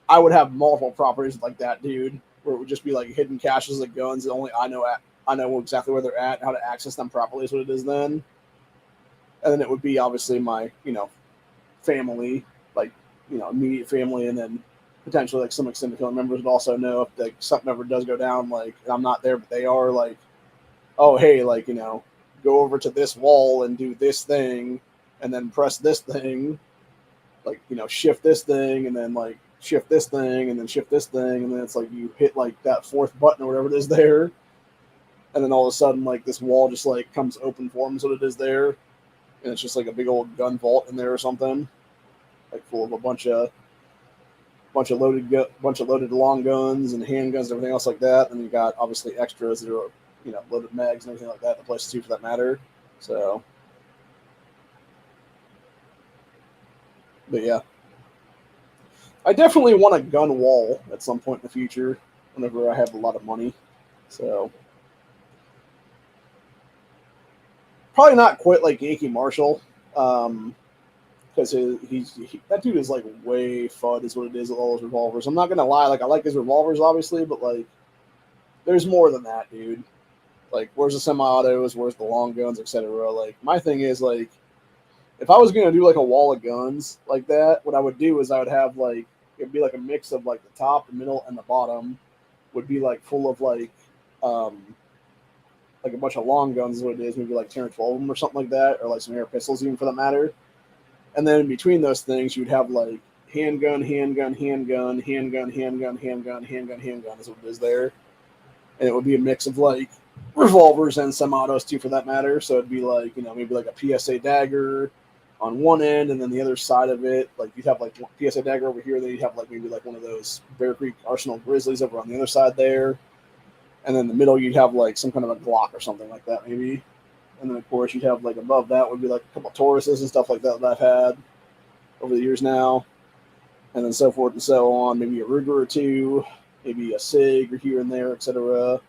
I would have multiple properties like that, dude, where it would just be like hidden caches of guns that only I know exactly where they're at and how to access them properly is what it is then. And then it would be obviously my, family, like, immediate family, and then potentially like some extended family members would also know if like something ever does go down, like and I'm not there but they are, like, oh hey, like, go over to this wall and do this thing and then press this thing, like, shift this thing and then like shift this thing and then shift this thing, and then it's like you hit like that 4th button or whatever it is there, and then all of a sudden like this wall just like comes open for them, so it is there, and it's just like a big old gun vault in there or something, like full of a bunch of loaded long guns and handguns and everything else like that. And you got obviously extras that are loaded mags and everything like that. The place too, for that matter. So, but yeah. I definitely want a gun wall at some point in the future, whenever I have a lot of money. So probably not quite like Yankee Marshall, because that dude is like way fud is what it is with all those revolvers. I'm not gonna lie, like I like his revolvers obviously, but like there's more than that, dude. Like where's the semi-autos, where's the long guns, etc. Like my thing is like if I was gonna do like a wall of guns like that, what I would do is I would have like it'd be like a mix of like the top, the middle, and the bottom would be like full of um like a bunch of long guns is what it is, maybe like 10 or 12 of them or something like that, or like some air pistols even for that matter. And then in between those things, you'd have like handgun, handgun, handgun, handgun, handgun, handgun, handgun, handgun is what it is there. And it would be a mix of like revolvers and semi-autos too, for that matter. So it'd be like maybe like a PSA dagger on one end, and then the other side of it, like you'd have like PSA dagger over here, then you'd have like maybe like one of those Bear Creek Arsenal Grizzlies over on the other side there, and then in the middle you'd have like some kind of a Glock or something like that maybe, and then of course you'd have like above that would be like a couple of Tauruses and stuff like that I've had over the years now, and then so forth and so on. Maybe a Ruger or two, maybe a Sig or here and there, etc.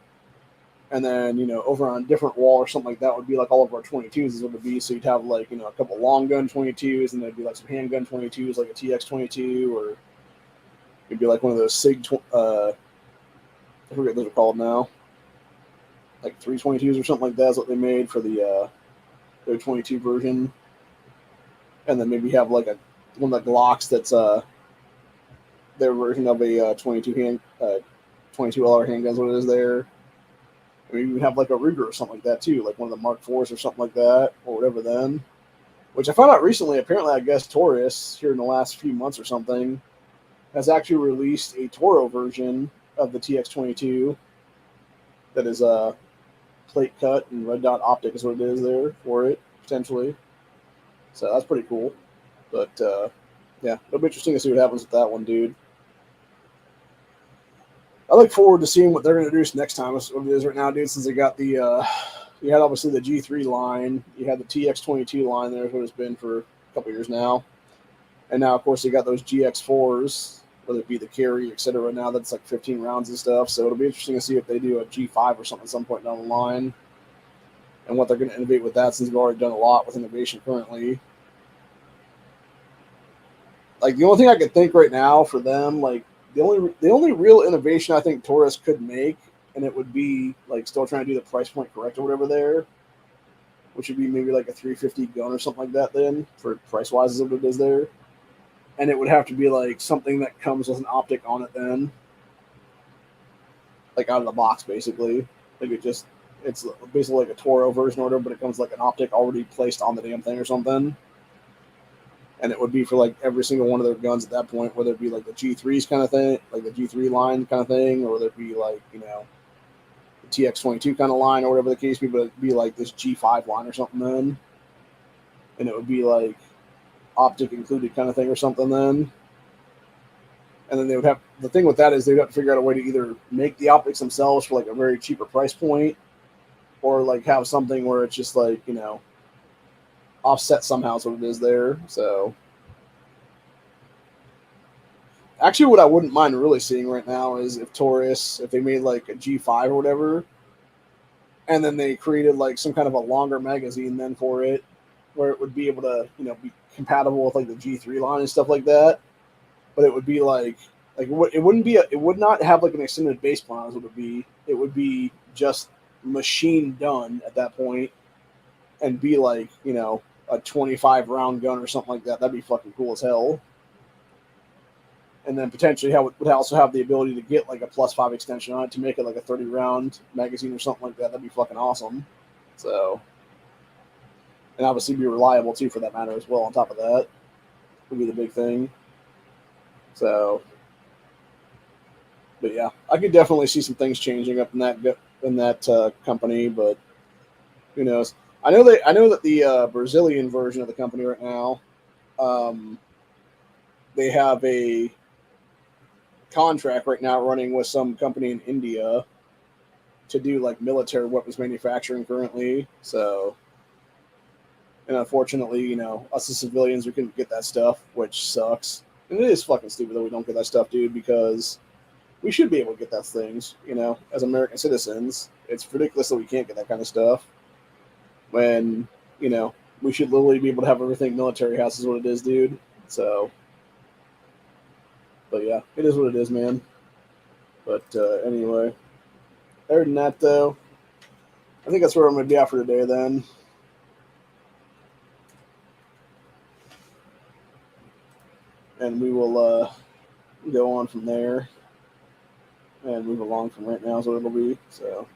And then, over on a different wall or something like that would be like all of our 22s is what it would be. So you'd have like, a couple long gun 22s, and there'd be like some handgun 22s, like a TX 22, or it'd be like one of those Sig, I forget what those are called now, like 322s or something like that is what they made for their 22 version. And then maybe have like one of the Glocks that's their version of a 22 LR handguns, what it is there. I mean, you would have like a Ruger or something like that too, like one of the Mark IVs or something like that, or whatever then. Which I found out recently, apparently, I guess Taurus, here in the last few months or something, has actually released a Toro version of the TX22 that is plate cut and red dot optic is what it is there for it, potentially. So that's pretty cool. But yeah, it'll be interesting to see what happens with that one, dude. I look forward to seeing what they're going to introduce next time. What it is right now, dude. Since they got you had obviously the G3 line, you had the TX22 line. There's what it's been for a couple years now, and now of course they got those GX4s, whether it be the carry, etc. Now that's like 15 rounds and stuff. So it'll be interesting to see if they do a G5 or something at some point down the line, and what they're going to innovate with that. Since they've already done a lot with innovation currently. Like the only thing I could think right now for them, like the only real innovation I think Taurus could make, and it would be like still trying to do the price point correct or whatever there, which would be maybe like a 350 gun or something like that then for price wise as what it is there, and it would have to be like something that comes with an optic on it then, like out of the box basically. Like it's basically like a Toro version order, but it comes like an optic already placed on the damn thing or something. And it would be for like every single one of their guns at that point, whether it be like the G3s kind of thing, like the G3 line kind of thing, or whether it be like, the TX22 kind of line or whatever the case be, but it'd be like this G5 line or something then. And it would be like optic included kind of thing or something then. And then they would have, the thing with that is they'd have to figure out a way to either make the optics themselves for like a very cheaper price point, or like have something where it's just like, offset somehow is what it is there. So actually what I wouldn't mind really seeing right now is if Taurus, if they made like a G5 or whatever, and then they created like some kind of a longer magazine then for it, where it would be able to, be compatible with like the G3 line and stuff like that. But it would be like it would not have like an extended base plan as it would be. It would be just machine done at that point, and be like, a 25 round gun or something like that. That'd be fucking cool as hell. And then potentially would also have the ability to get like a +5 extension on it to make it like a 30 round magazine or something like that. That'd be fucking awesome. So, and obviously be reliable too for that matter as well. On top of that, would be the big thing. So, but yeah, I could definitely see some things changing up in that company, but who knows? I know that the Brazilian version of the company right now, they have a contract right now running with some company in India to do like military weapons manufacturing currently. So, and unfortunately, us as civilians, we couldn't get that stuff, which sucks. And it is fucking stupid that we don't get that stuff, dude, because we should be able to get those things, as American citizens. It's ridiculous that we can't get that kind of stuff when, we should literally be able to have everything military has is what it is, dude. So, but yeah, it is what it is, man. But anyway, other than that, though, I think that's where I'm going to be at for today then. and we will go on from there and move along from right now is what it'll be. So.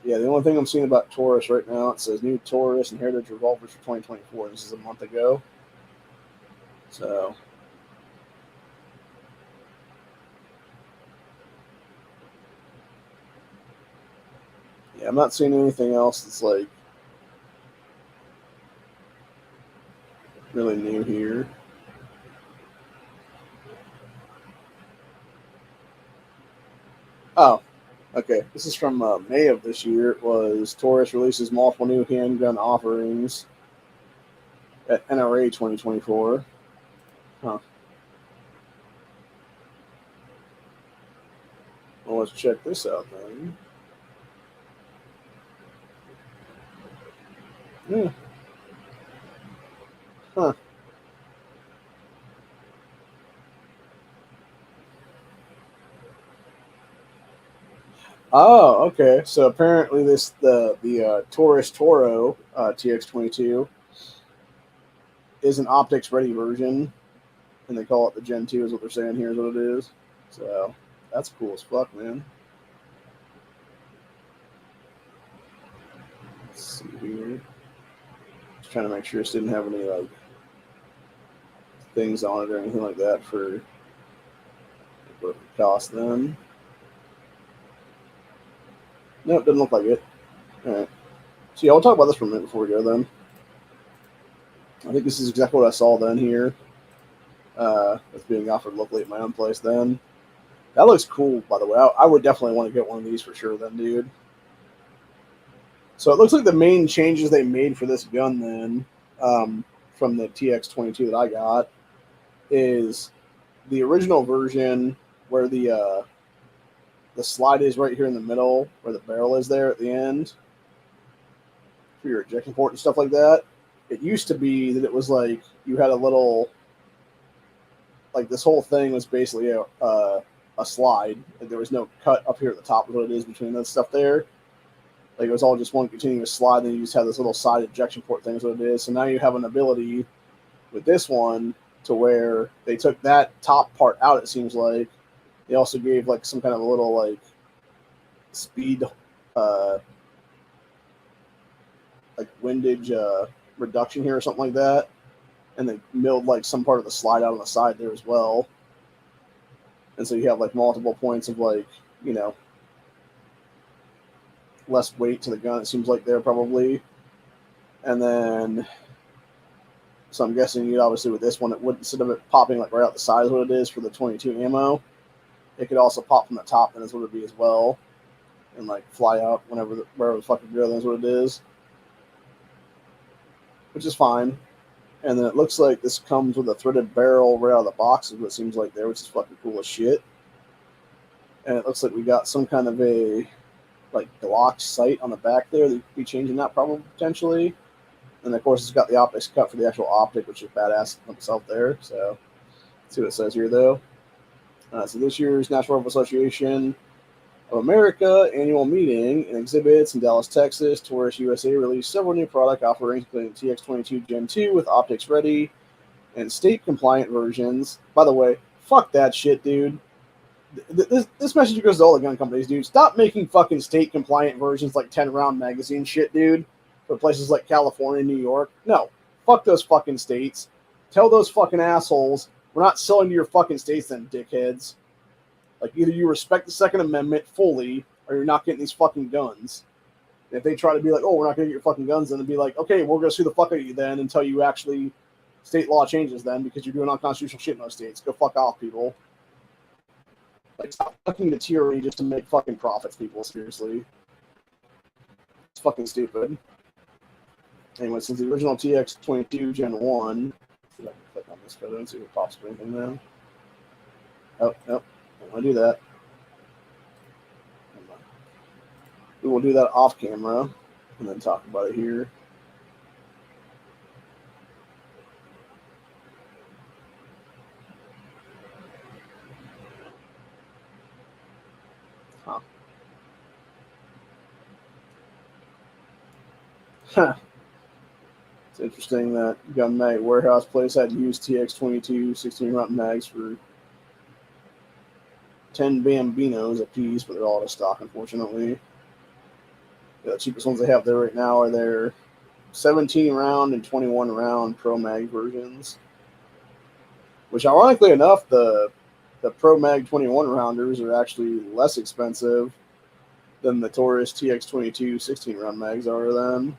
Yeah, the only thing I'm seeing about Taurus right now, it says new Taurus and Heritage Revolvers for 2024. This is a month ago. So, yeah, I'm not seeing anything else that's like really new here. Oh, okay. This is from May of this year. It was Taurus releases multiple new handgun offerings at NRA 2024. Huh. Well, let's check this out then. Yeah. Huh. Oh, okay. So apparently the Taurus Toro TX22 is an optics ready version, and they call it the Gen 2 is what they're saying here is what it is. So that's cool as fuck, man. Let's see here. Just trying to make sure this didn't have any like things on it or anything like that for what it would cost them. Nope, doesn't look like it. Alright. So yeah, we'll talk about this for a minute before we go then. I think this is exactly what I saw then here. It's being offered locally at my own place then. That looks cool, by the way. I would definitely want to get one of these for sure then, dude. So it looks like the main changes they made for this gun then, from the TX22 that I got, is the original version where the slide is right here in the middle, where the barrel is there at the end for your ejection port and stuff like that. It used to be that it was like you had a little, like this whole thing was basically a slide. Like there was no cut up here at the top of what it is between that stuff there. Like it was all just one continuous slide, and you just have this little side ejection port thing is what it is. So now you have an ability with this one to where they took that top part out, it seems like. They also gave like some kind of a little like speed uh like windage reduction here or something like that. And they milled like some part of the slide out on the side there as well. And so you have like multiple points of like, you know, less weight to the gun, it seems like there probably. And then so I'm guessing you obviously with this one it would, instead of it popping like right out the side is what it is for the 22 ammo, it could also pop from the top, and that's what it would be as well. And like fly out wherever the fucking go, that's what it is. Which is fine. And then it looks like this comes with a threaded barrel right out of the box, is what it seems like there, which is fucking cool as shit. And it looks like we got some kind of a like Glock sight on the back there. They could be changing that probably potentially. And of course, it's got the optics cut for the actual optic, which is badass itself there. So, let's see what it says here though. So this year's National Rifle Association of America annual meeting and exhibits in Dallas, Texas, Taurus USA released several new product offerings, including TX22 Gen 2 with optics ready and state compliant versions. By the way, fuck that shit, dude. This message goes to all the gun companies, dude. Stop making fucking state compliant versions like 10-round magazine shit, dude, for places like California, New York. No, fuck those fucking states. Tell those fucking assholes we're not selling to your fucking states, then, dickheads. Like, either you respect the Second Amendment fully, or you're not getting these fucking guns. And if they try to be like, oh, we're not going to get your fucking guns, then it'd be like, okay, we're going to sue the fuck out of you then until you actually state law changes then, because you're doing unconstitutional shit in those states. Go fuck off, people. Like, stop fucking the tyranny just to make fucking profits, people, seriously. It's fucking stupid. Anyway, since the original TX22 Gen 1, see if I can click on this photo and see if it pops up anything now. Oh, nope. Don't want to do that. We will do that off camera and then talk about it here. Huh. It's interesting that Gun Mag Warehouse Place had used TX22 16 round mags for 10 Bambinos a piece, but they're all out of stock, unfortunately. The cheapest ones they have there right now are their 17 round and 21 round Pro Mag versions. Which, ironically enough, the Pro Mag 21 rounders are actually less expensive than the Taurus TX22 16 round mags are then.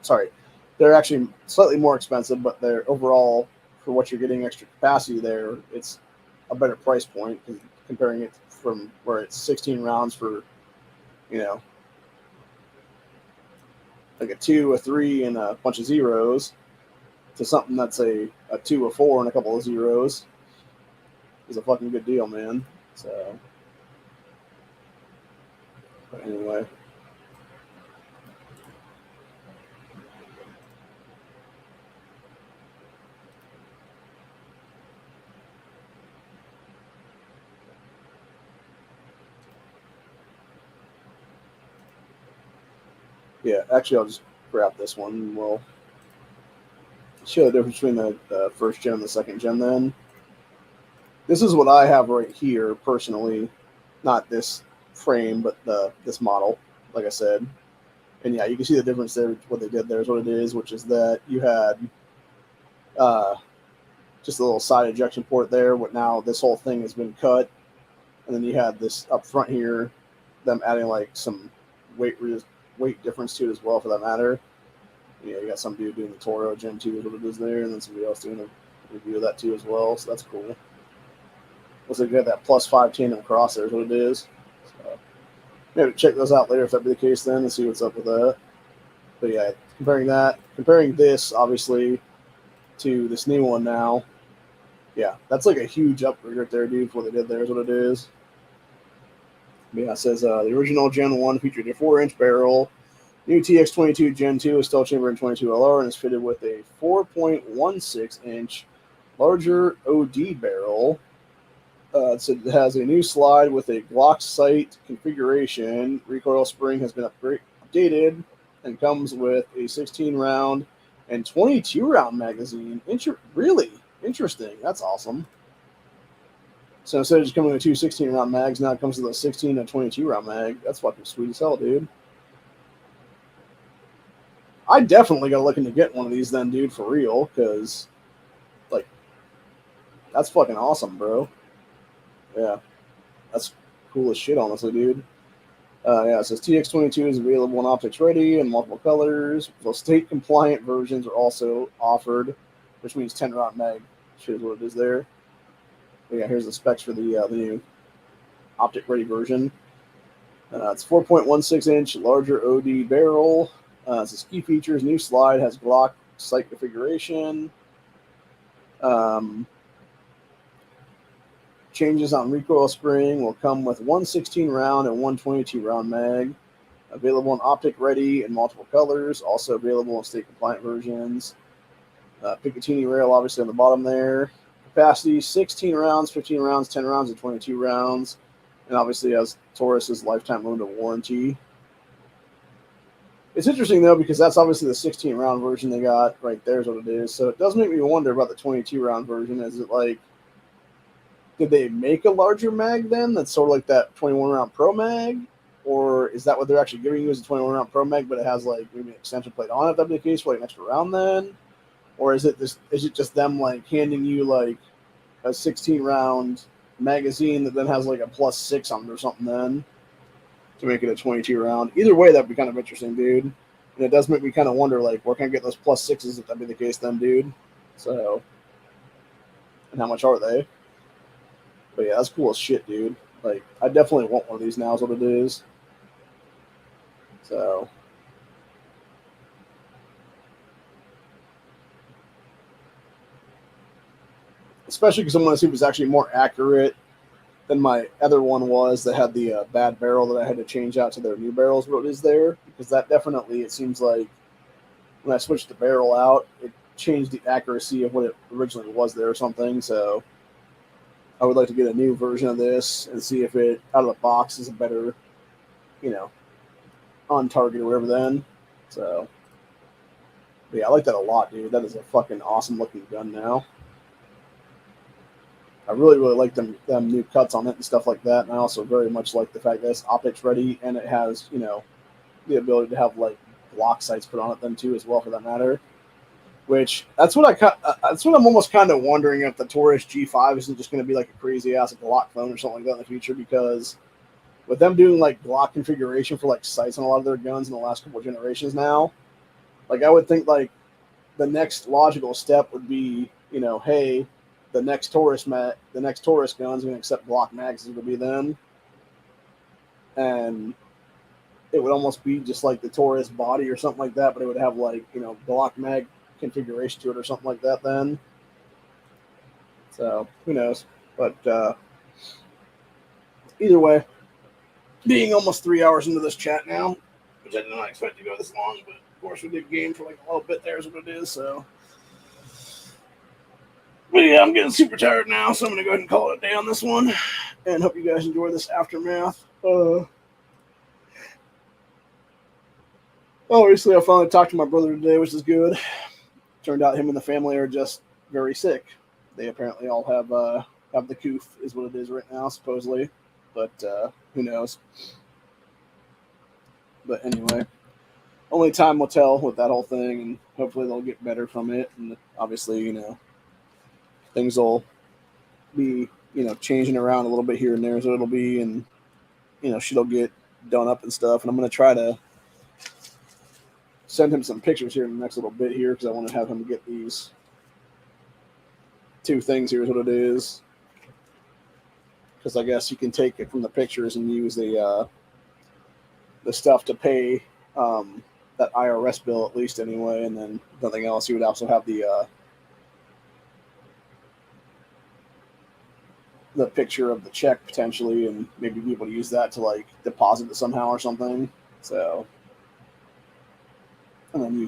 Sorry, they're actually slightly more expensive, but they're overall, for what you're getting extra capacity there, it's a better price point comparing it from where it's 16 rounds for, you know, like a 2, a 3, and a bunch of zeros to something that's a 2, a 4, and a couple of zeros is a fucking good deal, man. So, but anyway. Yeah, actually, I'll just grab this one and we'll show the difference between the first gen and the second gen then. This is what I have right here, personally. Not this frame, but this model, like I said. And yeah, you can see the difference there. What they did there is what it is, which is that you had just a little side ejection port there, but now this whole thing has been cut. And then you had this up front here, them adding like some weight difference to it as well, for that matter. Yeah, you got some dude doing the Toro Gen 2 is what it is there, and then somebody else doing a review of that too as well, so that's cool. Looks like you got that +5 tandem crosshair is what it is. So maybe check those out later if that be the case then and see what's up with that. But yeah, comparing this obviously to this new one now, yeah, that's like a huge upgrade right there, dude, for what they did there is what it is. But yeah, it says the original Gen 1 featured a 4-inch barrel. New TX22 Gen 2 is still chambered in 22LR and is fitted with a 4.16-inch larger OD barrel. It has a new slide with a Glock sight configuration. Recoil spring has been updated and comes with a 16-round and 22-round magazine. Really interesting. That's awesome. So instead of just coming with 2 16-round mags, now it comes with a 16 and 22-round mag. That's fucking sweet as hell, dude. I definitely got to look into getting one of these then, dude, for real, because, like, that's fucking awesome, bro. Yeah, that's cool as shit, honestly, dude. Yeah, it says TX22 is available in optics ready in multiple colors. The state-compliant versions are also offered, which means 10-round mag. Shows what it is there. But yeah, here's the specs for the new optic-ready version. It's 4.16-inch larger OD barrel. It says key features: new slide, has Glock sight configuration. Changes on recoil spring will come with one 16-round and one 22-round mag. Available in optic ready in multiple colors. Also available in state compliant versions. Picatinny rail, obviously, on the bottom there. Capacity 16 rounds, 15 rounds, 10 rounds, and 22 rounds. And obviously has Taurus's lifetime limited warranty. It's interesting, though, because that's obviously the 16-round version they got right there is what it is. So it does make me wonder about the 22-round version. Is it like, did they make a larger mag then that's sort of like that 21-round Pro Mag? Or is that what they're actually giving you as a 21-round Pro Mag, but it has like maybe an extension plate on it, if that'd be the case, for like an extra round then? Or is it just them like handing you like a 16-round magazine that then has like a +6 on it or something then to make it a 22-round? Either way, that'd be kind of interesting, dude. And it does make me kind of wonder, like, where can I get those +6s if that'd be the case then, dude? So, and how much are they? But yeah, that's cool as shit, dude. Like, I definitely want one of these now is what it is. So, especially because I want to see if it's actually more accurate than my other one was that had the bad barrel that I had to change out to their new barrels, what it is there. Because that definitely, it seems like, when I switched the barrel out, it changed the accuracy of what it originally was there or something. So I would like to get a new version of this and see if it, out of the box, is a better, on target or whatever then. So But yeah, I like that a lot, dude. That is a fucking awesome looking gun now. I really, really like them new cuts on it and stuff like that. And I also very much like the fact that it's optics ready and it has, the ability to have like Glock sights put on it then too as well for that matter. Which that's what that's what I'm almost kind of wondering if the Taurus G5 isn't just going to be like a crazy ass Glock clone or something like that in the future, because with them doing like Glock configuration for like sights on a lot of their guns in the last couple of generations now, like I would think like the next logical step would be, hey, the next Taurus guns going to accept Glock mags would be them, and it would almost be just like the Taurus body or something like that, but it would have like Glock mag configuration to it or something like that then. So who knows? But either way, being almost 3 hours into this chat now, which I did not expect to go this long, but of course we did game for like a little bit there is what it is. So, but yeah, I'm getting super tired now, so I'm gonna go ahead and call it a day on this one, and hope you guys enjoy this aftermath. Obviously, I finally talked to my brother today, which is good. Turned out him and the family are just very sick. They apparently all have the coof, is what it is right now, supposedly. But who knows? But anyway, only time will tell with that whole thing, and hopefully they'll get better from it. And obviously, things will be, changing around a little bit here and there, so it'll be, and shit'll get done up and stuff. And I'm gonna try to send him some pictures here in the next little bit here, because I want to have him get these two things. Here's what it is, because I guess you can take it from the pictures and use the stuff to pay that IRS bill at least anyway, and then nothing else. You would also have the picture of the check potentially, and maybe be able to use that to like deposit it somehow or something. So, and then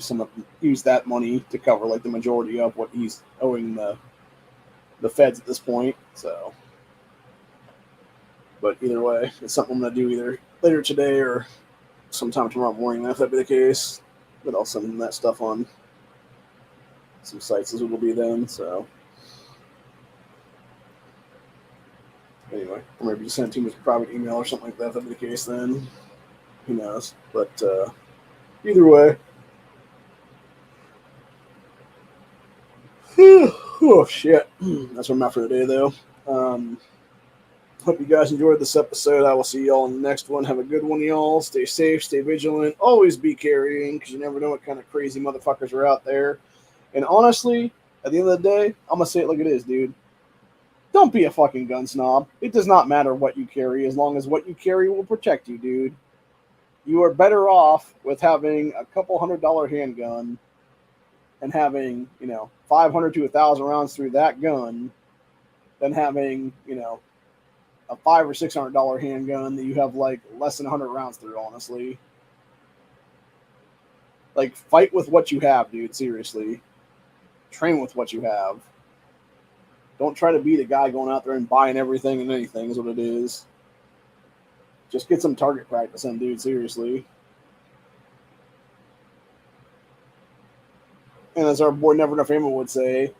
use that money to cover like the majority of what he's owing the feds at this point. So, but either way, it's something I'm gonna do either later today or sometime tomorrow morning. If that be the case, but I'll send him that stuff on some sites as it will be then. So. Anyway, or maybe just send it to him as a private email or something like that. If that'd be the case, then who knows? But either way, oh shit, that's what I'm at for today, though. Hope you guys enjoyed this episode. I will see y'all in the next one. Have a good one, y'all. Stay safe, stay vigilant. Always be carrying, because you never know what kind of crazy motherfuckers are out there. And honestly, at the end of the day, I'm gonna say it like it is, dude. Don't be a fucking gun snob. It does not matter what you carry as long as what you carry will protect you, dude. You are better off with having a couple $100 handgun and having, 500 to 1,000 rounds through that gun than having, a $500 or $600 handgun that you have like less than 100 rounds through, honestly. Like, fight with what you have, dude. Seriously. Train with what you have. Don't try to be the guy going out there and buying everything and anything, is what it is. Just get some target practice in, dude. Seriously. And as our boy Never Enough Ammo would say,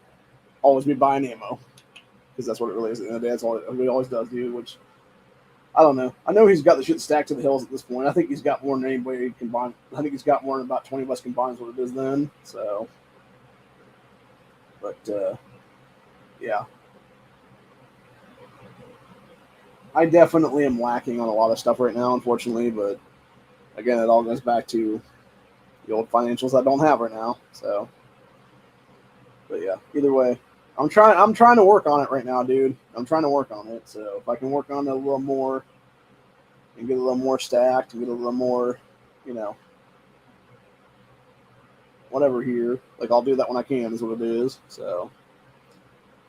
always be buying ammo. Because that's what it really is. At the end of the day, that's all it always does, dude. Which, I don't know. I know he's got the shit stacked to the hills at this point. I think he's got more than anybody combined. I think he's got more than about 20 of us combined is what it is then. So, but, yeah. I definitely am lacking on a lot of stuff right now, unfortunately. But, again, it all goes back to the old financials I don't have right now. So, but yeah, either way, I'm trying to work on it right now, dude. I'm trying to work on it. So if I can work on it a little more and get a little more stacked and get a little more, whatever here, like I'll do that when I can, is what it is. So,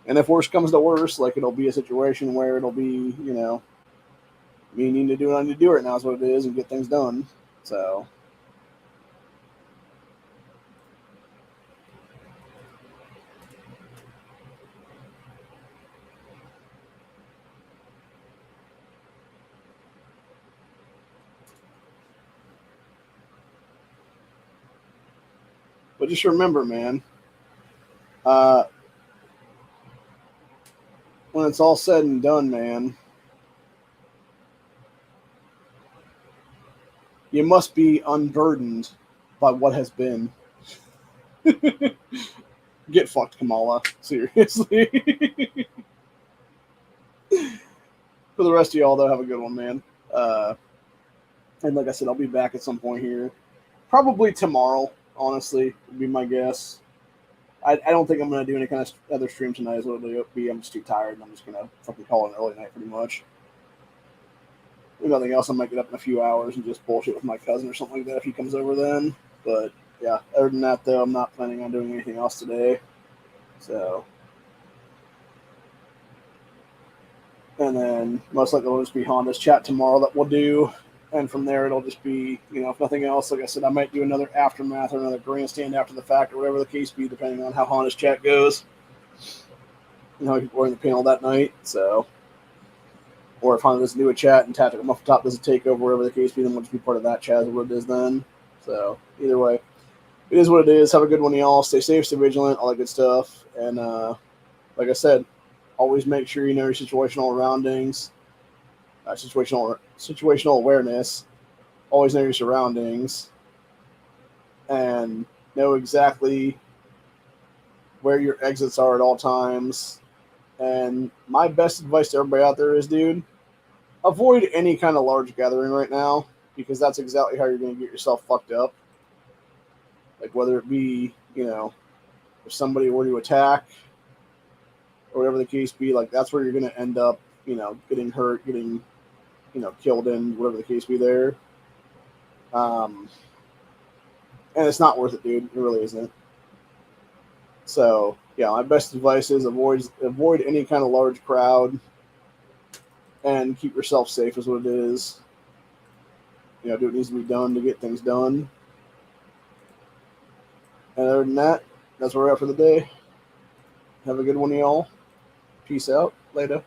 and if worse comes to worse, like it'll be a situation where it'll be, me needing to do what I need to do right now is what it is and get things done. So. But just remember, man, uh, when it's all said and done, man, you must be unburdened by what has been. Get fucked, Kamala. Seriously. For the rest of y'all, though, have a good one, man. And like I said, I'll be back at some point here. Probably tomorrow, honestly, would be my guess. I don't think I'm going to do any kind of other stream tonight, is what it'll be. I'm just too tired, and I'm just going to fucking call it an early night pretty much. If nothing else, I might get up in a few hours and just bullshit with my cousin or something like that if he comes over then. But yeah, other than that, though, I'm not planning on doing anything else today. So. And then most likely it'll just be Honda's chat tomorrow that we'll do. And from there, it'll just be, if nothing else, like I said, I might do another aftermath or another grandstand after the fact or whatever the case be, depending on how Honda's chat goes. People are in the panel that night. So, or if Honda doesn't do a chat and Tactical Muffin Top does a takeover, whatever the case be, then we'll just be part of that chat, is what it is then. So, either way, it is what it is. Have a good one, y'all. Stay safe, stay vigilant, all that good stuff. And like I said, always make sure you know your situational surroundings, situational awareness. Always know your surroundings, and know exactly where your exits are at all times. And my best advice to everybody out there is, dude, avoid any kind of large gathering right now, because that's exactly how you're going to get yourself fucked up. Like whether it be, if somebody were to attack, or whatever the case be, like that's where you're going to end up, getting hurt, getting, killed in, whatever the case be there. And it's not worth it, dude. It really isn't. So, yeah, my best advice is avoid any kind of large crowd and keep yourself safe is what it is. Do what needs to be done to get things done. And other than that, that's where we're at for the day. Have a good one, y'all. Peace out. Later.